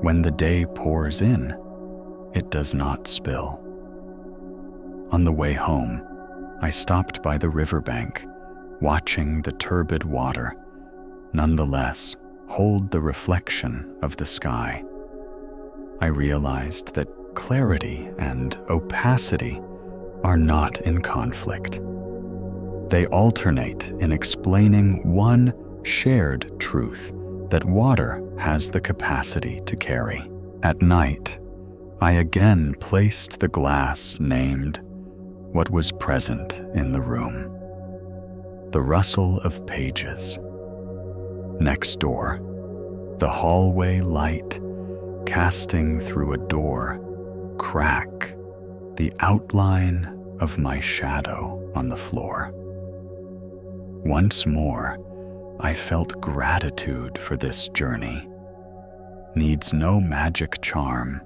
when the day pours in, it does not spill. On the way home, I stopped by the riverbank, watching the turbid water nonetheless hold the reflection of the sky. I realized that clarity and opacity are not in conflict. They alternate in explaining one shared truth that water has the capacity to carry. At night, I again placed the glass named what was present in the room. The rustle of pages. Next door, the hallway light casting through a door crack the outline of my shadow on the floor. Once more, I felt gratitude for this journey. Needs no magic charm,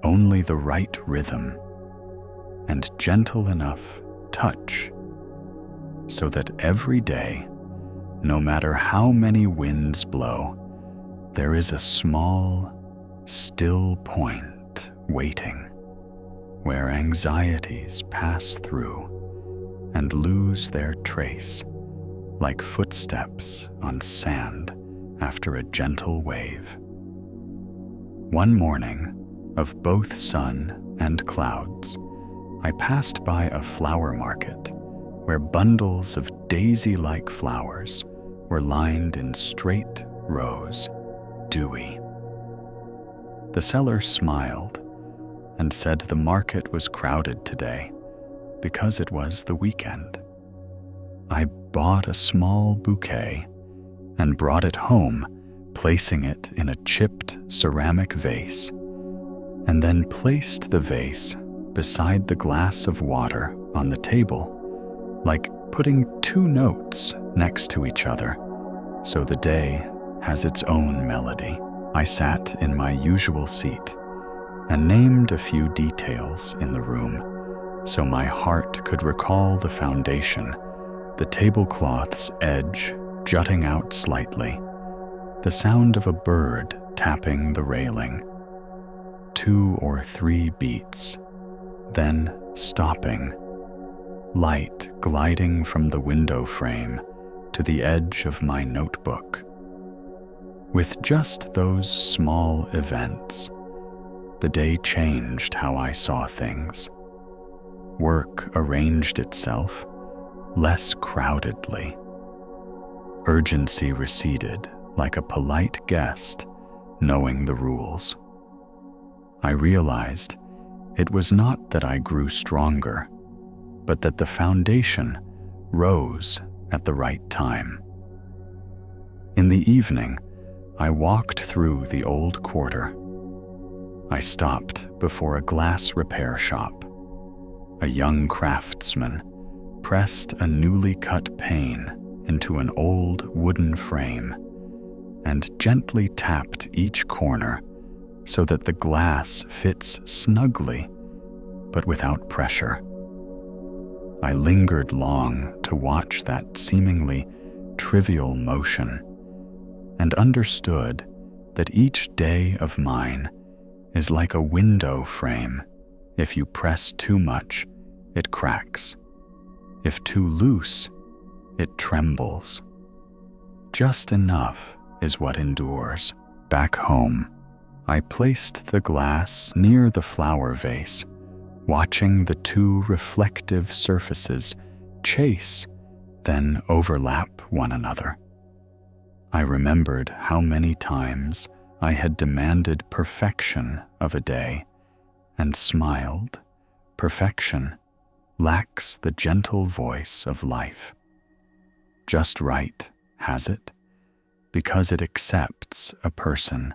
only the right rhythm and gentle enough touch so that every day, no matter how many winds blow, there is a small, still point waiting where anxieties pass through and lose their trace like footsteps on sand after a gentle wave. One morning, of both sun and clouds, I passed by a flower market where bundles of daisy-like flowers were lined in straight rows, dewy. The seller smiled and said the market was crowded today because it was the weekend. I bought a small bouquet and brought it home, placing it in a chipped ceramic vase, and then placed the vase beside the glass of water on the table, like putting two notes next to each other, so the day has its own melody. I sat in my usual seat and named a few details in the room, so my heart could recall the foundation, the tablecloth's edge jutting out slightly, the sound of a bird tapping the railing, 2 or 3 beats, then stopping, light gliding from the window frame to the edge of my notebook. With just those small events, the day changed how I saw things. Work arranged itself less crowdedly. Urgency receded like a polite guest knowing the rules. I realized it was not that I grew stronger, but that the foundation rose at the right time. In the evening, I walked through the old quarter. I stopped before a glass repair shop. A young craftsman pressed a newly cut pane into an old wooden frame and gently tapped each corner so that the glass fits snugly but without pressure. I lingered long to watch that seemingly trivial motion, and understood that each day of mine is like a window frame. If you press too much, it cracks. If too loose, it trembles. Just enough is what endures. Back home, I placed the glass near the flower vase, watching the two reflective surfaces chase, then overlap one another. I remembered how many times I had demanded perfection of a day and smiled. Perfection lacks the gentle voice of life. Just right, has it? Because it accepts a person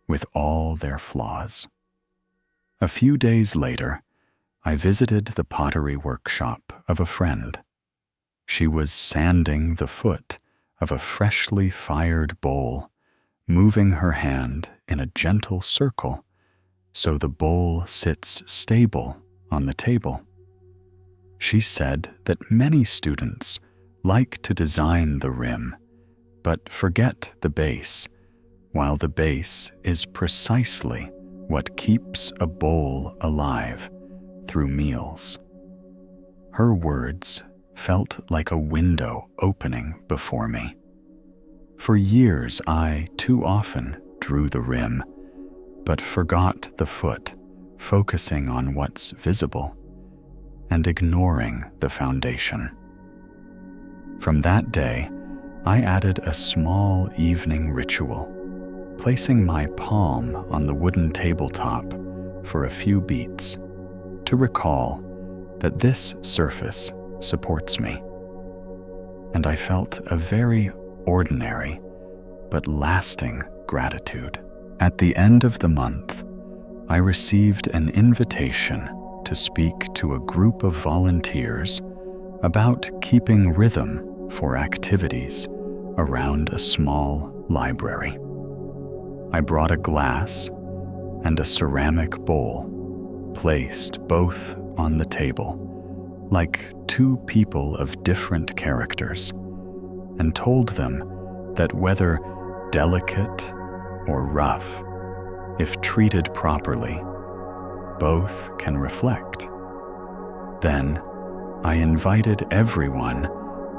with all their flaws. A few days later, I visited the pottery workshop of a friend. She was sanding the foot of a freshly fired bowl, moving her hand in a gentle circle so the bowl sits stable on the table. She said that many students like to design the rim, but forget the base, while the base is precisely what keeps a bowl alive through meals. Her words felt like a window opening before me. For years I too often drew the rim, but forgot the foot, focusing on what's visible and ignoring the foundation. From that day, I added a small evening ritual, placing my palm on the wooden tabletop for a few beats to recall that this surface supports me. And I felt a very ordinary but lasting gratitude. At the end of the month, I received an invitation to speak to a group of volunteers about keeping rhythm for activities around a small library. I brought a glass and a ceramic bowl, placed both on the table, like two people of different characters, and told them that whether delicate or rough, if treated properly, both can reflect. Then I invited everyone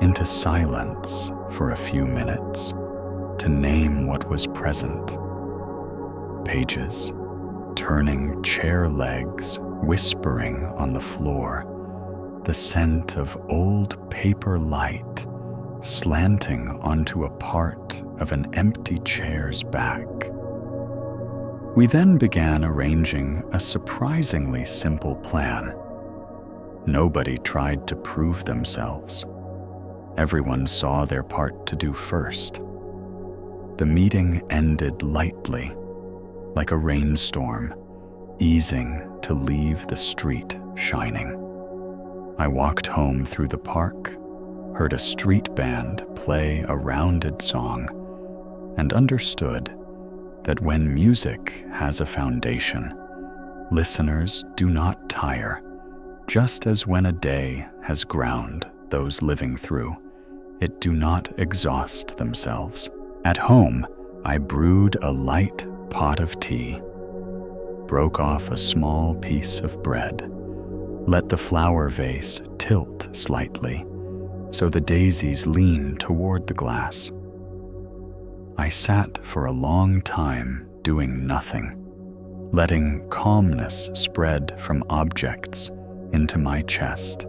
into silence for a few minutes to name what was present. Pages, turning chair legs, whispering on the floor, the scent of old paper light slanting onto a part of an empty chair's back. We then began arranging a surprisingly simple plan. Nobody tried to prove themselves. Everyone saw their part to do first. The meeting ended lightly, like a rainstorm, easing to leave the street shining. I walked home through the park, heard a street band play a rounded song, and understood that when music has a foundation, listeners do not tire, just as when a day has ground those living through, it do not exhaust themselves. At home, I brewed a light pot of tea, broke off a small piece of bread, let the flower vase tilt slightly so the daisies leaned toward the glass. I sat for a long time doing nothing, letting calmness spread from objects into my chest,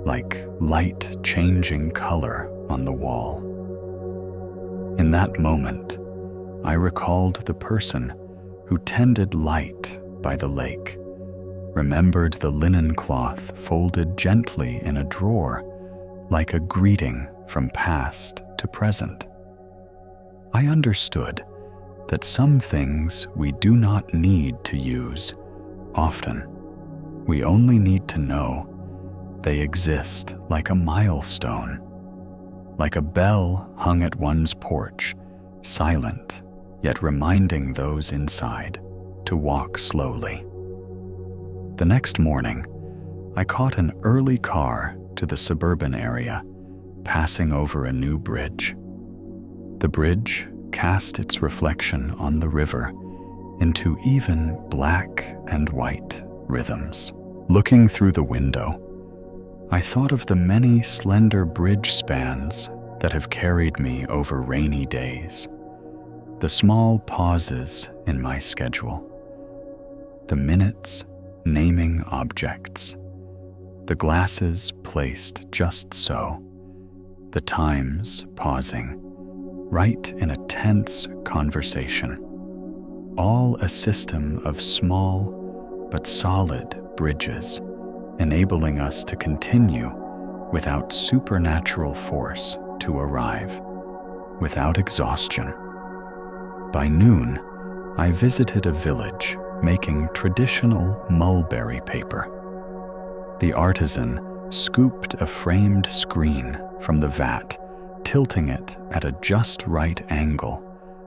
like light changing color on the wall. In that moment, I recalled the person who tended light by the lake, remembered the linen cloth folded gently in a drawer, like a greeting from past to present. I understood that some things we do not need to use often. We only need to know they exist like a milestone, like a bell hung at one's porch, silent, yet reminding those inside to walk slowly. The next morning, I caught an early car to the suburban area, passing over a new bridge. The bridge cast its reflection on the river into even black and white rhythms. Looking through the window, I thought of the many slender bridge spans that have carried me over rainy days, the small pauses in my schedule, the minutes naming objects, the glasses placed just so, the times pausing, right in a tense conversation, all a system of small but solid bridges, enabling us to continue without supernatural force to arrive, without exhaustion. By noon, I visited a village making traditional mulberry paper. The artisan scooped a framed screen from the vat, tilting it at a just right angle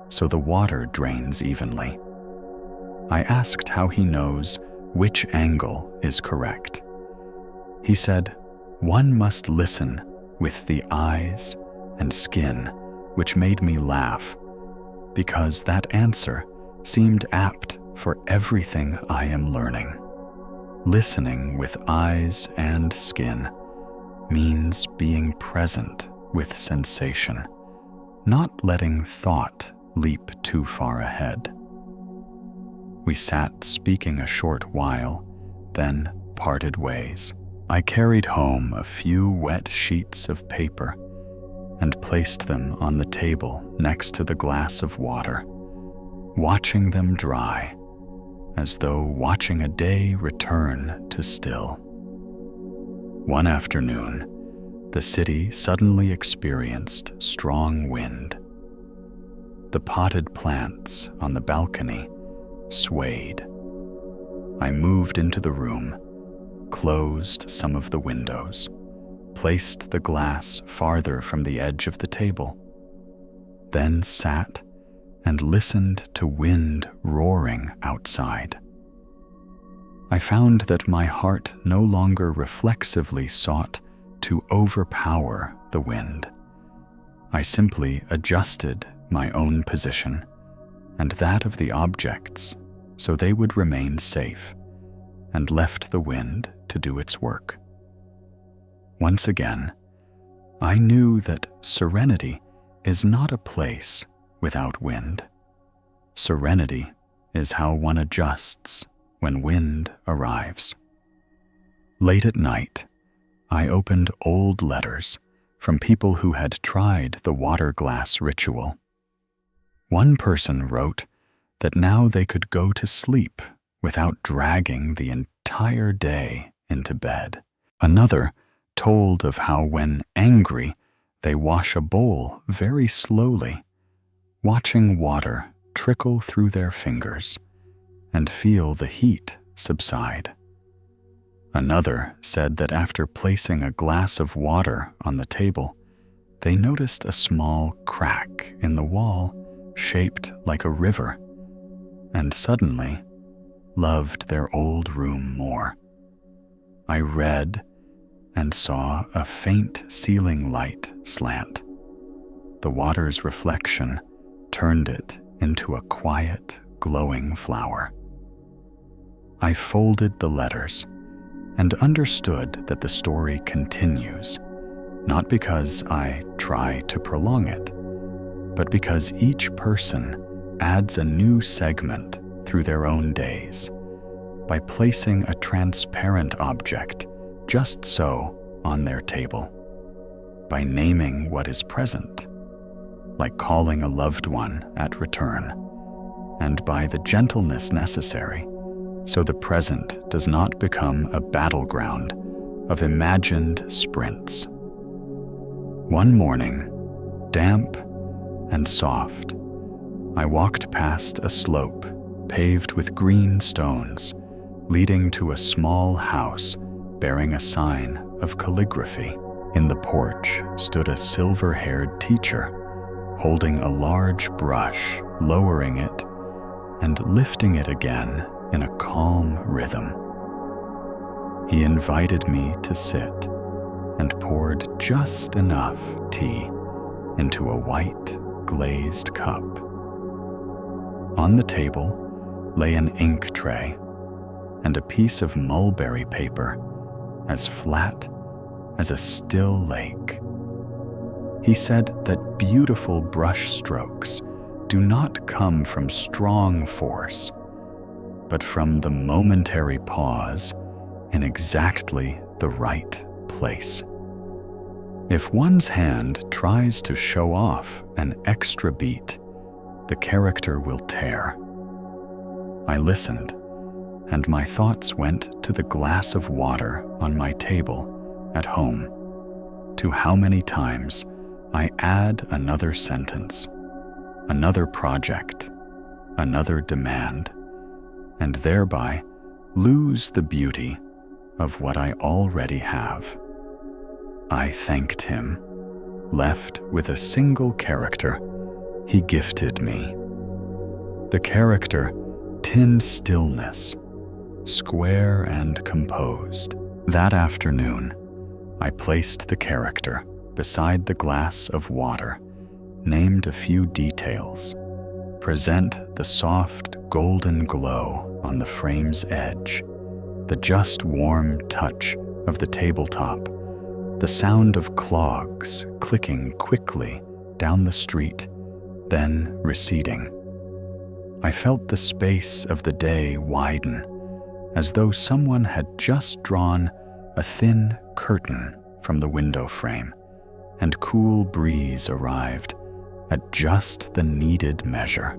so the water drains evenly. I asked how he knows which angle is correct. He said, "One must listen with the eyes and skin," which made me laugh, because that answer seemed apt for everything I am learning. Listening with eyes and skin means being present with sensation, not letting thought leap too far ahead. We sat speaking a short while, then parted ways. I carried home a few wet sheets of paper and placed them on the table next to the glass of water, watching them dry, as though watching a day return to still. One afternoon, the city suddenly experienced strong wind. The potted plants on the balcony swayed. I moved into the room, closed some of the windows, placed the glass farther from the edge of the table, then sat and listened to wind roaring outside. I found that my heart no longer reflexively sought to overpower the wind. I simply adjusted my own position and that of the objects so they would remain safe, and left the wind to do its work. Once again, I knew that serenity is not a place without wind. Serenity is how one adjusts when wind arrives. Late at night, I opened old letters from people who had tried the water glass ritual. One person wrote that now they could go to sleep without dragging the entire day into bed. Another told of how when angry, they wash a bowl very slowly, watching water trickle through their fingers and feel the heat subside. Another said that after placing a glass of water on the table, they noticed a small crack in the wall shaped like a river, and suddenly loved their old room more. I read and saw a faint ceiling light slant. The water's reflection turned it into a quiet, glowing flower. I folded the letters and understood that the story continues, not because I try to prolong it, but because each person adds a new segment through their own days by placing a transparent object just so on their table, by naming what is present, like calling a loved one at return, and by the gentleness necessary so the present does not become a battleground of imagined sprints. One morning, damp and soft, I walked past a slope paved with green stones, leading to a small house bearing a sign of calligraphy. In the porch stood a silver-haired teacher, holding a large brush, lowering it and lifting it again in a calm rhythm. He invited me to sit and poured just enough tea into a white glazed cup. On the table lay an ink tray and a piece of mulberry paper as flat as a still lake. He said that beautiful brush strokes do not come from strong force, but from the momentary pause in exactly the right place. If one's hand tries to show off an extra beat, the character will tear. I listened, and my thoughts went to the glass of water on my table at home, to how many times I add another sentence, another project, another demand, and thereby lose the beauty of what I already have. I thanked him, left with a single character he gifted me. The character tin stillness, square and composed. That afternoon, I placed the character beside the glass of water, named a few details, present the soft golden glow on the frame's edge, the just warm touch of the tabletop, the sound of clogs clicking quickly down the street, then receding. I felt the space of the day widen, as though someone had just drawn a thin curtain from the window frame, and cool breeze arrived at just the needed measure.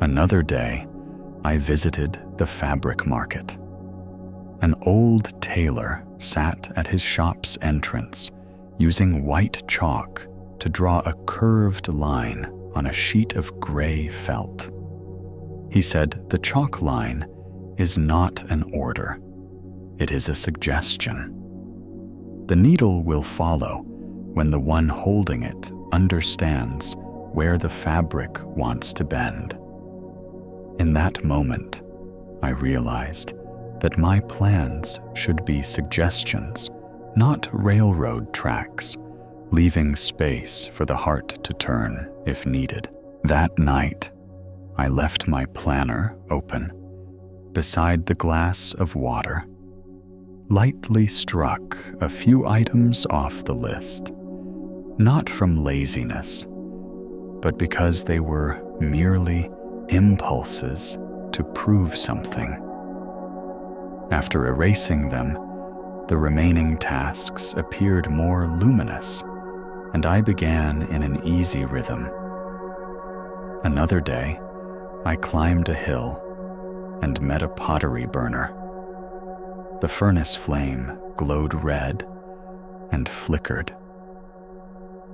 Another day, I visited the fabric market. An old tailor sat at his shop's entrance, using white chalk to draw a curved line on a sheet of gray felt. He said the chalk line is not an order, it is a suggestion. The needle will follow when the one holding it understands where the fabric wants to bend. In that moment, I realized that my plans should be suggestions, not railroad tracks, leaving space for the heart to turn if needed. That night, I left my planner open, beside the glass of water, lightly struck a few items off the list, not from laziness, but because they were merely impulses to prove something. After erasing them, the remaining tasks appeared more luminous, and I began in an easy rhythm. Another day, I climbed a hill and met a pottery burner. The furnace flame glowed red and flickered.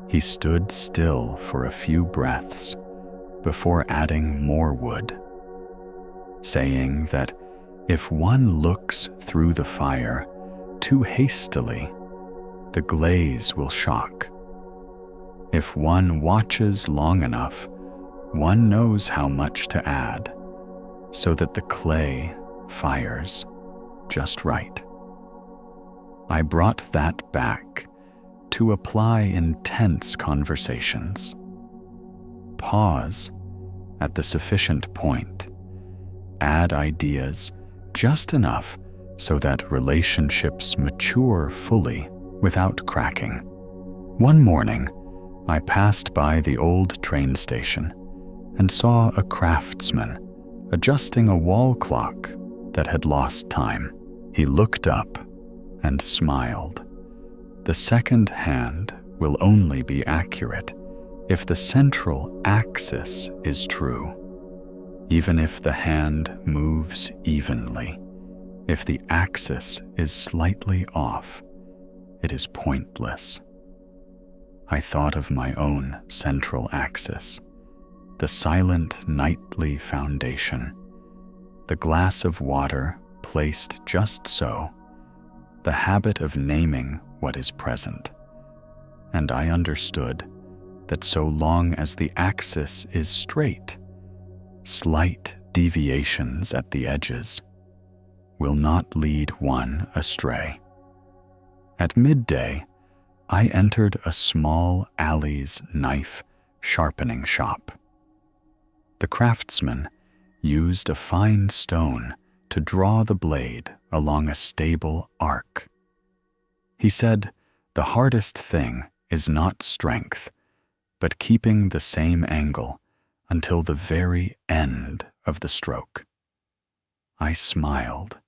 He stood still for a few breaths before adding more wood, saying that if one looks through the fire too hastily, the glaze will shock. If one watches long enough, one knows how much to add, so that the clay fires just right. I brought that back to apply in tense conversations. Pause at the sufficient point. Add ideas just enough so that relationships mature fully without cracking. One morning, I passed by the old train station and saw a craftsman adjusting a wall clock that had lost time. He looked up and smiled. The second hand will only be accurate if the central axis is true. Even if the hand moves evenly, if the axis is slightly off, it is pointless. I thought of my own central axis, the silent nightly foundation, the glass of water placed just so, the habit of naming what is present. And I understood that so long as the axis is straight, slight deviations at the edges will not lead one astray. At midday, I entered a small alley's knife sharpening shop. The craftsman used a fine stone to draw the blade along a stable arc. He said, "The hardest thing is not strength, but keeping the same angle until the very end of the stroke." I smiled,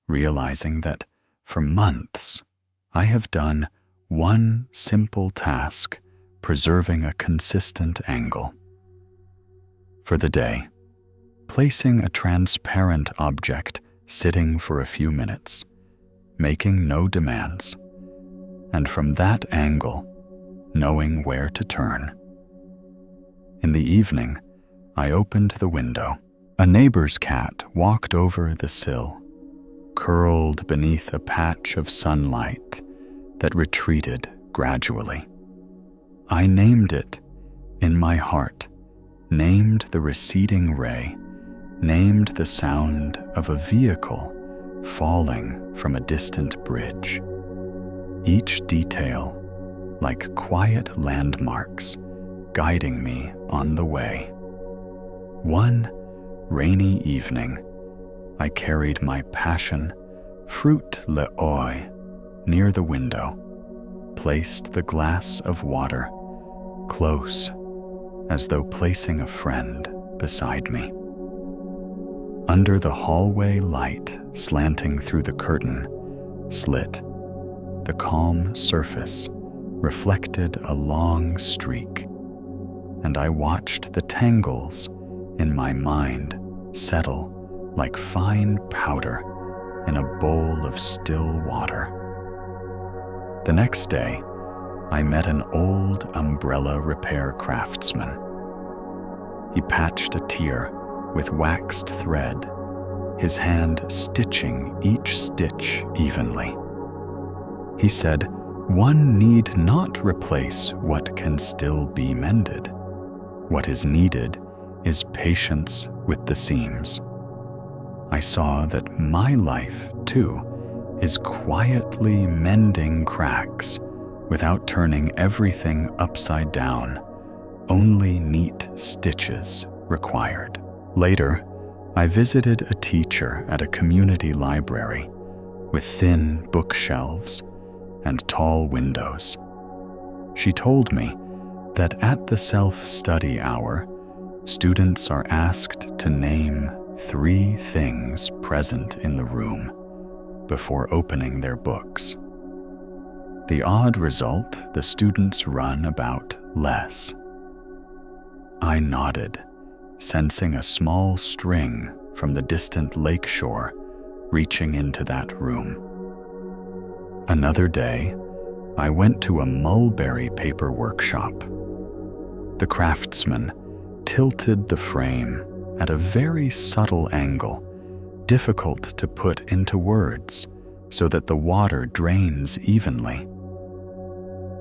realizing that for months I have done one simple task, preserving a consistent angle. For the day, placing a transparent object sitting for a few minutes, making no demands, and from that angle, knowing where to turn. In the evening, I opened the window. A neighbor's cat walked over the sill, curled beneath a patch of sunlight that retreated gradually. I named it in my heart, named the receding ray, named the sound of a vehicle falling from a distant bridge. Each detail, like quiet landmarks, guiding me on the way. One rainy evening, I carried my passion, fruit le'oi, near the window, placed the glass of water close, as though placing a friend beside me. Under the hallway light slanting through the curtain slit, the calm surface reflected a long streak, and I watched the tangles in my mind settle like fine powder in a bowl of still water. The next day, I met an old umbrella repair craftsman. He patched a tear with waxed thread, his hand stitching each stitch evenly. He said, "One need not replace what can still be mended. What is needed is patience with the seams." I saw that my life, too, is quietly mending cracks without turning everything upside down, only neat stitches required. Later, I visited a teacher at a community library with thin bookshelves and tall windows. She told me that at the self-study hour, students are asked to name 3 things present in the room before opening their books. The odd result, the students run about less. I nodded, sensing a small string from the distant lakeshore reaching into that room. Another day, I went to a mulberry paper workshop. The craftsman tilted the frame at a very subtle angle, difficult to put into words, so that the water drains evenly.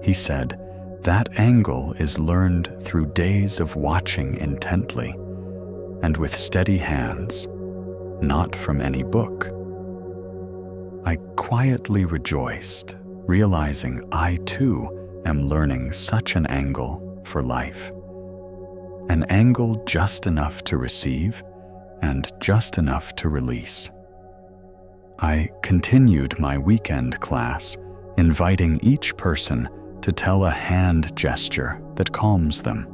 He said, "That angle is learned through days of watching intently and with steady hands, not from any book." I quietly rejoiced, realizing I too am learning such an angle for life. An angle just enough to receive and just enough to release. I continued my weekend class, inviting each person to tell a hand gesture that calms them.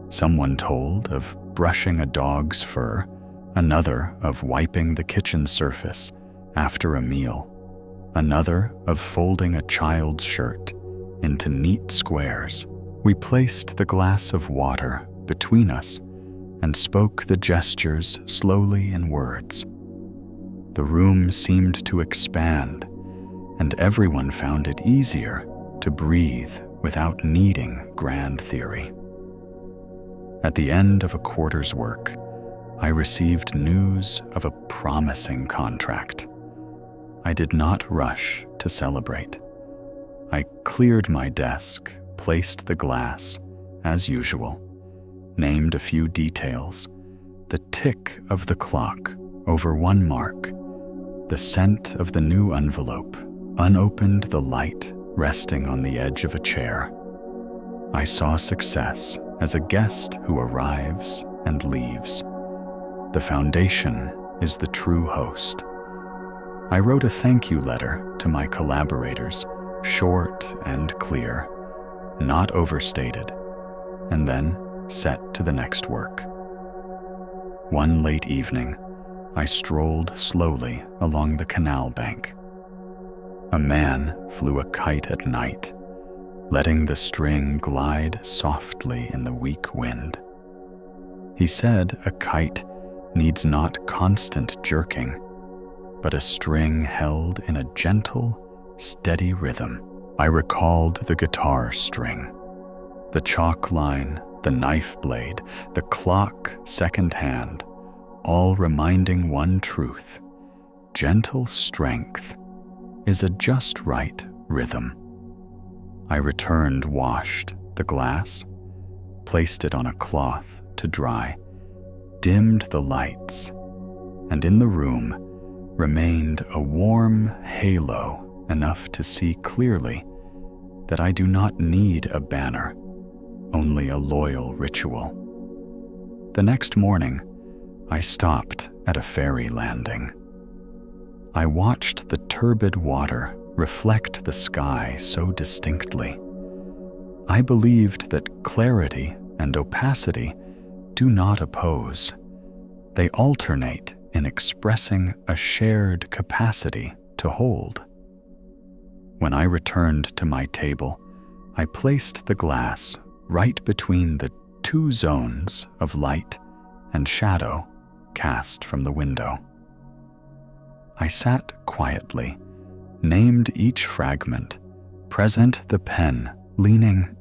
Someone told of brushing a dog's fur, another of wiping the kitchen surface after a meal, another of folding a child's shirt into neat squares. We placed the glass of water between us and spoke the gestures slowly in words. The room seemed to expand, and everyone found it easier to breathe without needing grand theory. At the end of a quarter's work, I received news of a promising contract. I did not rush to celebrate. I cleared my desk, placed the glass, as usual, named a few details, the tick of the clock over one mark, the scent of the new envelope, unopened the light resting on the edge of a chair. I saw success as a guest who arrives and leaves. The foundation is the true host. I wrote a thank you letter to my collaborators, short and clear, not overstated, and then set to the next work. One late evening, I strolled slowly along the canal bank. A man flew a kite at night, letting the string glide softly in the weak wind. He said a kite needs not constant jerking, but a string held in a gentle, steady rhythm. I recalled the guitar string, the chalk line, the knife blade, the clock second hand, all reminding one truth: gentle strength is a just right rhythm. I returned, washed the glass, placed it on a cloth to dry, dimmed the lights, and in the room remained a warm halo enough to see clearly that I do not need a banner, only a loyal ritual. The next morning, I stopped at a ferry landing. I watched the turbid water reflect the sky so distinctly. I believed that clarity and opacity do not oppose. They alternate in expressing a shared capacity to hold. When I returned to my table, I placed the glass right between the two zones of light and shadow cast from the window. I sat quietly, named each fragment, present the pen leaning.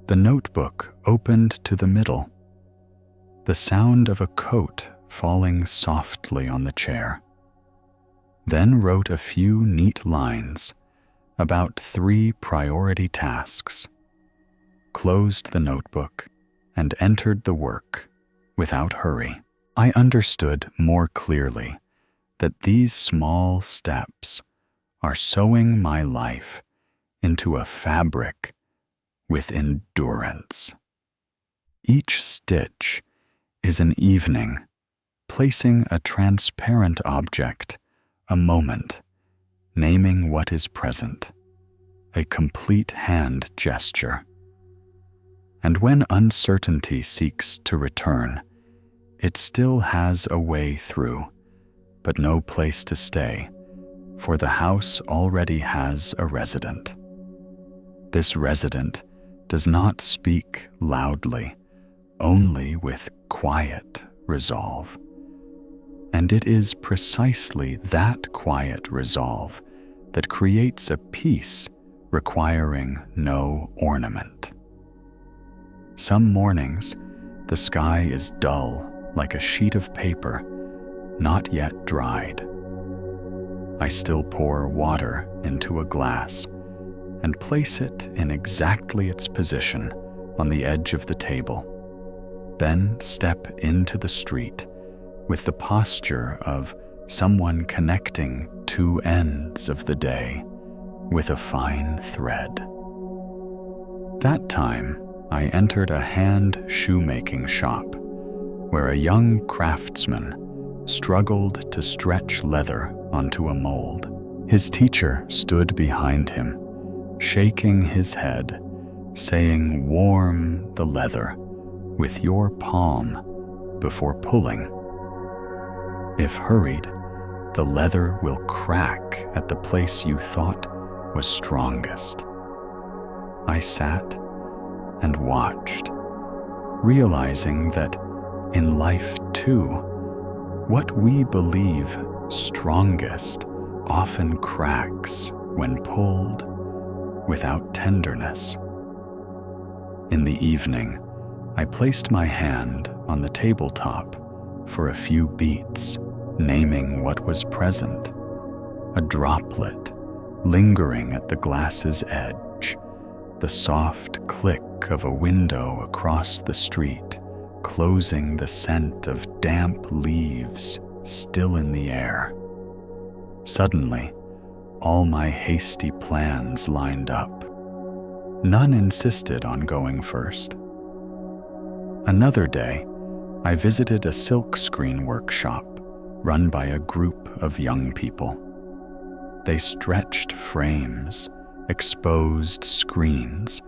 The notebook opened to the middle, the sound of a coat falling softly on the chair. Then wrote a few neat lines about 3 priority tasks, closed the notebook, and entered the work without hurry. I understood more clearly that these small steps are sewing my life into a fabric with endurance. Each stitch is an evening, placing a transparent object, a moment, naming what is present, a complete hand gesture. And when uncertainty seeks to return, it still has a way through, but no place to stay, for the house already has a resident. This resident does not speak loudly, only with quiet resolve. And it is precisely that quiet resolve that creates a peace requiring no ornament. Some mornings, the sky is dull like a sheet of paper, not yet dried. I still pour water into a glass and place it in exactly its position on the edge of the table. Then step into the street with the posture of someone connecting 2 ends of the day with a fine thread. That time, I entered a hand shoemaking shop where a young craftsman struggled to stretch leather onto a mold. His teacher stood behind him, shaking his head, saying, "Warm the leather with your palm before pulling. If hurried, the leather will crack at the place you thought was strongest." I sat and watched, realizing that in life too, what we believe strongest often cracks when pulled without tenderness. In the evening, I placed my hand on the tabletop for a few beats, naming what was present: a droplet lingering at the glass's edge, the soft click of a window across the street, closing, the scent of damp leaves still in the air. Suddenly, all my hasty plans lined up. None insisted on going first. Another day, I visited a silk screen workshop run by a group of young people. They stretched frames, exposed screens,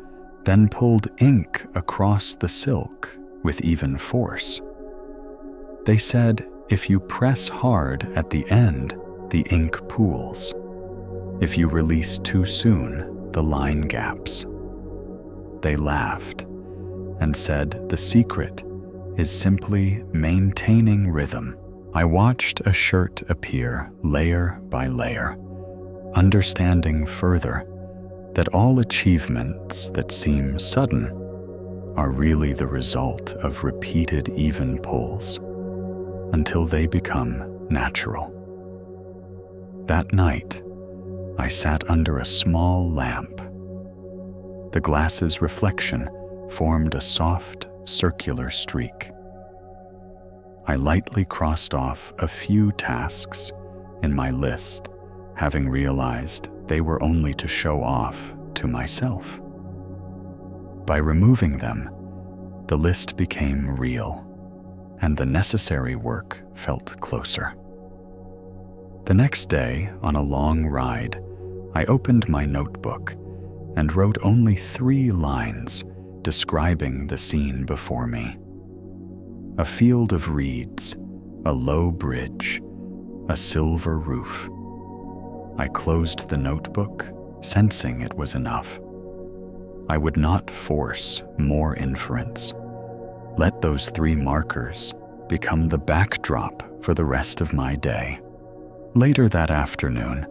then pulled ink across the silk with even force. They said, if you press hard at the end, the ink pools. If you release too soon, the line gaps. They laughed and said the secret is simply maintaining rhythm. I watched a shirt appear layer by layer, understanding further that all achievements that seem sudden are really the result of repeated even pulls until they become natural. That night, I sat under a small lamp. The glass's reflection formed a soft, circular streak. I lightly crossed off a few tasks in my list, having realized they were only to show off to myself. By removing them, the list became real, and the necessary work felt closer. The next day, on a long ride, I opened my notebook and wrote only 3 lines describing the scene before me. A field of reeds, a low bridge, a silver roof. I closed the notebook, sensing it was enough. I would not force more inference. Let those 3 markers become the backdrop for the rest of my day. Later that afternoon,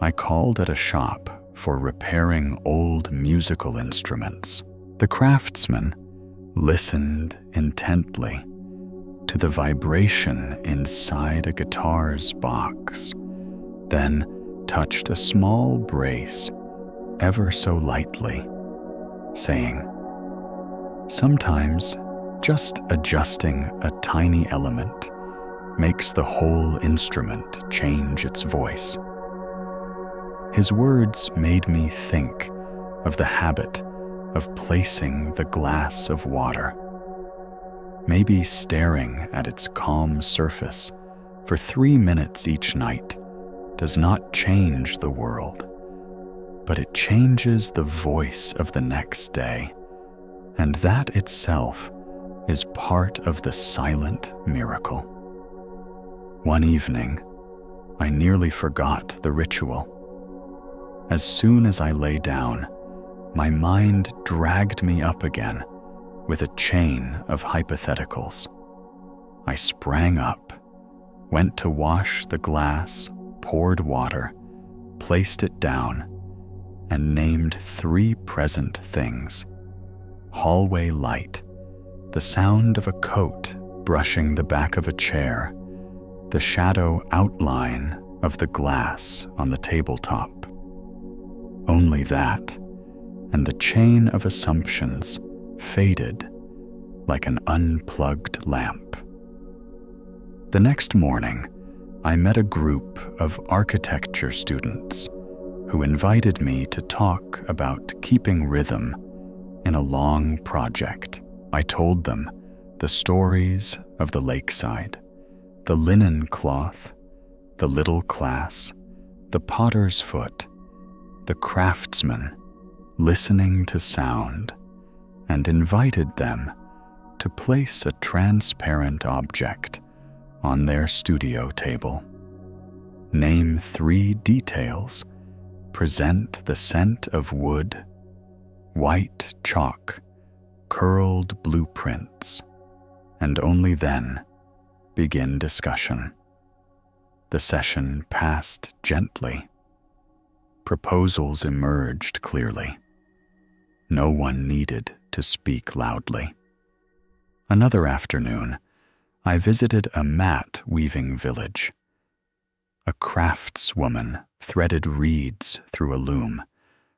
I called at a shop for repairing old musical instruments. The craftsman listened intently to the vibration inside a guitar's box, then touched a small brace ever so lightly, saying, "Sometimes just adjusting a tiny element makes the whole instrument change its voice." His words made me think of the habit of placing the glass of water, maybe staring at its calm surface for 3 minutes each night does not change the world, but it changes the voice of the next day, and that itself is part of the silent miracle. One evening, I nearly forgot the ritual. As soon as I lay down, my mind dragged me up again with a chain of hypotheticals. I sprang up, went to wash the glass, poured water, placed it down, and named 3 present things: hallway light, the sound of a coat brushing the back of a chair, the shadow outline of the glass on the tabletop. Only that, and the chain of assumptions faded like an unplugged lamp. The next morning, I met a group of architecture students who invited me to talk about keeping rhythm in a long project. I told them the stories of the lakeside, the linen cloth, the little class, the potter's foot, the craftsman listening to sound, and invited them to place a transparent object on their studio table. Name 3 details, present the scent of wood, white chalk, curled blueprints, and only then begin discussion. The session passed gently. Proposals emerged clearly. No one needed to speak loudly. Another afternoon, I visited a mat weaving village. A craftswoman threaded reeds through a loom,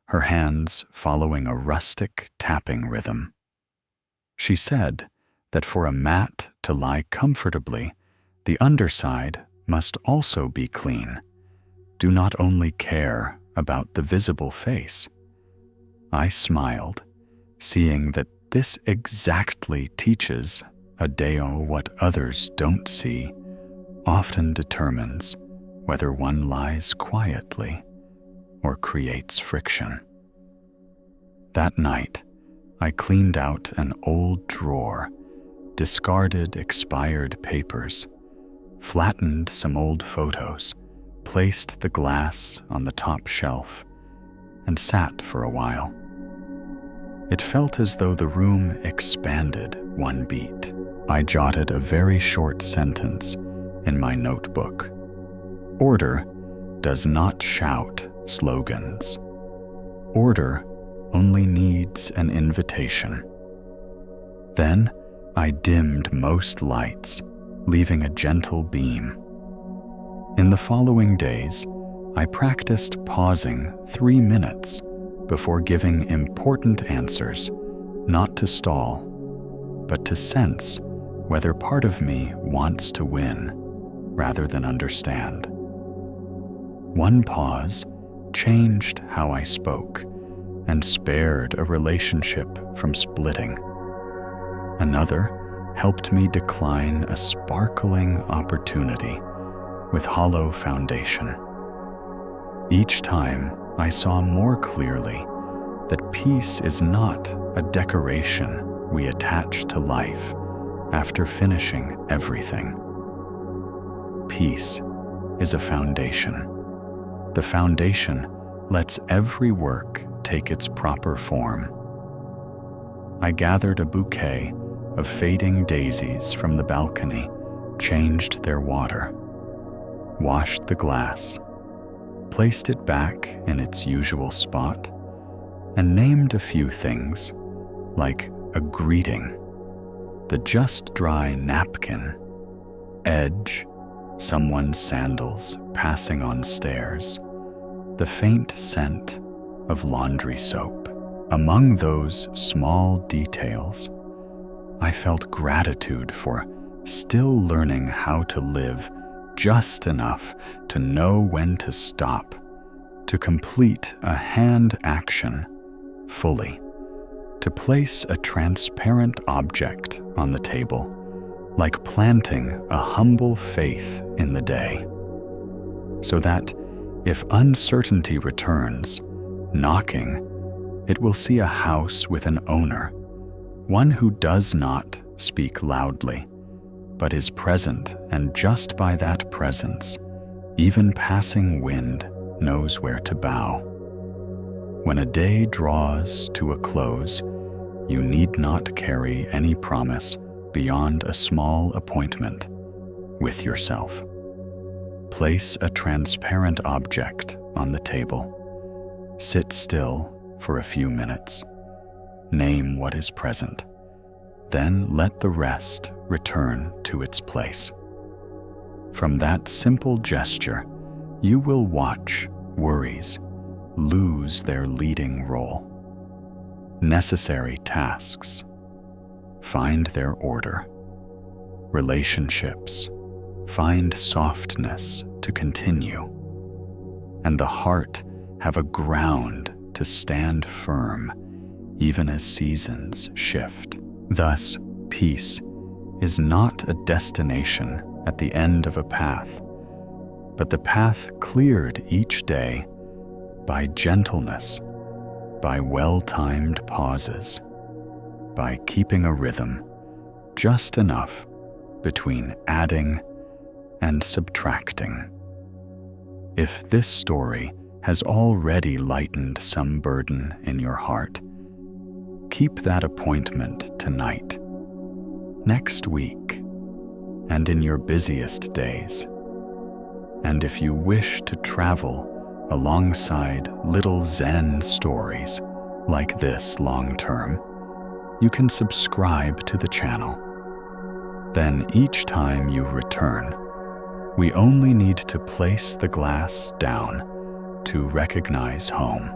her hands following a rustic tapping rhythm. She said that for a mat to lie comfortably, the underside must also be clean. Do not only care about the visible face. I smiled, seeing that this exactly teaches a Deo what others don't see often determines whether one lies quietly or creates friction. That night, I cleaned out an old drawer, discarded expired papers, flattened some old photos, placed the glass on the top shelf, and sat for a while. It felt as though the room expanded one beat. I jotted a very short sentence in my notebook. Order does not shout slogans. Order only needs an invitation. Then I dimmed most lights, leaving a gentle beam. In the following days, I practiced pausing 3 minutes before giving important answers, not to stall, but to sense whether part of me wants to win rather than understand. One pause changed how I spoke and spared a relationship from splitting. Another helped me decline a sparkling opportunity with hollow foundation. Each time I saw more clearly that peace is not a decoration we attach to life after finishing everything. Peace is a foundation. The foundation lets every work take its proper form. I gathered a bouquet of fading daisies from the balcony, changed their water, washed the glass, placed it back in its usual spot, and named a few things, like a greeting, the just dry napkin, edge, someone's sandals passing on stairs, the faint scent of laundry soap. Among those small details, I felt gratitude for still learning how to live just enough to know when to stop, to complete a hand action fully, to place a transparent object on the table, like planting a humble faith in the day, so that if uncertainty returns, knocking, it will see a house with an owner, one who does not speak loudly, but is present, and just by that presence, even passing wind knows where to bow. When a day draws to a close, you need not carry any promise beyond a small appointment with yourself. Place a transparent object on the table. Sit still for a few minutes. Name what is present. Then let the rest return to its place. From that simple gesture, you will watch worries lose their leading role. Necessary tasks find their order. Relationships find softness to continue. And the heart have a ground to stand firm even as seasons shift. Thus, peace is not a destination at the end of a path, but the path cleared each day by gentleness, by well-timed pauses, by keeping a rhythm just enough between adding and subtracting. If this story has already lightened some burden in your heart, keep that appointment tonight, next week, and in your busiest days. And if you wish to travel alongside little Zen stories like this long-term, you can subscribe to the channel. Then each time you return, we only need to place the glass down to recognize home.